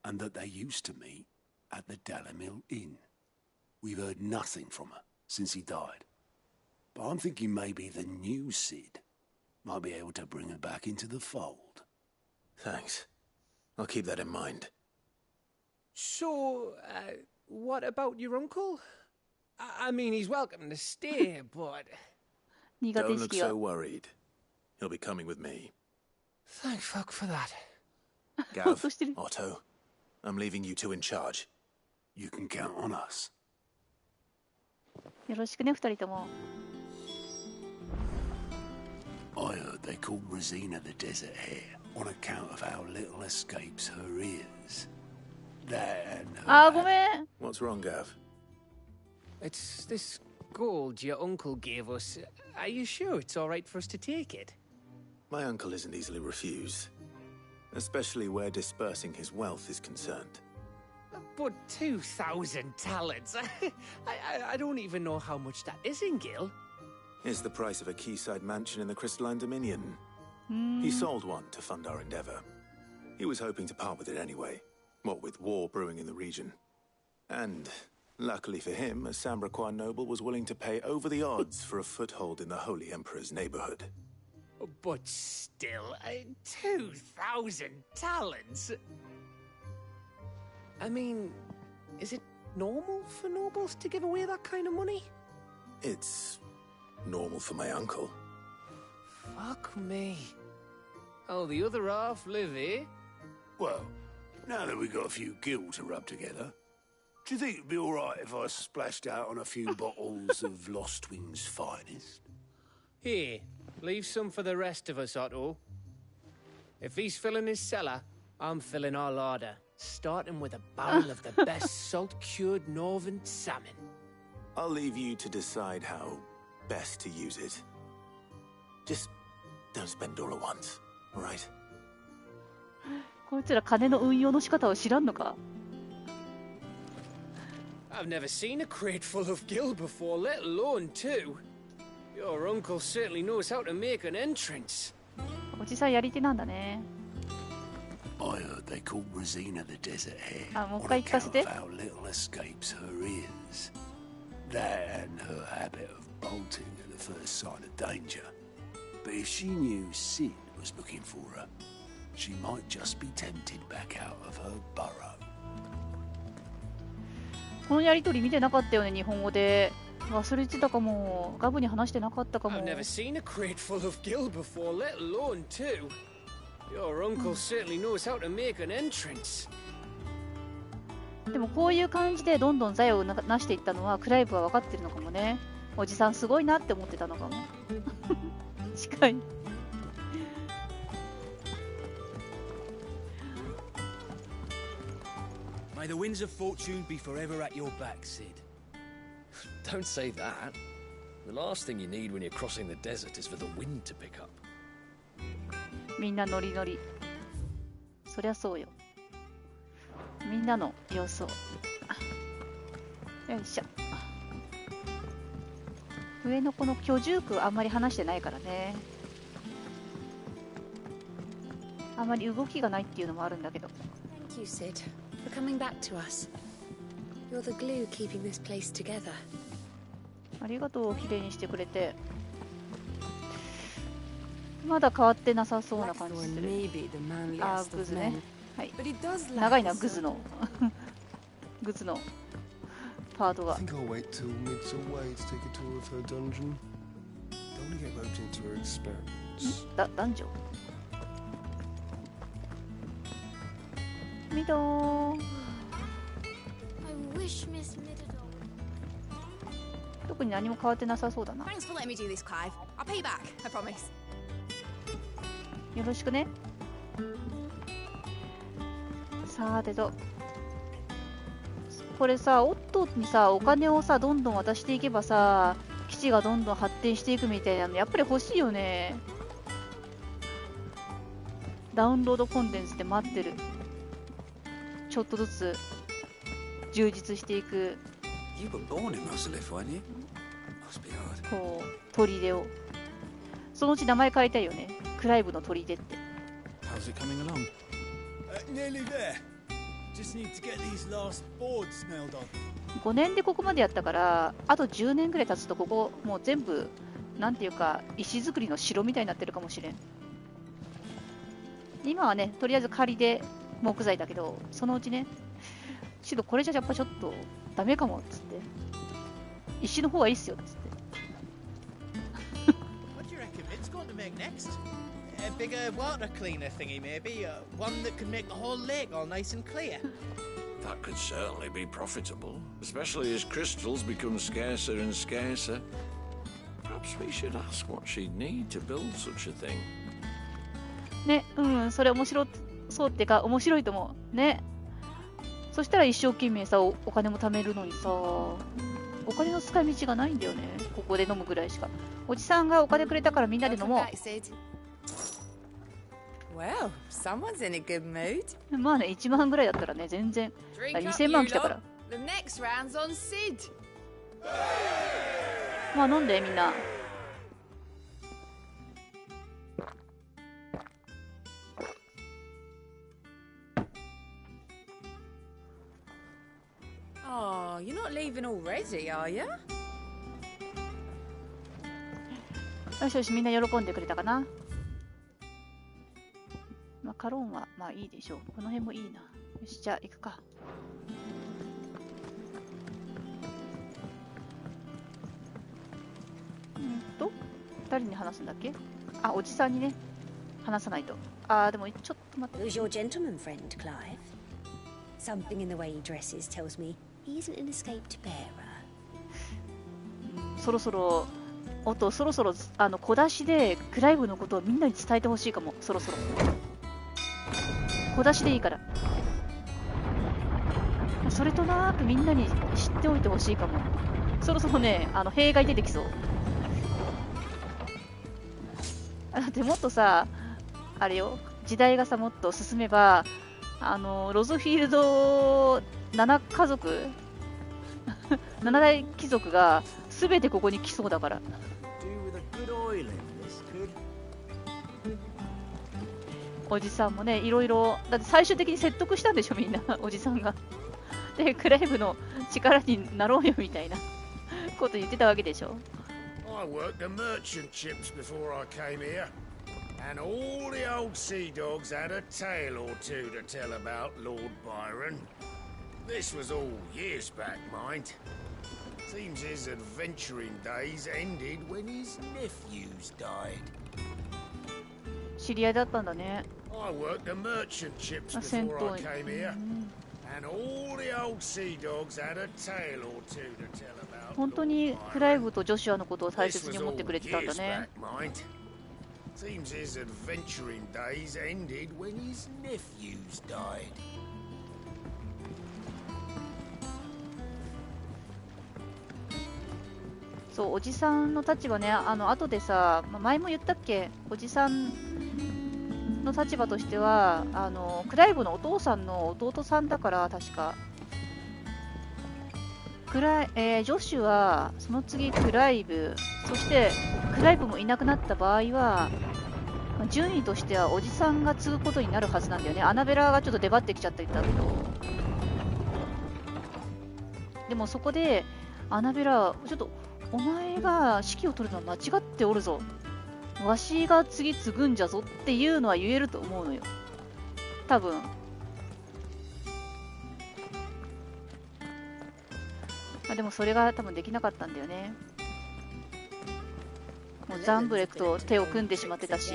and that they used to meet at the Dalamil Inn. We've heard nothing from her since he died. But I'm thinking maybe the new Sid might be able to bring her back into the fold. Thanks. I'll keep that in mind. So, what about your uncle? I mean, he's welcome to stay, but... Don't look so worried. He'll be coming with me. Thank fuck for that. Gav, Otto, I'm leaving you two in charge. You can count on us. よろしくね、二人とも。I heard they called Rosina the Desert Hare on account of how little escapes her ears. That and her...ごめん。 What's wrong, Gav? It's this gold your uncle gave us. Are you sure it's all right for us to take it? My uncle isn't easily refused, especially where dispersing his wealth is concerned. But 2,000 talents. I don't even know how much that is in Gil. It's the price of a quayside mansion in the Crystalline Dominion. He sold one to fund our endeavor. He was hoping to part with it anyway, what with war brewing in the region. And luckily for him, a Sambraquan noble was willing to pay over the odds for a foothold in the Holy Emperor's neighborhood. But still, 2,000 talents? I mean, is it normal for nobles to give away that kind of money? It's normal for my uncle. Fuck me. Oh, the other half live here? Well, now that we've got a few gil to rub together, do you think it'd be all right if I splashed out on a few bottles of Lost Wing's finest? Here, leave some for the rest of us, Otto. If he's filling his cellar, I'm filling our larder, starting with a barrel of the best salt-cured northern salmon. I'll leave you to decide how best to use it. Just don't spend all at once, all right? こいつら金の運用の仕方を知らんのか。I've never seen a crate full of gil before, let alone two. Your uncle certainly knows how to make an entrance. おじさんやり手なんだね。I heard they called Rosina the Desert Hare もう on 一回聞か account せて。 of how little escapes her ears. That and her habit of bolting at the first sign of danger. But if she knew Sid was looking for her, she might just be tempted back out of her burrow. このやりとり見てなかったよね、日本語で。忘れてたかも。ガブに話してなかったかも。 I've never seen a crate full of gil before, let alone two. Your uncle certainly knows how to make an entrance. でもこういう感じでどんどん財をなしていったのはクライブは分かってるのかもね。おじさんすごいなって思ってたのかも。近い。May the winds of fortune be forever at your back, Sid. Don't say that. The last thing you need when you're crossing the desert is for the wind to pick up. みんなノリノリ。そりゃそうよ。みんなの様子を。よいしょ。上のこの居住区あんまり話してないからね。あんまり動きがないっていうのもあるんだけど。Thank you, Sid, for coming back to us. You're the glue keeping this place together. ありがとう、きれいにしてくれて。まだ変わってなさそうな感じする。あー、グズね。はい。長いな、グズの。グズのパートが。ダンジョンミド特に何も変わってなさそうだな。よろしくね。さてとこれさ、オットーにさお金をさどんどん渡していけばさ基地がどんどん発展していくみたいなのやっぱり欲しいよね。ダウンロードコンテンツで待ってる。ちょっとずつ充実していくこう砦をそのうち名前変えたいよね。クライブの砦って。5年でここまでやったからあと10年ぐらい経つとここもう全部なんていうか石造りの城みたいになってるかもしれん。今はねとりあえず仮で木材だけどそのうちねシドこれじゃやっぱちょっとダメかもっつって石の方がいいっすよっつって。A bigger water cleaner thingy, maybe. One that could make the whole lake all nice and clear. That could certainly be profitable, especially as crystals become scarcer and scarcer. Perhaps we should ask what she'd need to build such a thing. ね、それ面白そうってか面白いと思うね。そしたら一生懸命さ お金も貯めるのにさお金の使い道がないんだよね。ここで飲むぐらいしか。おじさんがお金くれたからみんなで飲もう。Well, someone's in a good mood. まあね、1万ぐらいだったらね、全然。2000万来たから。The next round's on Sid. まあ飲んでみんな。Oh, you're not leaving already, are you? よしよし、みんな喜んでくれたかな。まあ、カロンはまあいいでしょう。この辺もいいな。よし、じゃあ行くか。誰に話すんだっけ？あ、おじさんにね、話さないと。あー、でもちょっと待って。Who's your gentleman friend, Clive? Something in the way he dresses tells me he isn't an escaped bearer. そろそろそろそろ小出しでクライブのことをみんなに伝えてほしいかも。そろそろ小出しでいいからそれとなくみんなに知っておいてほしいかも。そろそろね弊害出てきそう。だってもっとさあれよ時代がさもっと進めばロズフィールド7家族7大貴族が全てここに来そうだから。おじさんもねいろいろだって最終的に説得したんでしょみんなおじさんが。でクライブの力になろうよみたいなこと言ってたわけでしょ。I worked the merchant ships before I came here, and all the old sea dogs had a tale or two to tell about Lord Byron. This was all years back, mind. Seems his adventuring days ended when his nephews died. 知り合いだったんだね。I worked the merchant ships before I came here, and all the old sea dogs had a tale or two to tell about 本当にクライブとジョシュアのことを大切に思ってくれてたんだね。 Seems his adventuring days ended when his nephews died. そう、おじさんの立場ね、後でさ、前も言ったっけ、おじさんの立場としては、クライブのお父さんの弟さんだから、確か。ジョシュは、その次クライブ、そしてクライブもいなくなった場合は、順位としてはおじさんが継ぐことになるはずなんだよね。アナベラがちょっと出張ってきちゃったんだけど。でもそこで、アナベラ、ちょっと、お前が指揮を取るのは間違っておるぞ。わしが次継ぐんじゃぞっていうのは言えると思うのよ。多分。でもそれが多分できなかったんだよね。もうザンブレクと手を組んでしまってたし。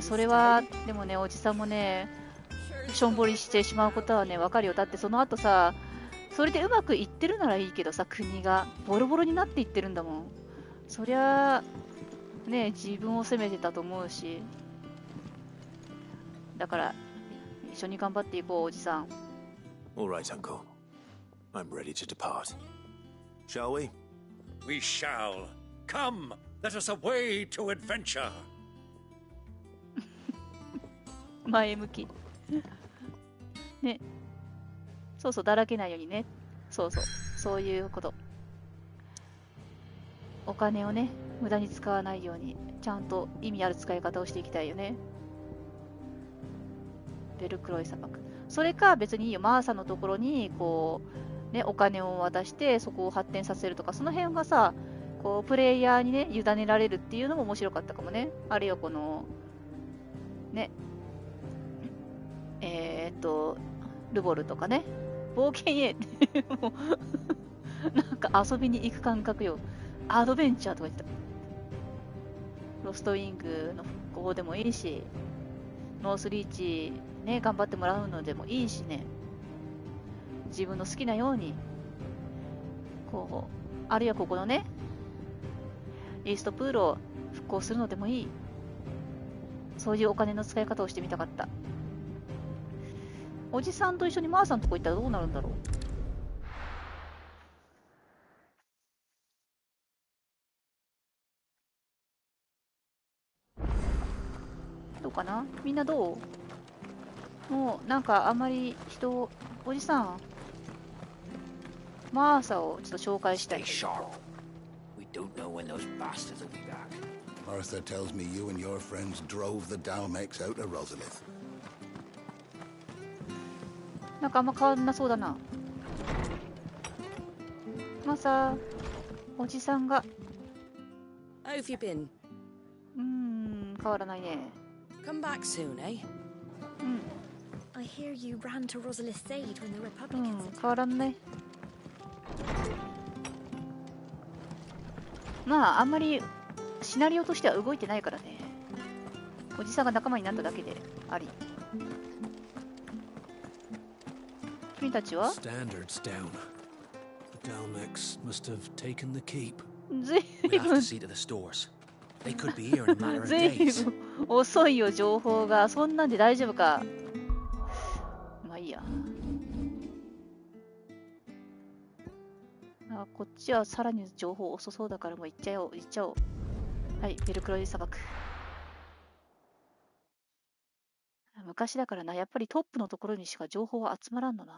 それは、でもね、おじさんもね、しょんぼりしてしまうことはね、わかるよ。だってその後さ、それでうまくいってるならいいけどさ、国がボロボロになっていってるんだもん。そりゃ、ね、自分を責めてたと思うし。だから、一緒に頑張っていこう、おじさん。All right, Uncle. I'm ready to depart. Shall we? We shall. Come, let us away to adventure. 前向き。ね。そうそう、だらけないようにね。そうそう、そういうこと。お金をね、無駄に使わないように、ちゃんと意味ある使い方をしていきたいよね。ベルクロイ砂漠。それか別にいいよ、マーサのところに、こう、ね、お金を渡して、そこを発展させるとか、その辺がさ、こう、プレイヤーにね、委ねられるっていうのも面白かったかもね。あるいはこの、ね、ルボルとかね、冒険へもうなんか遊びに行く感覚よ。アドベンチャーとか言ってた。ロストウィングの復興でもいいし、ノースリーチね、頑張ってもらうのでもいいしね。自分の好きなように、こう、あるいはここのね、イーストプールを復興するのでもいい。そういうお金の使い方をしてみたかった。おじさんと一緒にマーさんのとこ行ったらどうなるんだろう。どうかな、みんなどう？もうなんかあんまりおじさん、マーサをちょっと紹介したい。Arthur tells me you and your friends drove the Dalmex out of Rosalith. なんかあんま変わんなそうだな。マーサ、おじさんが。How have you been? 変わらないね。Come back soon, eh? I hear you ran to Rosalith's aid when the Republicans. 変わらんね。まああんまりシナリオとしては動いてないからね。おじさんが仲間になっただけであり。君たちは？ Standards down. The Dalmex must have taken the keep. ずいぶん。They could be here in a matter of days. ずいぶん遅いよ、情報が。そんなんで大丈夫か。まあいいや。こっちはさらに情報遅そうだからもう行っちゃおう。はい、ベルクロイ砂漠。昔だからな、やっぱりトップのところにしか情報は集まらんのな。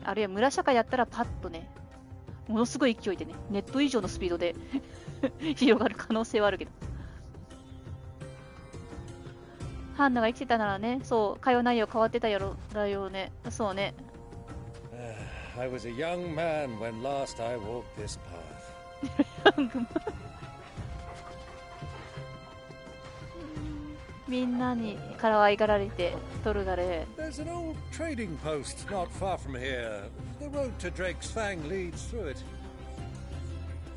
あるいは村社会やったらパッとね、ものすごい勢いでね、ネット以上のスピードで広がる可能性はあるけど。ハンナが生きてたならね、そう、会話内容変わってただよね。そうね。I was a young man when last I walked this path. みんなにからわいがられて、トルガレ。There's an old trading post not far from here. The road to Drake's Fang leads through it.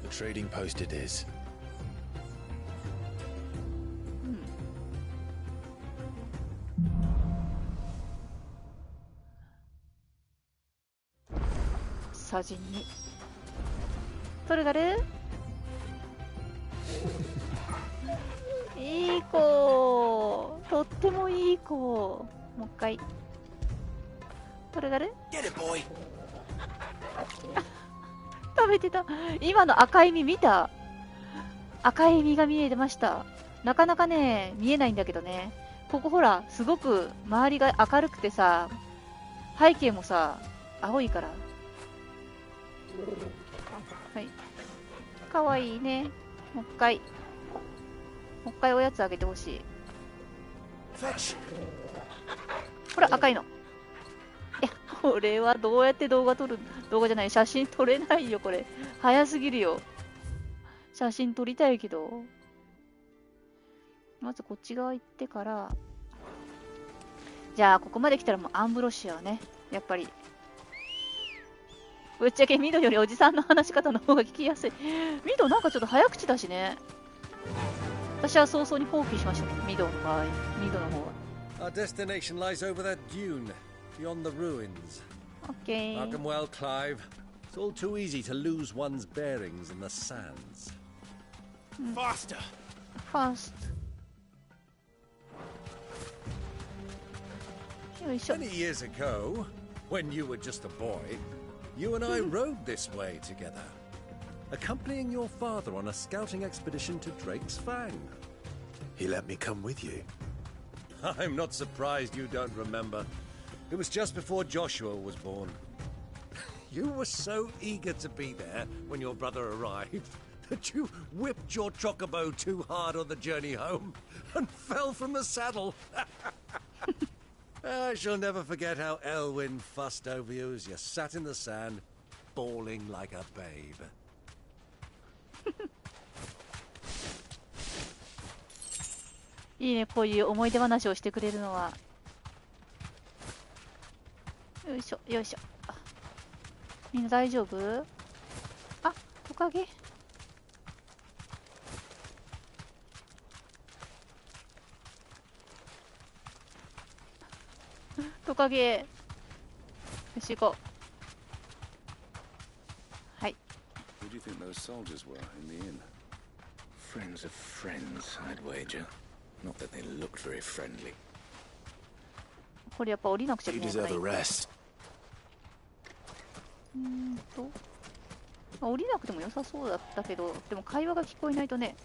The trading post it is. 写真にトルガルいい子、とってもいい子。もう一回トルガル食べてた。今の赤い実見た？赤い実が見えてました。なかなかね見えないんだけどね。ここほらすごく周りが明るくてさ、背景もさ青いから。はい、かわいいね。もう一回おやつあげてほしい。ほら赤いの。いや、これはどうやって動画撮る、動画じゃない、写真撮れないよこれ。早すぎるよ。写真撮りたいけど、まずこっち側行ってから。じゃあここまで来たらもうアンブロシアはね、やっぱりぶっちゃけミドよりおじさんの話し方の方が聞きやすい。ミドなんかちょっと早口だしね。私は早々に放棄しましたね、ミドの場合。ミドの方は。Our destination lies over that dune, beyond the ruins. Okay. Mark 'em well, Clive. It's all too easy to lose one's bearings in the sands. Faster! Fast. Many years ago, when you were just a boy, you and I rode this way together, accompanying your father on a scouting expedition to Drake's Fang. He let me come with you. I'm not surprised you don't remember. It was just before Joshua was born. You were so eager to be there when your brother arrived that you whipped your chocobo too hard on the journey home and fell from the saddle. I shall never forget how Elwyn fussed over you as you sat in the sand, bawling like a babe. いいね、こういう思い出話をしてくれるのは。よいしょよいしょ。みんな大丈夫？あ、トカゲ。トカゲ。よし行こう。はい。Who do you think those soldiers were in the inn? Friends of friends, I'd wager. Not that they looked very friendly. これやっぱ降りなくちゃい You けない。 deserve a rest. 降りなくても良さそうだったけど、でも会話が聞こえないとね、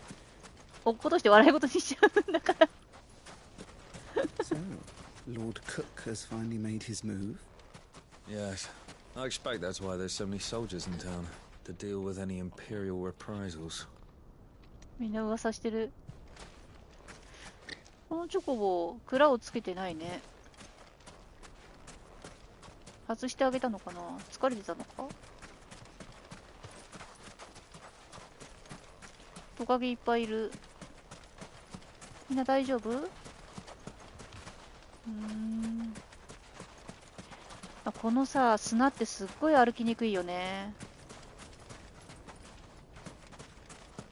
落っことして笑い事にしちゃうんだから。So, Lord Cook has finally made his move? Yes. I expect that's why there's so many soldiers in town, to deal with any imperial reprisals. みんな噂してる。このチョコボ、蔵をつけてないね。外してあげたのかな？疲れてたのか？トカゲいっぱいいる。みんな大丈夫？このさ、砂ってすっごい歩きにくいよね。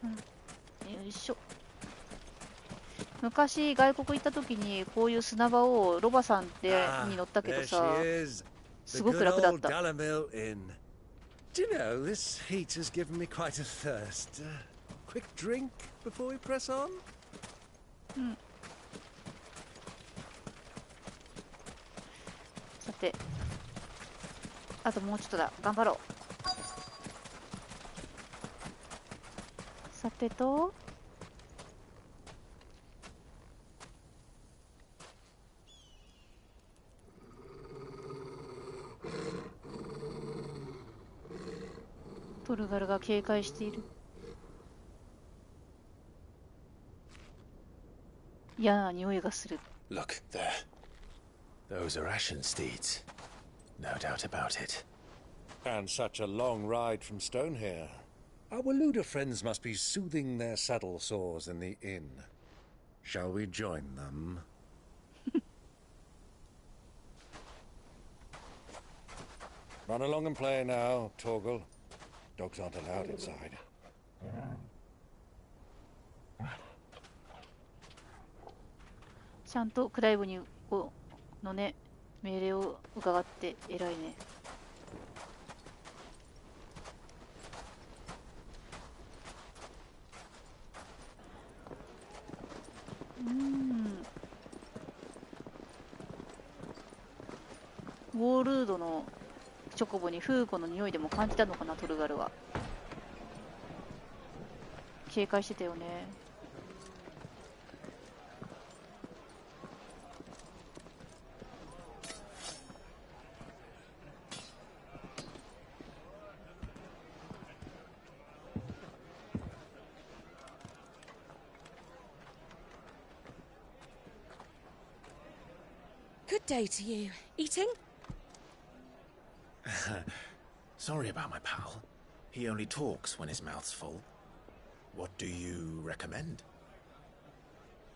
よいしょ。昔外国行った時にこういう砂場をロバさんに乗ったけどさ、すごく楽だった。 Do you know, this heat has given me quite a thirst. Quick drink before we press on? さて、あともうちょっとだ。頑張ろう。さてと、トルガルが警戒している。嫌な匂いがする。 Look, there. Those are ashen steeds. No doubt about it. And such a long ride from Stonehair. Our Luda friends must be soothing their saddle sores in the inn. Shall we join them? Run along and play now, Torgal. Dogs aren't allowed inside. ちゃんとクライブにのね、命令を伺って偉いね。ウォールードのチョコボにフーコの匂いでも感じたのかな、トルガルは。警戒してたよね。Good day to you. Eating? Sorry about my pal. He only talks when his mouth's full. What do you recommend?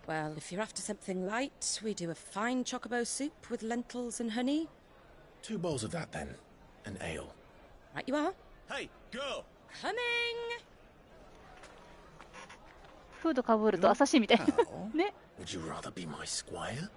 Well, if you're after something light, we do a fine chocobo soup with lentils and honey. 2 bowls of that, then. An ale. Right you are. Hey, girl! Coming! フードかぶると優しいみたいな。ね。Would you rather be my squire?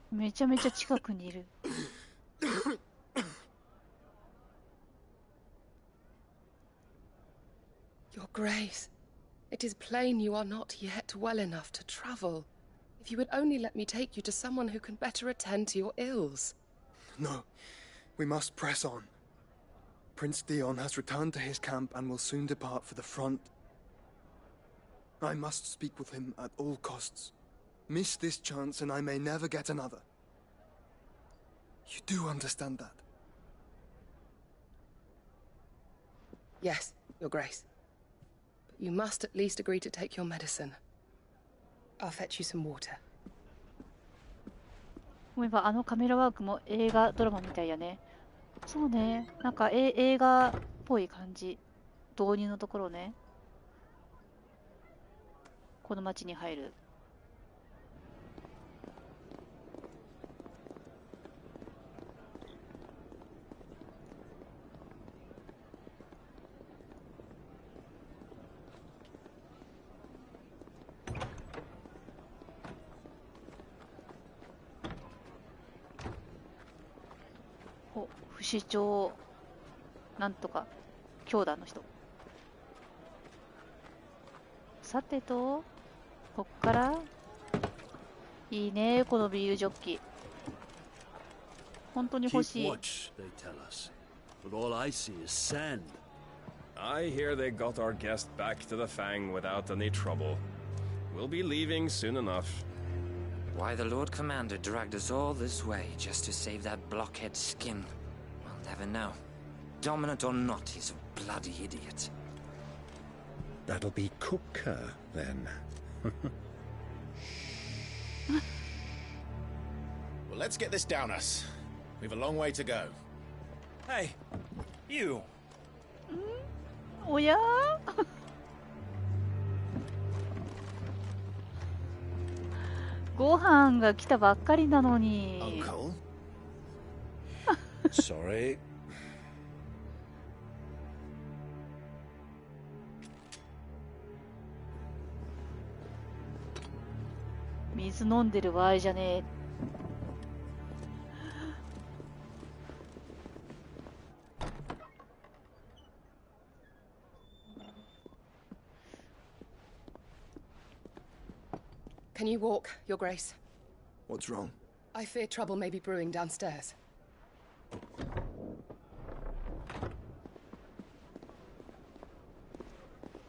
めちゃめちゃ近くにいる。Your Grace, it is plain you are not yet well enough to travel. If you would only let me take you to someone who can better attend to your ills. No, we must press on. Prince Dion has returned to his camp and will soon depart for the front. I must speak with him at all costs. Miss this chance and I may never get another. You do understand that? Yes, Your Grace. But you must at least agree to take your medicine. I'll fetch you some water. 思えばあのカメラワークも映画ドラマみたいやね。そうね、なんか映画っぽい感じ。導入のところね。この街に入る。不死鳥なんとか強打の人。さてとこっからいいね、このビールジョッキ。本当に欲しい。 Keep watch, they tell us. But all I see is sand. I hear they got our guest back to the Fang without any trouble. We'll be leaving soon enough. Why the Lord Commander dragged us all this way just to save that blockhead's skin, we'll never know. Dominant or not, he's a bloody idiot. That'll be Cooker, then. Well, let's get this down us. We've a long way to go. Hey, you! おやご飯が来たばっかりなのに。Uncle? Sorry. 水飲んでる場合じゃねえ。Can you walk, Your Grace? What's wrong? I fear trouble may be brewing downstairs.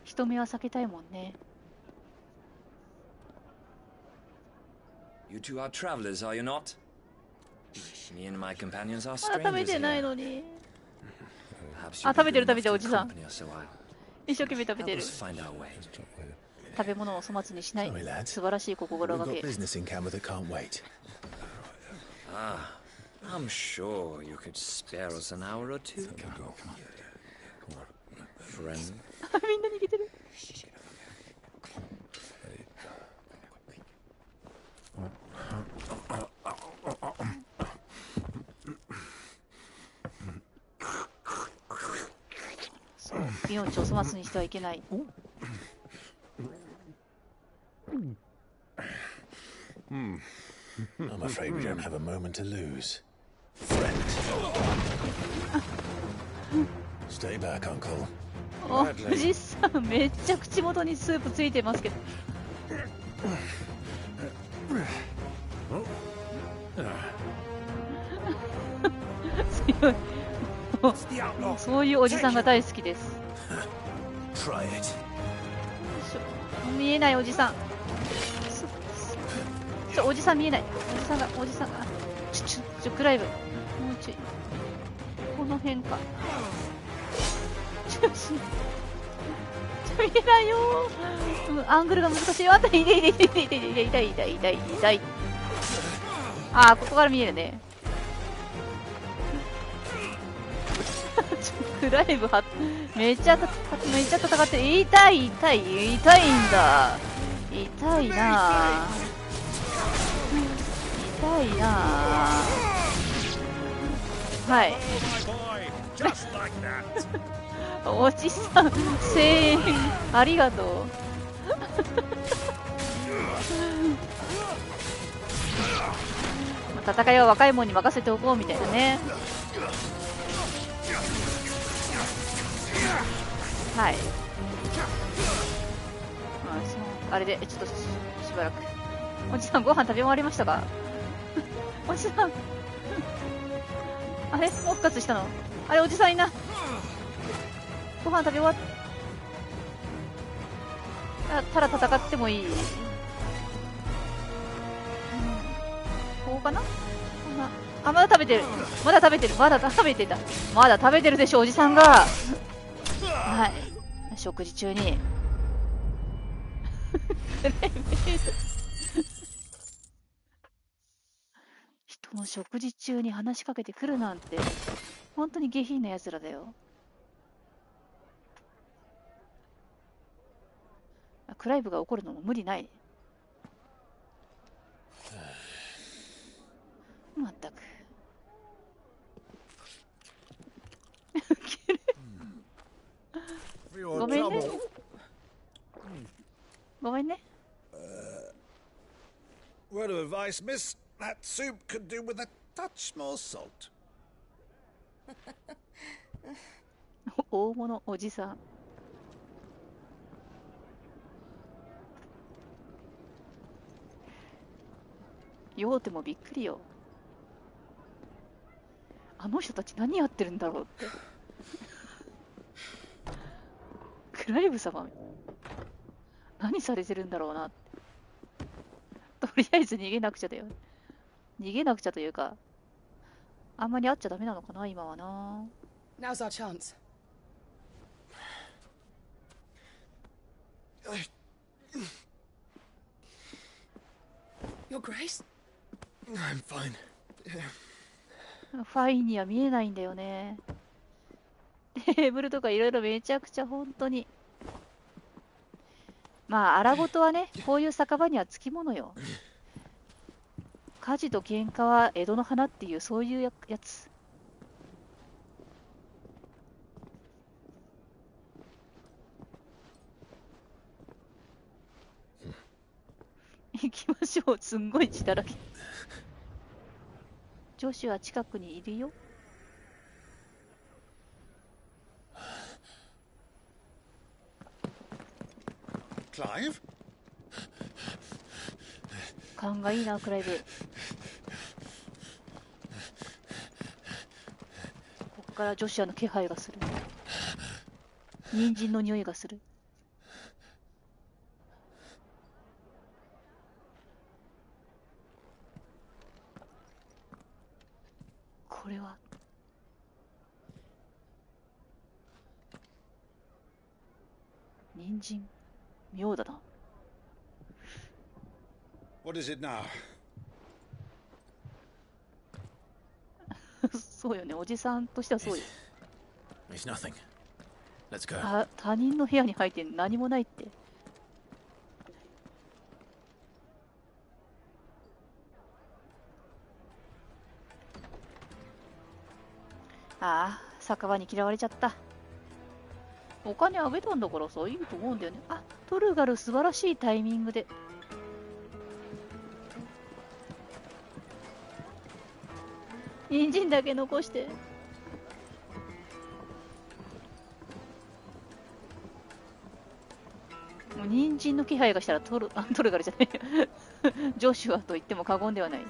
人目は避けたいもんね。You two are travelers, are you not? Me and my companions are まだ食べ strangers てない here. のに。 Perhaps あ、 you'd 食 be べて good る食べて enough る to おじさん。 accompany us a while. 一生懸命食べて Help る。 us find our way. 食べ物を粗末にしない。 Sorry, lads. 素晴らしい心 We've が got け。 business in camera that can't wait. Ah, I'm sure you could spare us an hour or two. みんな逃げてる。そう、命を粗末にしてはいけない。I'm afraid we don't have a moment to lose. Friend. Stay back, Uncle. おじさん、めっちゃ口元にスープついてますけど。強い。そういうおじさんが大好きです。見えないおじさん。おじさん見えない。おじさんが。クライブ。もうちょい。この辺か。見えないよー。アングルが難しい。痛い。ああ、ここから見えるね。クライブはめっちゃ戦って、痛いんだ。痛いなはい。おじさん、声援ありがとう。戦いは若い者に任せておこうみたいなね。はい。あれでちょっとしばらく。おじさん、ご飯食べ終わりましたか？おじさんあれ、もう復活したの？あれ、おじさんいな。ご飯食べ終わったら戦ってもいい。ここかな？あ、まだ食べてるでしょ、おじさんが。はい。食事中に。人の食事中に話しかけてくるなんて、本当に下品な奴らだよ。クライブが怒るのも無理ない。まったく。ごめんね。ごめんね。Word of advice, miss. That soup could do with a touch more salt. 大物おじさん。酔うてもびっくりよ。あの人たち何やってるんだろうって。クライブ様、何されてるんだろうなって。とりあえず逃げなくちゃだよ。逃げなくちゃというか、あんまり会っちゃダメなのかな、今はな。Now's our chance. Your Grace? I'm fine. ファインには見えないんだよね。テーブルとかいろいろめちゃくちゃ本当に。まあ、荒事はね、こういう酒場にはつきものよ。火事と喧嘩は江戸の花っていう、そういうやつ。行きましょう。すんごい血だらけ。女子は近くにいるよ。Clive? 勘がいいな、クライブ。ここからジョシュアの気配がする。人参の匂いがする。これは人参、妙だな。What is it now? そうよね、おじさんとしてはそうよ。It's nothing. Let's go. 他人の部屋に入って何もないって。ああ、酒場に嫌われちゃった。お金あげたんだからさ、いいと思うんだよね。あ、トルガル素晴らしいタイミングで。人参だけ残して。もう人参の気配がしたらトルガルじゃないジョシュアと言っても過言ではない。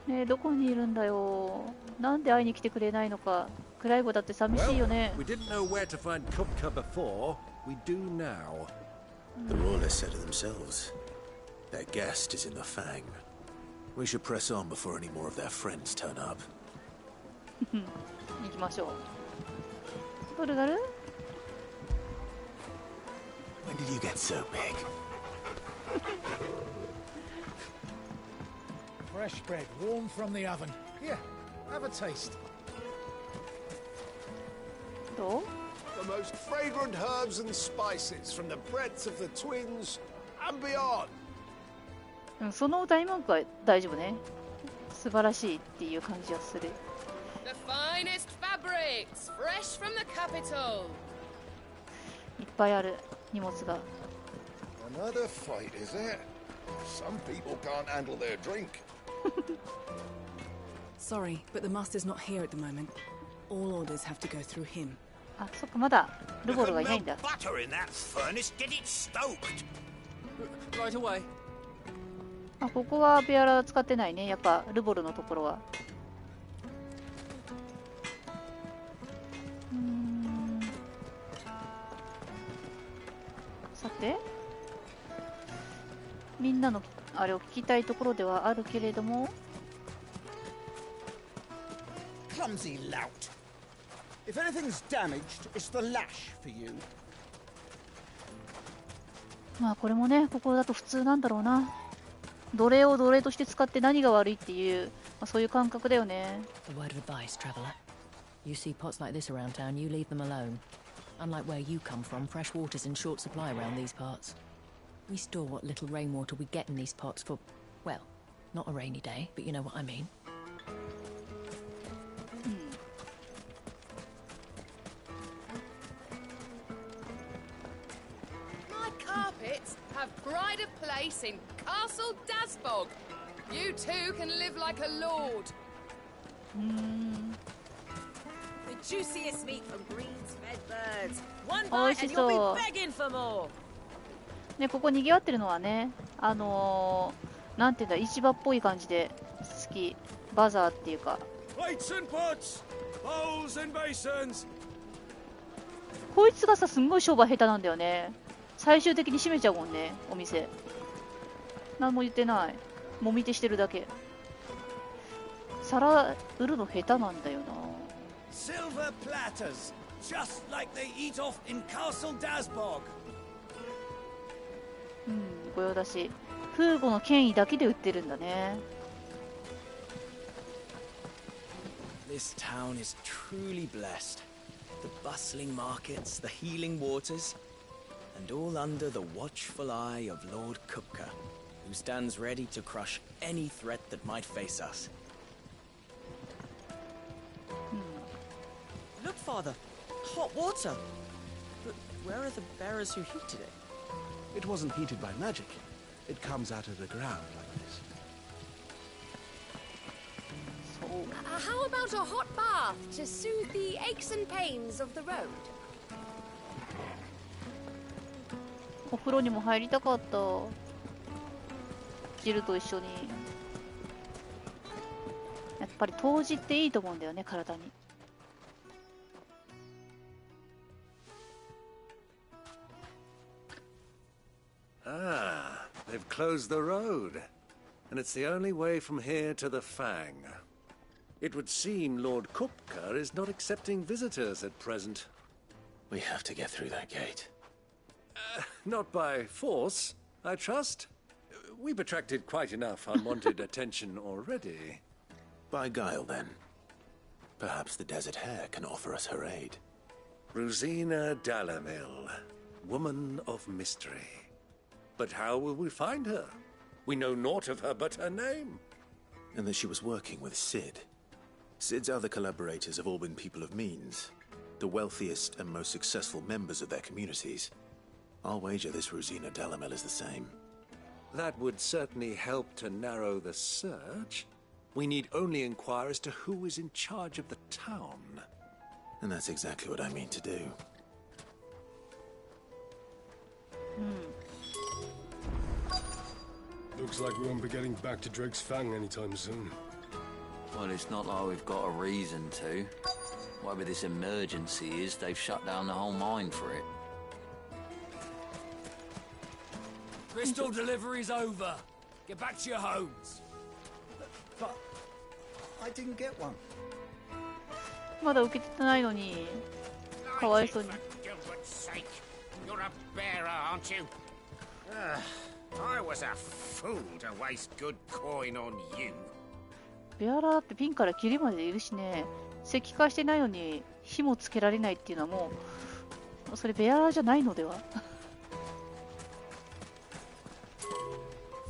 ねえ、どこにいるんだよ。なんで会いに来てくれないのか。クライボだって寂しいよね。We didn't know where to find Kupka before. We do now. The Royalists said it themselves. Their guest is in the Fang. We should press on before any more of their friends turn up. 行きましょう。トルガル When did you get so big? Fresh bread, warm from the oven. Here, have a taste. どう The most fragrant herbs and spices from the breadth of the twins and beyond. その大文句は大丈夫ね。素晴らしいっていう感じはする。The finest fabrics, fresh from the capital. いっぱいある荷物が。Another fight, is it? Some people can't handle their drink. Sorry, but the master's not here at the moment. All orders have to go through him. あ、そっか、まだルボルがいないんだ。Butter in that furnace, get it stoked. Right away. あ、ここはベアラ使ってないね。やっぱルボルのところは。さて、みんなのあれを聞きたいところではあるけれども。Clumsy lout. If anything's damaged, it's the lash for you. まあこれもね、ここだと普通なんだろうな。奴隷を奴隷として使って何が悪いっていう、まあ、そういう感覚だよね。A word of advice, traveler. You see pots like this around town, you leave them alone. Unlike where you come from, fresh water's in short supply around these parts. We store what little rainwater we get in these pots for, well, not a rainy day, but you know what I mean. My carpets have pride of place in Castle Dasbog. You too can live like a lord. The juiciest meat from greens-fed birds. One bite and you'll be begging for more. ね、ここ賑わってるのはね、なんていうんだ、市場っぽい感じで好き。バザーっていうか。Plates and pots, bowls and basins. こいつがさ、すんごい商売下手なんだよね。最終的に閉めちゃうもんね、お店。何も言ってない。もみ手してるだけ。皿売るの下手なんだよな。Silver platters, just like they eat off in Castle Dasbog. 御用だし、フーゴの権威だけで売ってるんだね。This town is truly blessed. The bustling markets, the healing waters, and all under the watchful eye of Lord Kupka, who stands ready to crush any threat that might face us. Look, Father, hot water. But where are the bearers who heated it? It wasn't heated by magic. It comes out of the ground like this. How about a hot bath to soothe the aches and pains of the road? お風呂にも入りたかった。汁と一緒に。やっぱり湯治っていいと思うんだよね、体に。Ah, they've closed the road, and it's the only way from here to the Fang. It would seem Lord Kupka is not accepting visitors at present. We have to get through that gate. Not by force, I trust. We've attracted quite enough unwanted attention already. By guile, then. Perhaps the Desert Hare can offer us her aid. Rosina Dalamil, woman of mystery. But how will we find her? We know naught of her but her name. And that she was working with Sid. Sid's other collaborators have all been people of means, the wealthiest and most successful members of their communities. I'll wager this Rosina Dalamil is the same. That would certainly help to narrow the search. We need only inquire as to who is in charge of the town. And that's exactly what I mean to do. Looks like we won't be getting back to Drake's Fang anytime soon. Well, it's not like we've got a reason to. Whatever this emergency is, they've shut down the whole mine for it. Crystal delivery's over. Get back to your homes. But I didn't get one. まだ受けてないのに、かわいそうに。You're a bearer, aren't you? I was a fool to waste good coin on you. ベアラーってピンからキリまでいるしね、石化してないのに火もつけられないっていうのはもう、それベアラーじゃないのでは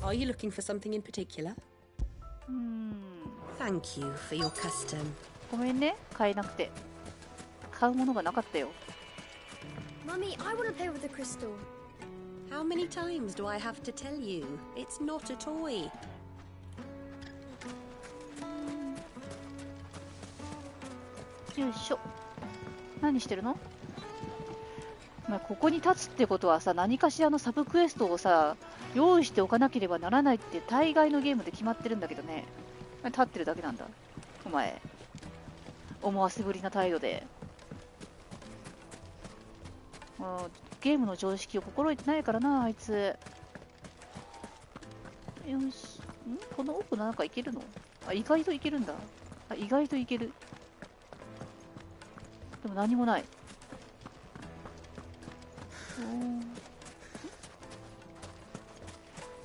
？Are you looking for something in particular? Thank you for your custom. ごめんね、買えなくて。買うものがなかったよ。Mummy, I want to play with the crystal. How many times do I have to tell you? It's not a toy. よいしょ。何してるの？まあ、ここに立つってことはさ、何かしらのサブクエストをさ、用意しておかなければならないって大概のゲームで決まってるんだけどね。立ってるだけなんだ。お前。思わせぶりな態度で。ゲームの常識を心得てないからな、あいつ。よし。この奥なんかいけるの？あ、意外といけるんだ。あ、意外といける。でも何もない。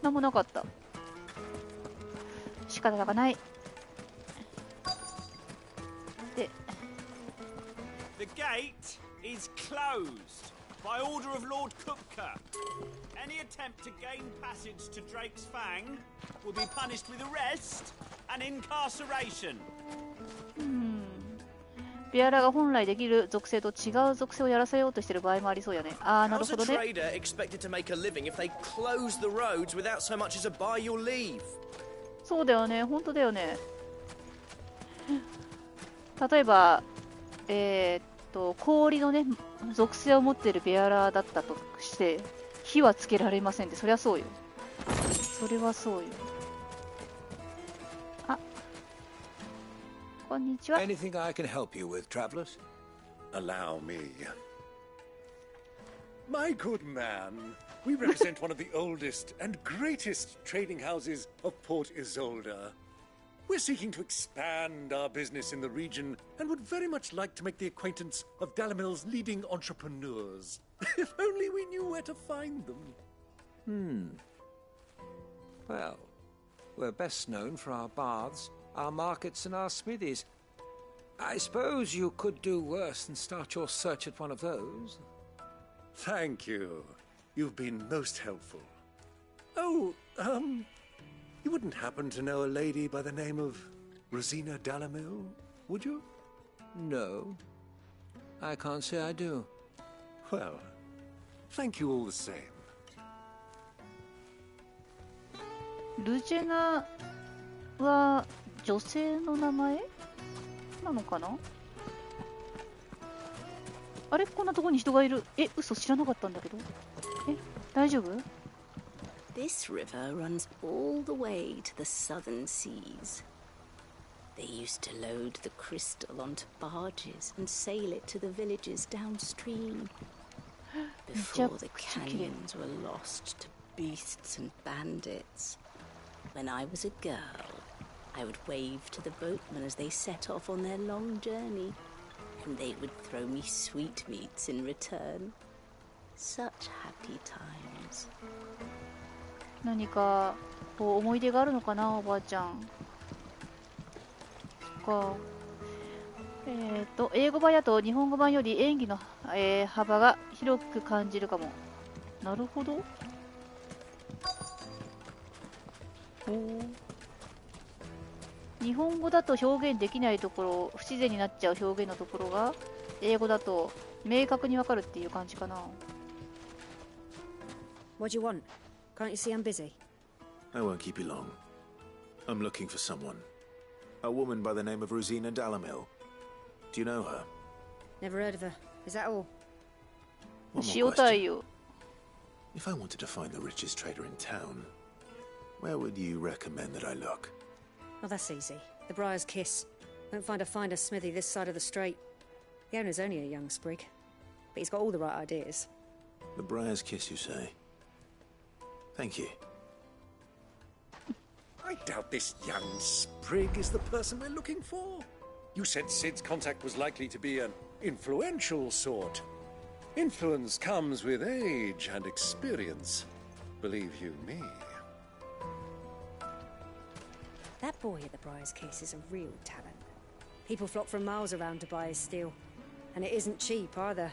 何もなかった。仕方がない。で、The gate is closed by order of Lord Kupka. Any attempt to gain passage to Drake's Fang will be punished with arrest and incarceration. ベアラが本来できる属性と違う属性をやらせようとしている場合もありそうやね。ああ、なるほどね。How's a trader expected to make a living if they close the roads without so much as a buy your leave? そうだよね、本当だよね。例えば、氷のね、属性を持っているベアラーだったとして、火はつけられませんって、そりゃそうよ。それはそうよ。あ、こんにちは。Anything I can help you with, travelers? Allow me. My good man, we represent one of the oldest and greatest trading houses of Port Isolde. We're seeking to expand our business in the region and would very much like to make the acquaintance of Dalamil's leading entrepreneurs. If only we knew where to find them. Well, we're best known for our baths, our markets, and our smithies. I suppose you could do worse than start your search at one of those. Thank you. You've been most helpful. Oh, you wouldn't happen to know a lady by the name of Rosina Dalamil, would you? No. I can't say I do. Well, thank you all the same. ルジェナは女性の名前なのかな？あれ、こんなところに人がいる。え、嘘、知らなかったんだけど。え、大丈夫？ This river runs all the way to the southern seas. They used to load the crystal onto barges and sail it to the villages downstream. Before the canyons were lost to beasts and bandits. When I was a girl, I would wave to the boatmen as they set off on their long journey, and they would throw me sweetmeats in return. Such happy times. 何かこう思い出があるのかな、おばあちゃん。そっか。英語版やと日本語版より演技の、幅が広く感じるかも。なるほど。日本語だと表現できないところ、不自然になっちゃう表現のところが英語だと明確にわかるっていう感じかな。What do you want? Can't you see I'm busy? I won't keep you long. I'm looking for someone. A woman by the name of Rosina Dalamil. Do you know her? Never heard of her. Is that all? One more 塩対 question. よ。 If I wanted to find the richest trader in town, where would you recommend that I look? Oh, that's easy. The Briar's Kiss. Won't find a finer smithy this side of the strait. The owner's only a young sprig, but he's got all the right ideas. The Briar's Kiss, you say? Thank you. I doubt this young sprig is the person we're looking for. You said Sid's contact was likely to be an influential sort. Influence comes with age and experience. Believe you me. That boy at the Briar's Kiss is a real talent. People flock from miles around to buy his steel. And it isn't cheap either.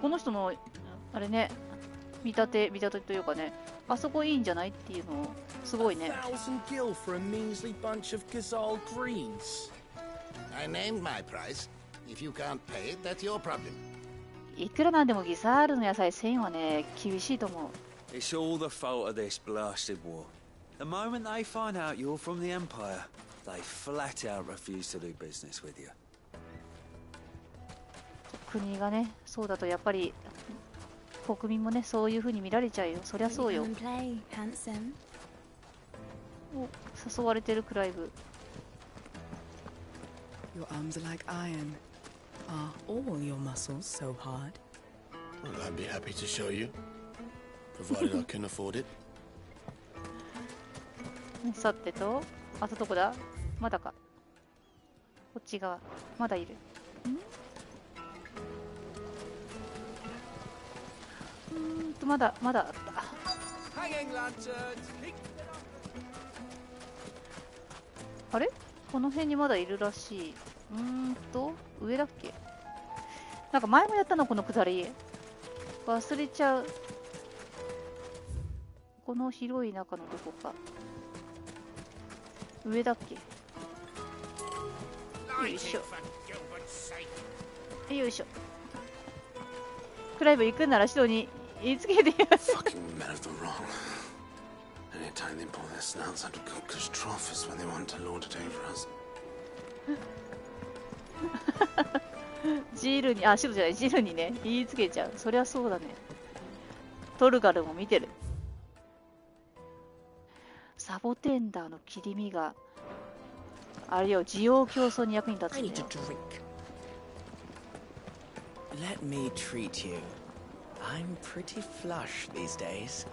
この人のあれね、見立てというかね、あそこいいんじゃないっていうのすごいね。1,000 gil for a measly bunch of Gazal greens. I named my price. If you can't pay it, that's your problem. いくらなんでもギザールの野菜1000はね、厳しいと思う。It's all the fault of this blasted war. The moment they find out you're from the Empire, they flat out refuse to do business with you. 国がね、そうだとやっぱり国民もね、そういう風に見られちゃうよ。そりゃそうよ。お、誘われてるクライブ。Your arms are like iron. Are all your muscles so hard? Well, I'd be happy to show you, provided I can afford it. さてと、あとどこだ？まだか。こっち側。まだいる。まだあった。あれ？この辺にまだいるらしい。上だっけ？なんか前もやったのこのくだり。忘れちゃう。この広い中のどこか。上だっけ？よいしょ。よいしょ。クライブ行くんならシドに言いつけてよ。Fucking men of the wrong. Anytime they pull their snouts out of Cook's trough is when they want to lord it over us. ジルに、シドじゃない、ジルにね、言いつけちゃう。そりゃそうだね。トルガルも見てる。サボテンダーの切り身が、あれよ、需要競争に役に立つんだよ。Let me treat you. I'm pretty flush these days.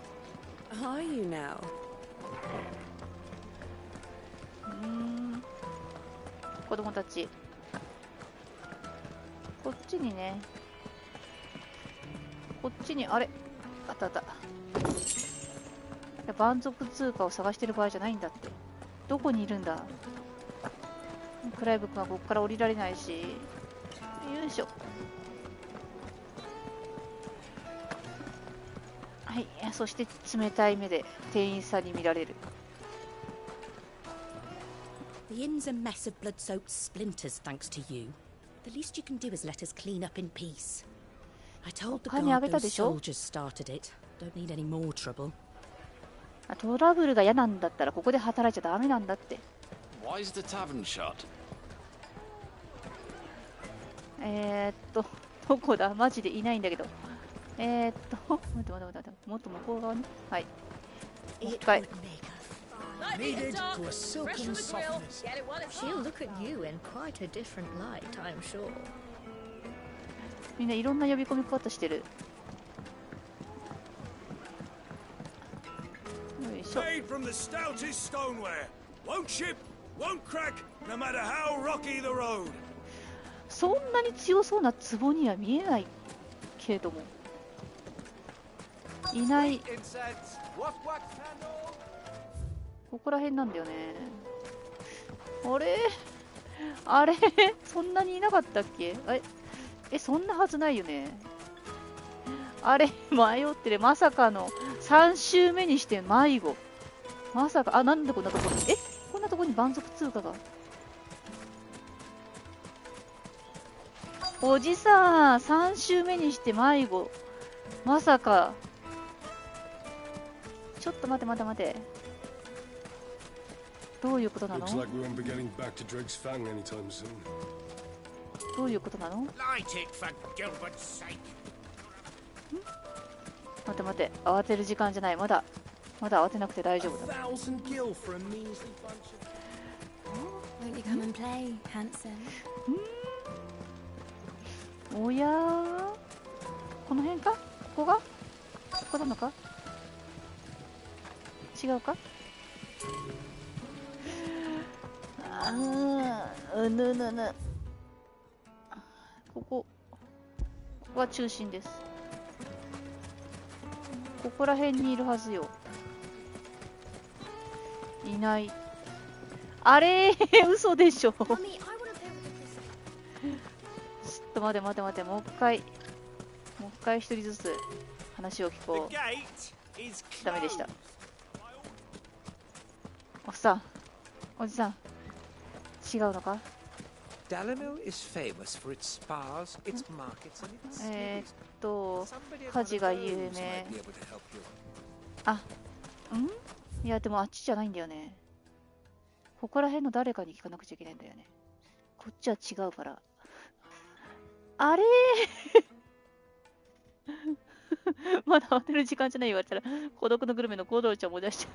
Are you now? 子供たち。こっちにね。こっちに、あれあったあった。蛮族通貨を探してる場合じゃないんだって。どこにいるんだ？クライブ君はここから降りられないし。よいしょ。はい、そして冷たい目で店員さんに見られる。The inn's a mess of blood-soaked splinters, thanks to you. The least you can do is let us clean up in peace. I told the guard those soldiers started it. Don't need any more trouble. トラブルが嫌なんだったらここで働いちゃダメなんだって。Why's the tavern shut? どこだ？マジでいないんだけど。待って。もっと向こう側に。はい。もう一回。Needed to a silken softness. She'll look at you in quite a different light, I'm sure. みんないろんな呼び込み方してる。よいしょ。 Made from the stoutest stoneware. Won't chip, won't crack, no matter how rocky the road. そんなに強そうな壺には見えないけれども。いない。ここら辺なんだよね。あれあれそんなにいなかったっけ？そんなはずないよね。あれ迷ってる。まさかの3周目にして迷子。まさか、なんでこんなとこに、こんなとこに蛮族通貨が。おじさん、3周目にして迷子。まさか。ちょっと待て待て待て。どういうことなの？どういうことなの？待て待て、慌てる時間じゃない。まだ慌てなくて大丈夫だ。おやー、この辺か？ここが？ここなのか？違うか？ここは中心です。ここら辺にいるはずよ。いない。あれー嘘でしょ。ちょっと待て待て待て、もう一回一人ずつ話を聞こう。ダメでした。おじさん、違うのか？火事が有名。いや、でもあっちじゃないんだよね。ここら辺の誰かに聞かなくちゃいけないんだよね。こっちは違うから。あれまだ慌てる時間じゃないよ。言われたら、孤独のグルメのコードルちゃんも出しちゃ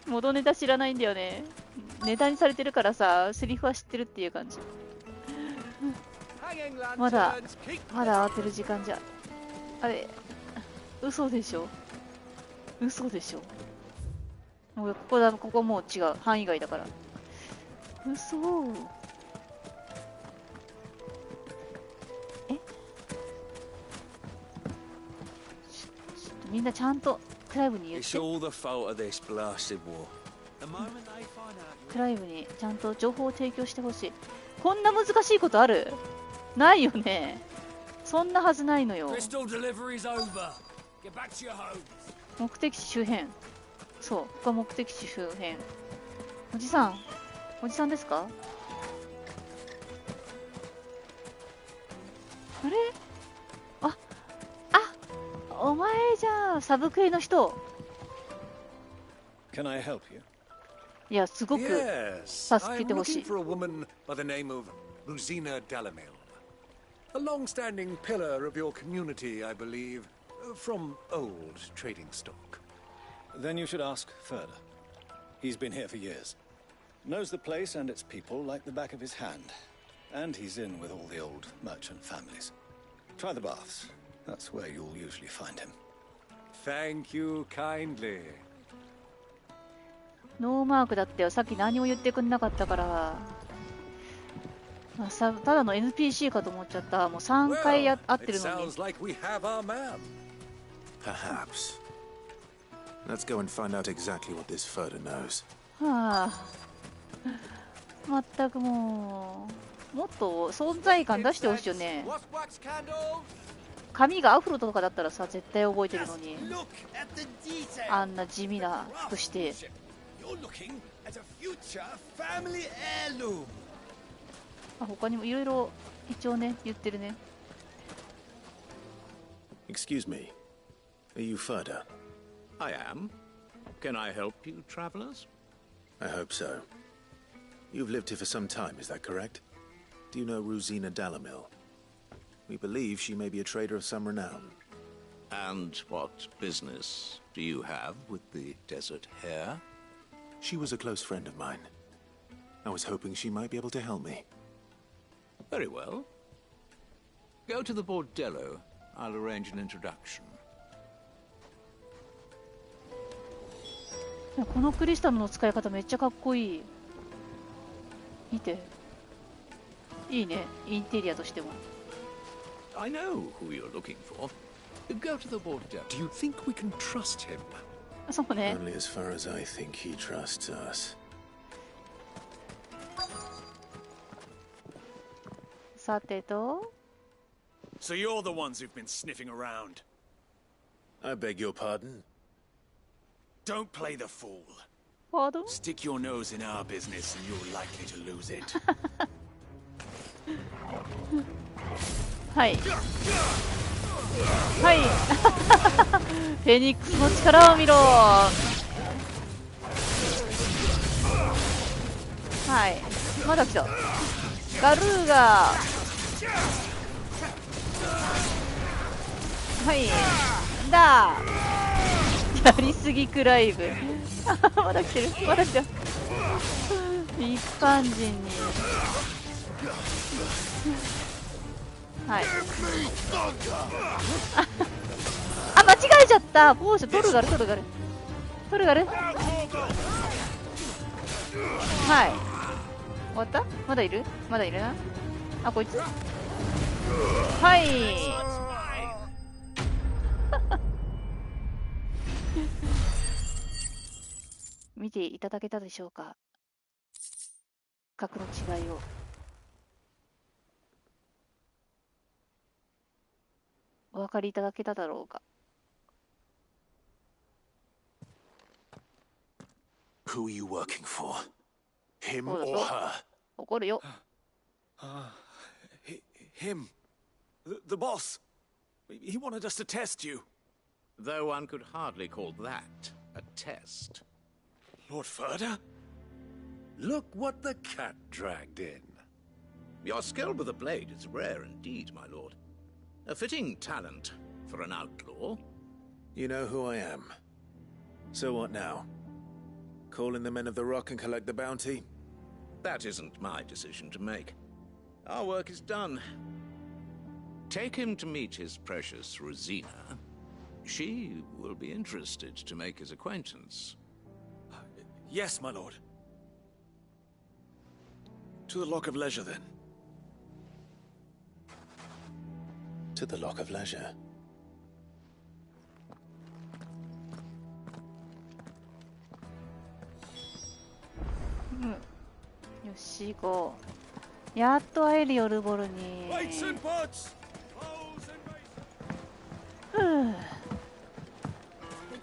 う。元ネタ知らないんだよね。ネタにされてるからさ、セリフは知ってるっていう感じ。まだ慌てる時間じゃ。あれ、嘘でしょ。もうここもう違う。範囲外だから。嘘。みんなちゃんとクライブに言って。クライブにちゃんと情報を提供してほしい。こんな難しいことある？ないよね。そんなはずないのよ。目的地周辺。そう、ここは目的地周辺。おじさんですか？あれ？お前じゃあサブクエの人。Can I help you? いや、すごく助けてほしい。For a woman by the name of Rosina Dalamil. A long-standing pillar of your community, I believe, from old trading stock. Then you should ask further. He's been here for years. Knows the place and its people like the back of his hand. And he's in with all the old merchant families. Try the baths. That's where you'll usually find him. Thank you kindly. ノーマークだってよ。さっき何も言ってくんなかったから。ただの NPC かと思っちゃった。もう3回会ってるのに。Perhaps. Let's go and find out exactly what this Furter knows. はあ。まったくもっと存在感出してほしいよね。髪がアフロとかだったらさ、絶対覚えてるのに。あんな地味な服して。他にもいろいろ一応ね、言ってるね。Excuse me. Are you Furter? I am. Can I help you, travelers? I hope so. You've lived here for some time, is that correct? Do you know Rosina Dalamil? We believe she may be a trader of some renown. And what business do you have with the desert hare? She was a close friend of mine. I was hoping she might be able to help me. Very well. Go to the bordello. I'll arrange an introduction. このクリスタルの使い方めっちゃかっこいい。見て。いいね、インテリアとしても。I know who you're looking for. Go to the bordello. Do you think we can trust him? そうね。Only as far as I think he trusts us. さてと。 So you're the ones who've been sniffing around. I beg your pardon? Don't play the fool. Pardon? Stick your nose in our business and you're likely to lose it. はい。はい。フェニックスの力を見ろ。はい。まだ来た。ガルーガー。はい。だー。やりすぎクライブ。まだ来てる。まだ来た。一般人に。はい。あ、間違えちゃった。ポーション、トルガル。はい。終わった？まだいる？まだいるな。あ、こいつ。はい。見ていただけたでしょうか？格の違いを。お分かりいただけただろうか。 Who are you working for? Him or her? 怒るよ。Him. The boss. He wanted us to test you. Though one could hardly call that a test. Lord Ferda? Look what the cat dragged in. Your skill with the blade is rare indeed, my lord. A fitting talent for an outlaw. You know who I am. So what now? Call in the men of the Rock and collect the bounty? That isn't my decision to make. Our work is done. Take him to meet his precious Rosina. She will be interested to make his acquaintance. Yes, my lord. To the Lock of Leisure, then. To the Lock of Leisure. Yoし、行こう。やっと会えるよ、ルボルに。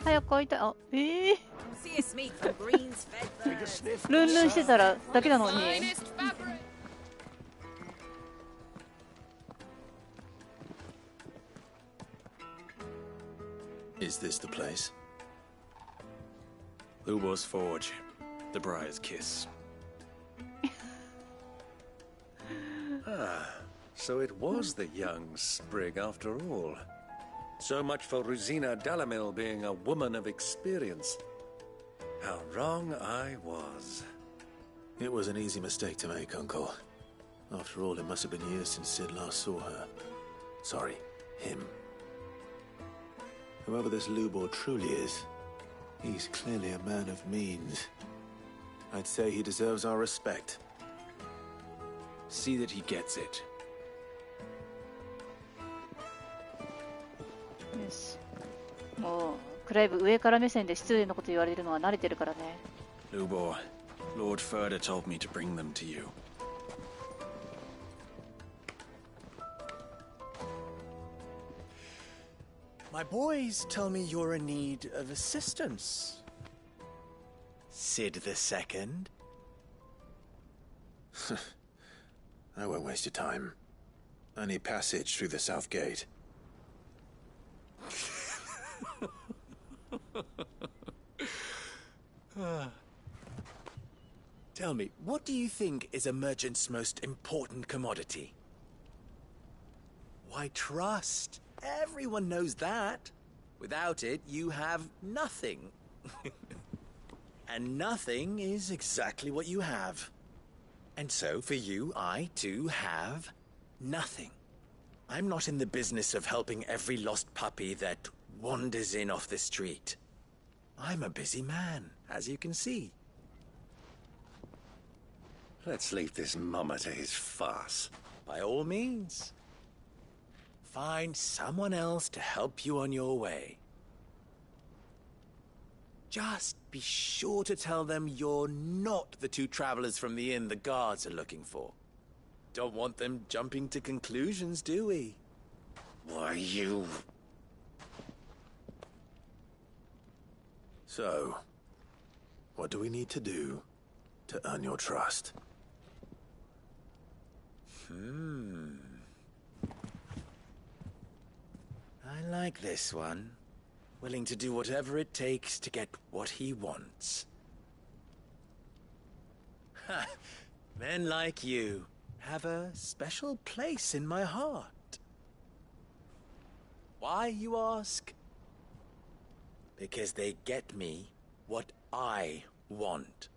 早く会いたい。あ、ルンルンしてたらだけなのに。Is this the place? Lubo's Forge. The Briar's Kiss. So it was the young sprig after all. So much for Rosina Dalamil being a woman of experience. How wrong I was. It was an easy mistake to make, Uncle. After all, it must have been years since Sid last saw her. Sorry, him. Whoever this Lubor truly is, he's clearly a man of means. I'd say he deserves our respect. See that he gets it. よし。もうクライブ上から目線で失礼なこと言われるのは慣れてるからね。Lubor, Lord Ferda told me to bring them to you. My boys tell me you're in need of assistance. Sid the Second. I won't waste your time. I need passage through the south gate. Tell me, what do you think is a merchant's most important commodity? Why, trust. Everyone knows that. Without it, you have nothing. And nothing is exactly what you have. And so, for you, I, too, have nothing. I'm not in the business of helping every lost puppy that wanders in off the street. I'm a busy man, as you can see. Let's leave this mummer to his farce. By all means. Find someone else to help you on your way. Just be sure to tell them you're not the two travelers from the inn the guards are looking for. don't want them jumping to conclusions, do we? Why, you... So, what do we need to do to earn your trust? I like this one. Willing to do whatever it takes to get what he wants. Ha! Men like you have a special place in my heart. Why, you ask? Because they get me what I want.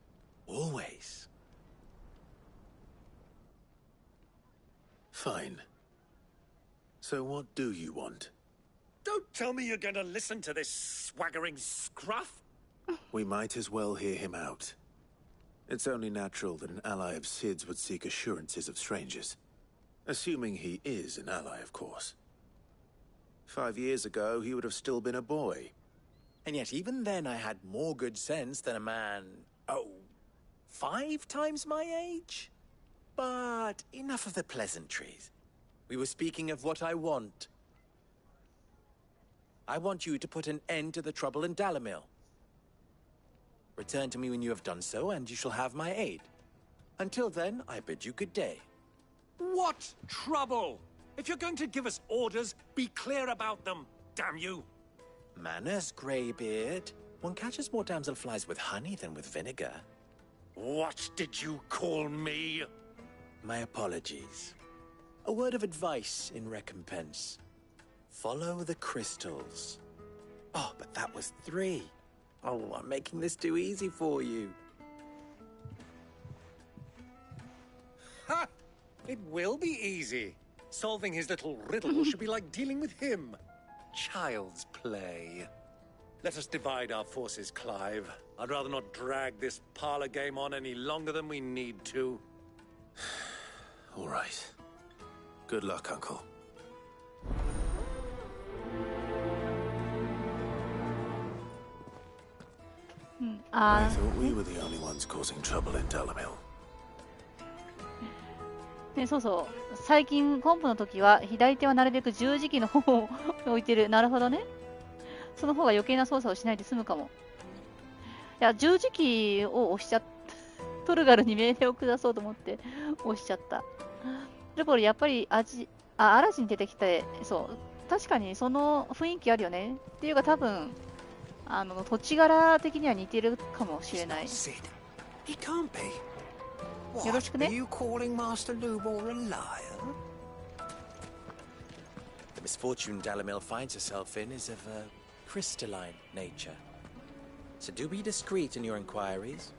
Always. Fine. So what do you want? Don't tell me you're going to listen to this swaggering scruff. We might as well hear him out. It's only natural that an ally of Sid's would seek assurances of strangers. Assuming he is an ally, of course. 5 years ago, he would have still been a boy. And yet even then I had more good sense than a man, 5 times my age? But enough of the pleasantries. We were speaking of what I want. I want you to put an end to the trouble in Dalamil. Return to me when you have done so, and you shall have my aid. Until then, I bid you good day. What trouble? If you're going to give us orders, be clear about them, damn you! Manners, Greybeard. One catches more damselflies with honey than with vinegar. What did you call me? My apologies. A word of advice in recompense. Follow the crystals. Oh, but that was 3. Oh, I'm making this too easy for you. Ha! It will be easy. Solving his little riddle should be like dealing with him. Child's play. Let us divide our forces, Clive. I'd rather not drag this parlor game on any longer than we need to. All right. Good luck, Uncle. I thought we were the only ones causing trouble in Dalamil. ね、そうそう。最近コンプの時は左手はなるべく十字キーの方を置いてる。なるほどね。その方が余計な操作をしないで済むかも。いや、十字キーを押しちゃった。トルガルに命令を下そうと思って押しちゃった。で、これやっぱりアラジン出てきて、そう。確かにその雰囲気あるよね。っていうか多分、土地柄的には似てるかもしれない。He can't be. よろしくね。 Are you calling Master Lubor a liar? The misfortune Dalamil finds herself in is of a crystalline nature. So do be discreet in your inquiries.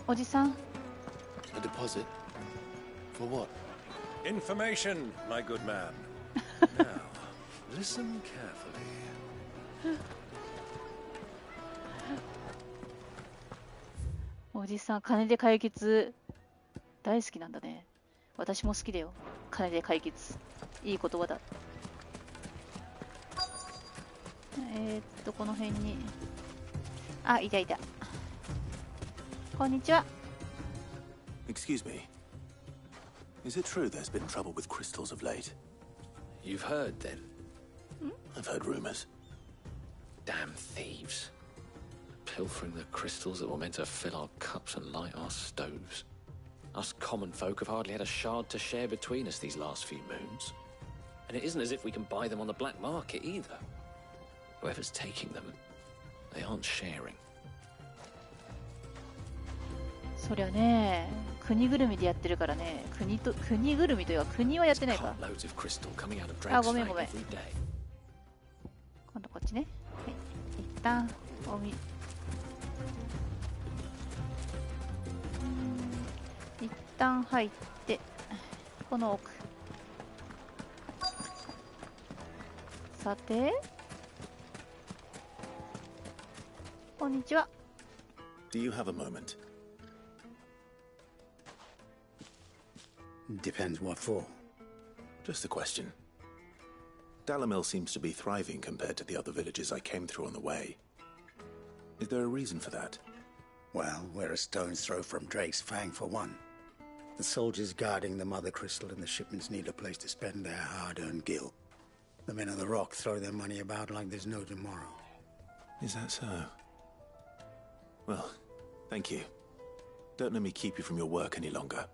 おじさん。A deposit? For what? Information, my good man. Now, listen carefully. おじさん、金で解決大好きなんだね。私も好きだよ。金で解決。いい言葉だ。この辺に。あ、いたいた。こんにちは。Excuse me. Is it true there's been trouble with crystals of late? You've heard, then? I've heard rumors. Damn thieves. Pilfering the crystals that were meant to fill our cups and light our stoves. Us common folk have hardly had a shard to share between us these last few moons. And it isn't as if we can buy them on the black market either. Whoever's taking them, they aren't sharing. そりゃね、国ぐるみでやってるからね。国ぐるみというか国はやってないか。あ、ごめんごめん。今度こっちね。はい。一旦一旦入ってこの奥。さて、こんにちは。Do you have a moment? Depends what for. Just a question. Dalamil seems to be thriving compared to the other villages I came through on the way. Is there a reason for that? Well, we're a stone's throw from Drake's Fang for one. The soldiers guarding the Mother Crystal and the shipments need a place to spend their hard-earned gil. The men of the Rock throw their money about like there's no tomorrow. Is that so? Well, thank you. Don't let me keep you from your work any longer.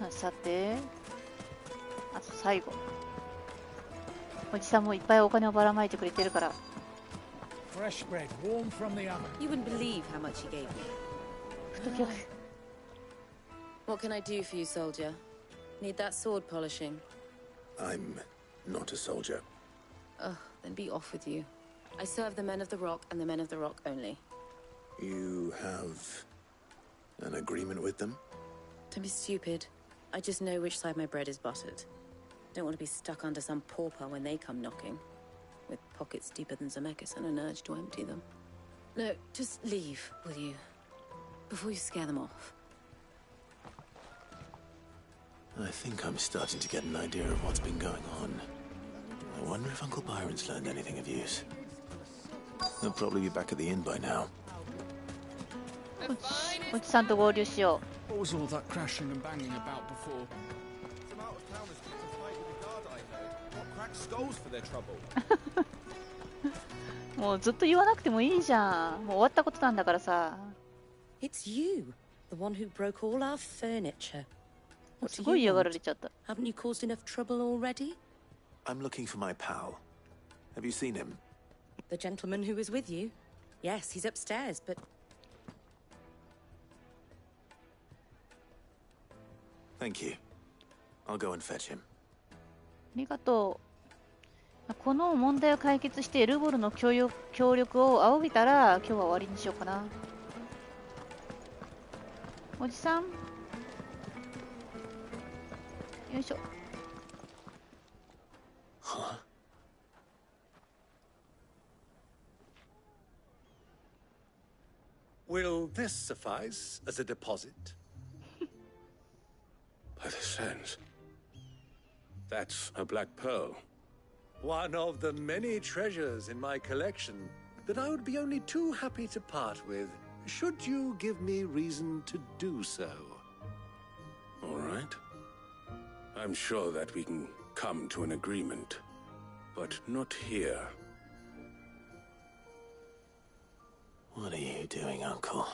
さて、あと最後。おじさんもいっぱいお金をばらまいてくれてるから。Fresh bread, warm from the oven. You wouldn't believe how much he gave me. What can I do for you, soldier? Need that sword polishing? I'm not a soldier. Ugh, then be off with you. I serve the men of the Rock and the men of the Rock only. You have an agreement with them? Don't be stupid. I just know which side my bread is buttered. Don't want to be stuck under some pauper when they come knocking, with pockets deeper than Zemeckis and an urge to empty them. No, just leave, will you? Before you scare them off. I think I'm starting to get an idea of what's been going on. I wonder if Uncle Byron's learned anything of use. He'll probably be back at the inn by now. おじさんと合流しよう。 What was all that crashing and banging about before? Some out-of-towners picked a fight with the guard, I heard. What cracked skulls for their trouble? もうずっと言わなくてもいいじゃん。もう終わったことなんだからさ。It's you, the one who broke all our furniture. すごい嫌がられちゃった。 Haven't you caused enough trouble already? I'm looking for my pal. Have you seen him? The gentleman who was with you? Yes, he's upstairs, but... Thank you. I'll go and fetch him. ありがとう。この問題を解決してエルボルの協力を仰ぎたら今日は終わりにしようかな。おじさん。よいしょ。Huh? Will this suffice as a deposit? By the sands. That's a black pearl. One of the many treasures in my collection that I would be only too happy to part with, should you give me reason to do so. All right. I'm sure that we can come to an agreement, but not here. What are you doing, Uncle?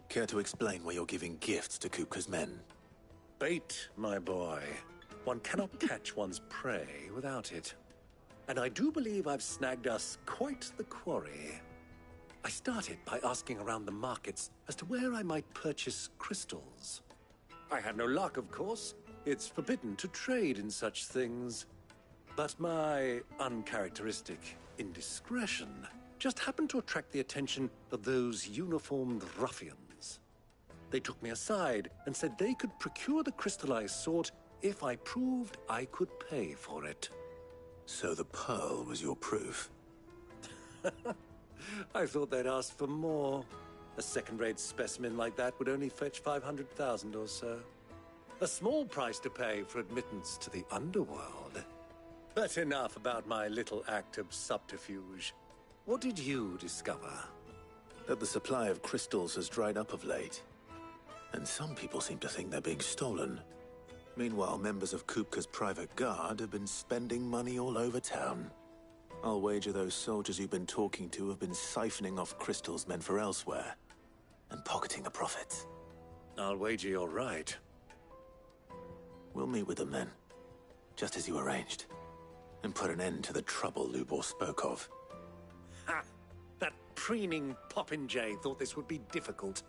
Care to explain why you're giving gifts to Kupka's men? Bait, my boy. One cannot catch one's prey without it. And I do believe I've snagged us quite the quarry. I started by asking around the markets as to where I might purchase crystals. I had no luck, of course. It's forbidden to trade in such things. But my uncharacteristic indiscretion just happened to attract the attention of those uniformed ruffians. They took me aside and said they could procure the crystal I sought if I proved I could pay for it. So the pearl was your proof? I thought they'd ask for more. A second-rate specimen like that would only fetch 500,000 or so. A small price to pay for admittance to the underworld. But enough about my little act of subterfuge. What did you discover? That the supply of crystals has dried up of late. And some people seem to think they're being stolen. Meanwhile, members of Kupka's private guard have been spending money all over town. I'll wager those soldiers you've been talking to have been siphoning off crystals meant for elsewhere, and pocketing the profits. I'll wager you're right. We'll meet with them then, just as you arranged, and put an end to the trouble Lubor spoke of. Ha! That preening popinjay thought this would be difficult.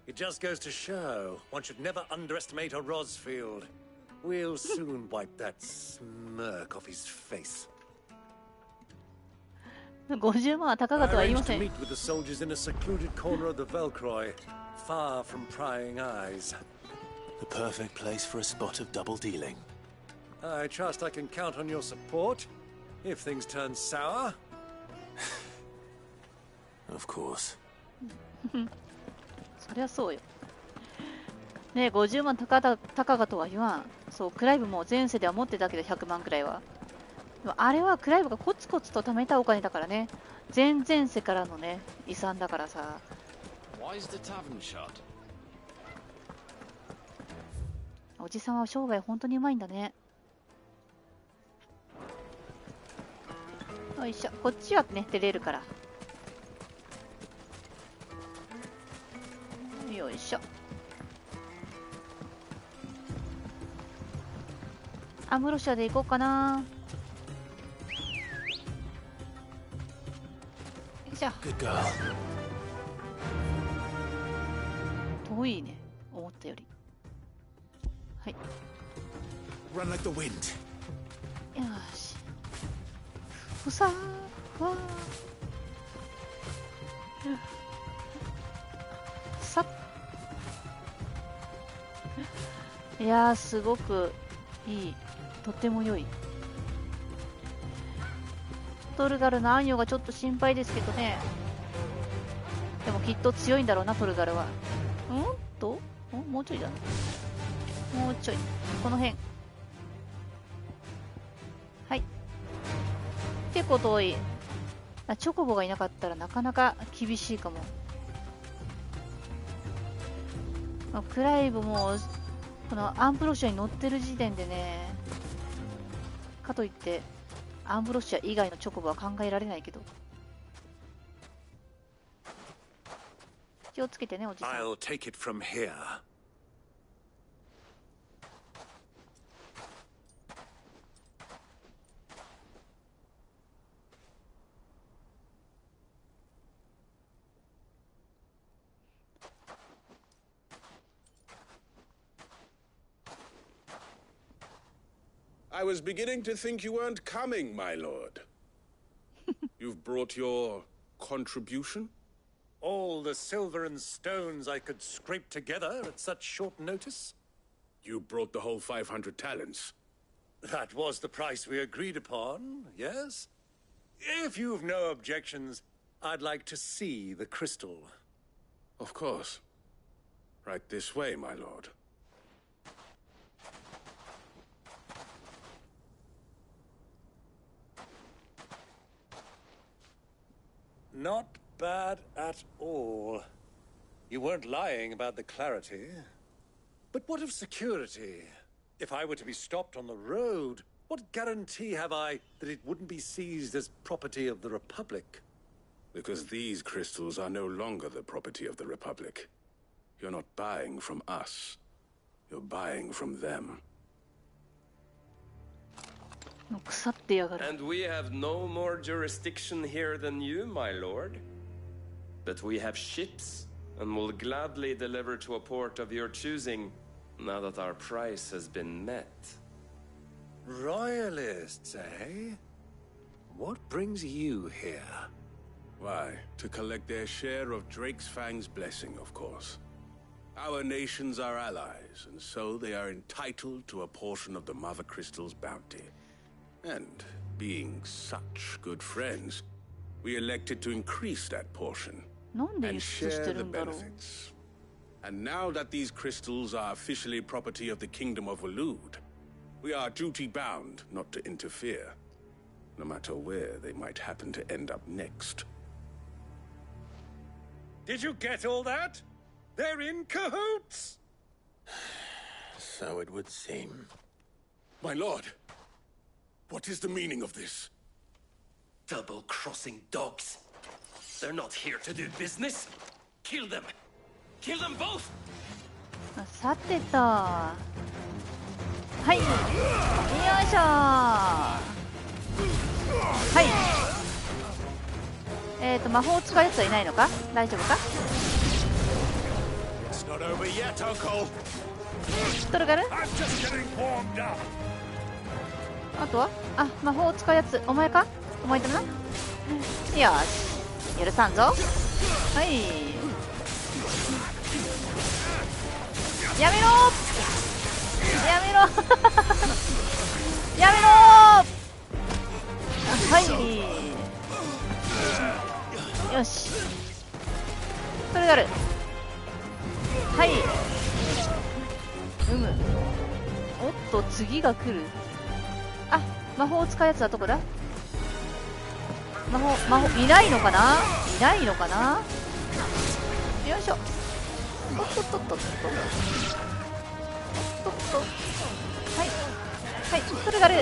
It just goes to show one should never underestimate a Rosfield. We'll soon wipe that smirk off his face. 50万はたかがとは言いません。 meet with the soldiers in a secluded corner of the Velcroy, far from prying eyes. The perfect place for a spot of double dealing. I trust I can count on your support if things turn sour. Of course. そりゃそうよ。ねえ、50万たかがとは言わん。そう、クライブも前世では持ってたけど100万くらいは。でもあれはクライブがコツコツと貯めたお金だからね。前々世からのね、遺産だからさ。Why is the tavern shut? おじさんは商売本当にうまいんだね。よいしょ、こっちはね、出れるから。よいしょ。アムロシャで行こうかな。よいしょ。遠いね、思ったより。はい。Run like the wind. よし。ふさーわー。さっ。いやー、すごくいい。とっても良い。トルガルのアンヨがちょっと心配ですけどね。でもきっと強いんだろうな、トルガルは。もうちょいだ。もうちょい。この辺。はい。結構遠い。チョコボがいなかったらなかなか厳しいかも。クライブもこのアンブロシアに乗ってる時点でね、かといってアンブロシア以外のチョコボは考えられないけど。気をつけてね、おじさん。 I'll take it from here. I was beginning to think you weren't coming, my lord. You've brought your contribution? All the silver and stones I could scrape together at such short notice? You brought the whole 500 talents. That was the price we agreed upon, yes? If you've no objections, I'd like to see the crystal. Of course. Right this way, my lord. Not bad at all. You weren't lying about the clarity. But what of security? If I were to be stopped on the road, what guarantee have I that it wouldn't be seized as property of the Republic? Because these crystals are no longer the property of the Republic. You're not buying from us. You're buying from them. And we have no more jurisdiction here than you, my lord. But we have ships, and will gladly deliver to a port of your choosing, now that our price has been met. Royalists, eh? What brings you here? Why, to collect their share of Drake's Fang's blessing, of course. Our nations are allies, and so they are entitled to a portion of the Mother Crystal's bounty. And being such good friends, we elected to increase that portion and share the benefits. And now that these crystals are officially property of the Kingdom of Waloed, we are duty-bound not to interfere, no matter where they might happen to end up next. Did you get all that? They're in cahoots! So it would seem. My lord! What is the meaning of this? Double-crossing dogs. They're not here to do business. Kill them. Kill them both. さてと。はい。よいしょ。はい。魔法を使うやつはいないのか？大丈夫か？ It's not over yet, Uncle. トルガル？ I'm just getting warmed up. あとは魔法を使うやつお前か？お前だな。よし、許さんぞ。はい、やめろやめろやめろ。はい、よし、それがある。はい、おっと、次が来る。あ、魔法を使うやつはどこだ。魔法いないのかな、いないのかな。よいしょ、おっとっとっとっとっとっとっと、はいはい、それがある。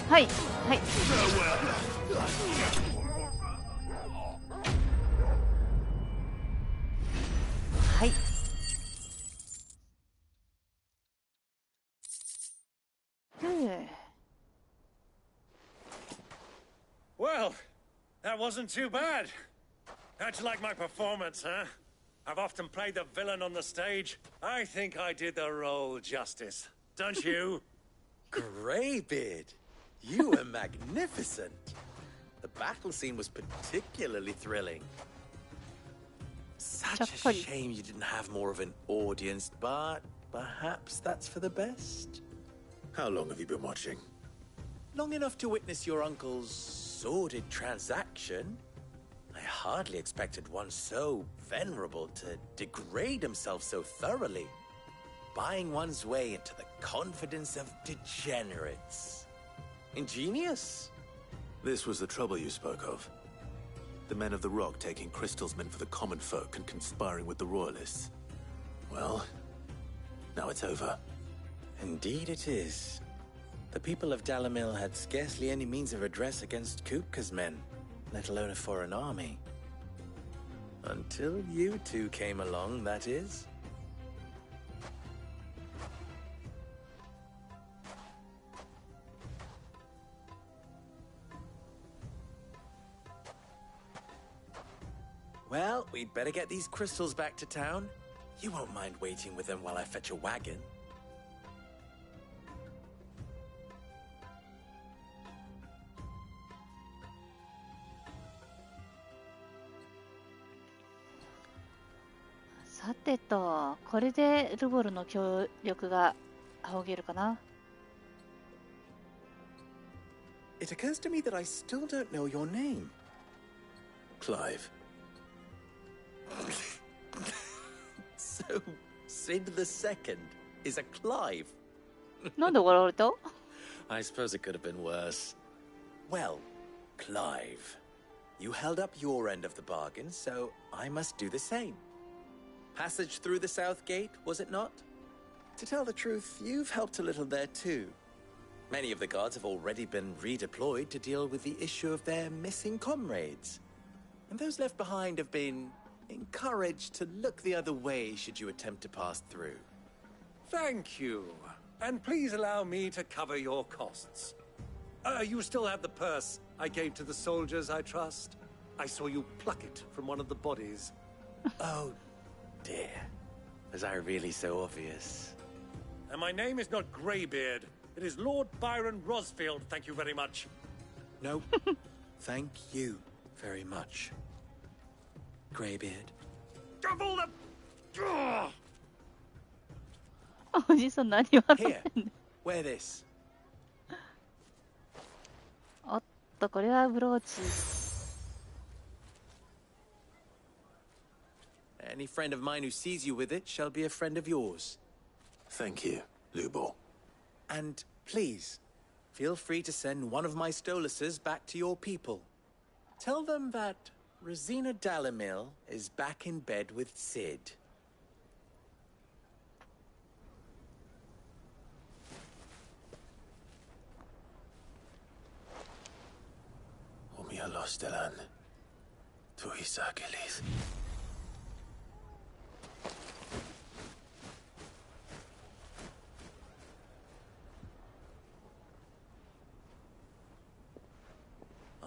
はいはいはい。Well, that wasn't too bad. How'd you like my performance, huh? I've often played the villain on the stage. I think I did the role justice. Don't you? Greybeard, you were magnificent. The battle scene was particularly thrilling. Such a shame you didn't have more of an audience, but perhaps that's for the best. How long have you been watching? Long enough to witness your uncle's sordid transaction. I hardly expected one so venerable to degrade himself so thoroughly, buying one's way into the confidence of degenerates. Ingenious. This was the trouble you spoke of. The men of the Rock taking crystals meant for the common folk and conspiring with the royalists. Well, now it's over. Indeed it is. The people of Dalamil had scarcely any means of redress against Kupka's men, let alone a foreign army. Until you two came along, that is. Well, we'd better get these crystals back to town. You won't mind waiting with them while I fetch a wagon.さてと、これでルボルの協力が仰げるかな。It occurs to me that I still don't know your name. Clive. So, Sid the Second is a Clive. なんで笑われた？ I suppose it could have been worse. Well, Clive, you held up your end of the bargain, so I must do the same. Passage through the south gate, was it not? To tell the truth, you've helped a little there too. Many of the guards have already been redeployed to deal with the issue of their missing comrades. And those left behind have been encouraged to look the other way should you attempt to pass through. Thank you. And please allow me to cover your costs. You still have the purse I gave to the soldiers, I trust? I saw you pluck it from one of the bodies. Oh, dear. Was I really so obvious? And my name is not Greybeard. It is Lord Byron Rosfield, thank you very much. No, thank you very much. Greybeard. Of all the... おじさん何笑ってんの？ Here, wear this. おっと、これはブローチ。Any friend of mine who sees you with it shall be a friend of yours. Thank you, Lubo. And please, feel free to send one of my Stoluses back to your people. Tell them that Rosina Dalamil is back in bed with Sid. Umialos delan. Tuisa Achilles.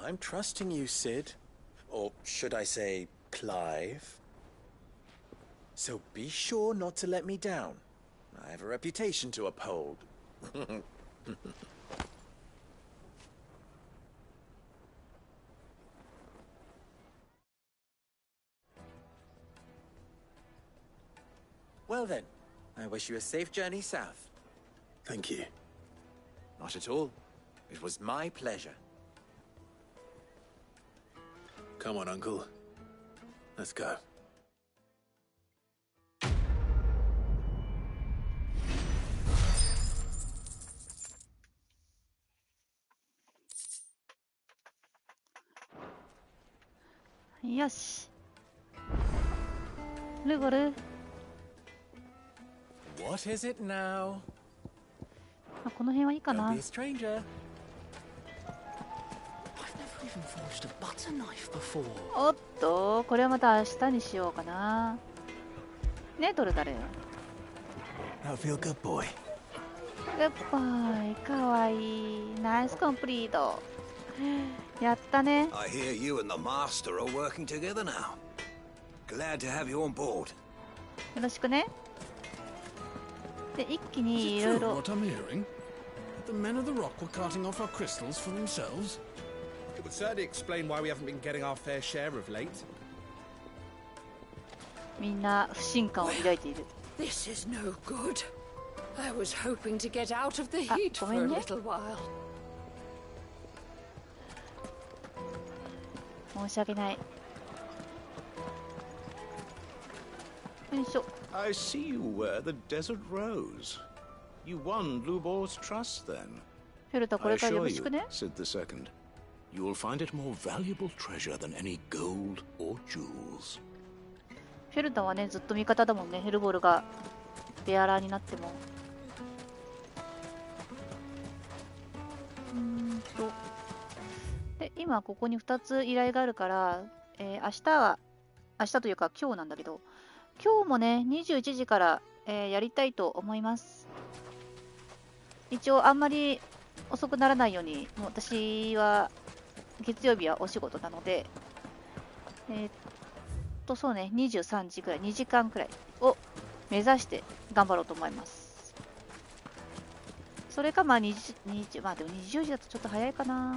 I'm trusting you, Sid. Or should I say, Clive. So be sure not to let me down. I have a reputation to uphold. Well then, I wish you a safe journey south. Thank you. Not at all. It was my pleasure. Come on, Uncle. Let's go. Yes. ルゴル。What is it now? この辺はいいかな。Don't be a stranger. I've never even forged a butter knife before. おっと、これはまた明日にしようかな。ね、トルタル。That'll feel good, boy. グッバイ、かわいい。ナイスコンプリート。やったね。I hear you and the master are working together now. Glad to have you on board. よろしくね。で、一気にいろいろ。 What I'm hearing? The men of the rock were carting off our crystals for themselves? It would certainly explain why we haven't been getting our fair share of late. みんな不信感を抱いている。 This is no good. I was hoping to get out of the heat for a little while. 申し訳ない。よいしょ。 I see you wear the desert rose. You won Lubor's trust then. フェルタ、これからよろしくね。 said the second. You will find it more valuable treasure than any gold or jewels. フェルタはね、ずっと味方だもんね。ヘルボルがベアラーになっても。で、今ここに2つ依頼があるから、明日というか今日なんだけど、今日もね、21時から、やりたいと思います。一応あんまり遅くならないように、もう私は月曜日はお仕事なので、そうね、23時くらい、2時間くらいを目指して頑張ろうと思います。それか、まあでも20時だとちょっと早いかな。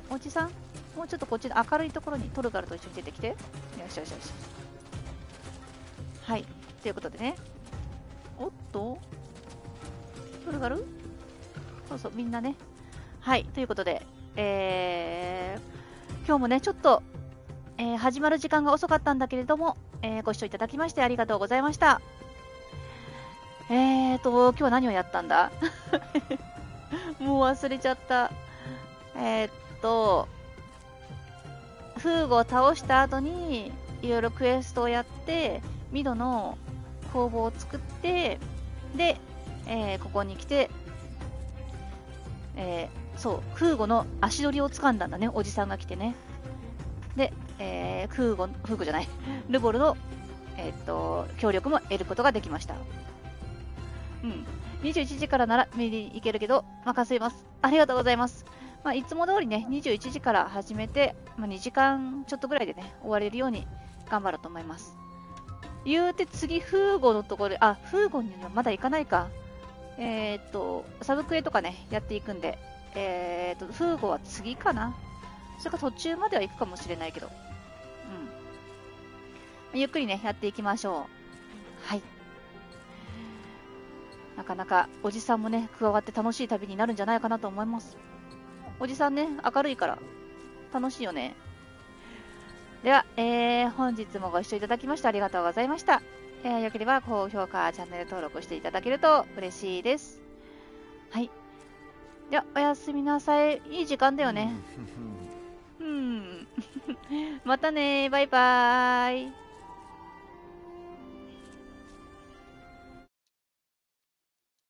おじさん、もうちょっとこっちの明るいところにトルガルと一緒に出てきて。よしよしよし。はい、ということでね。おっとトルガル、そうそう、みんなね。はい、ということで、今日もね、ちょっと、始まる時間が遅かったんだけれども、ご視聴いただきましてありがとうございました。今日は何をやったんだもう忘れちゃった。フーゴを倒した後にいろいろクエストをやって、ミドの工房を作って、で、ここに来て、そう、フーゴの足取りを掴んだんだね、おじさんが来てね。で、フーゴじゃない、ルボルの、協力も得ることができました。うん。21時からなら見に行けるけど、任せます。ありがとうございます。まあ、いつも通りね、21時から始めて、まあ、2時間ちょっとぐらいでね、終われるように頑張ろうと思います。言うて次、フーゴのところで、フーゴにはまだ行かないか。サブクエとかね、やっていくんで、フーゴは次かな。それか途中までは行くかもしれないけど。うん。ゆっくりね、やっていきましょう。はい。なかなかおじさんもね、加わって楽しい旅になるんじゃないかなと思います。おじさんね、明るいから楽しいよね。では、本日もご視聴いただきましてありがとうございました。よければ高評価、チャンネル登録していただけると嬉しいです。はい。では、おやすみなさい。いい時間だよね。またね、バイバーイ。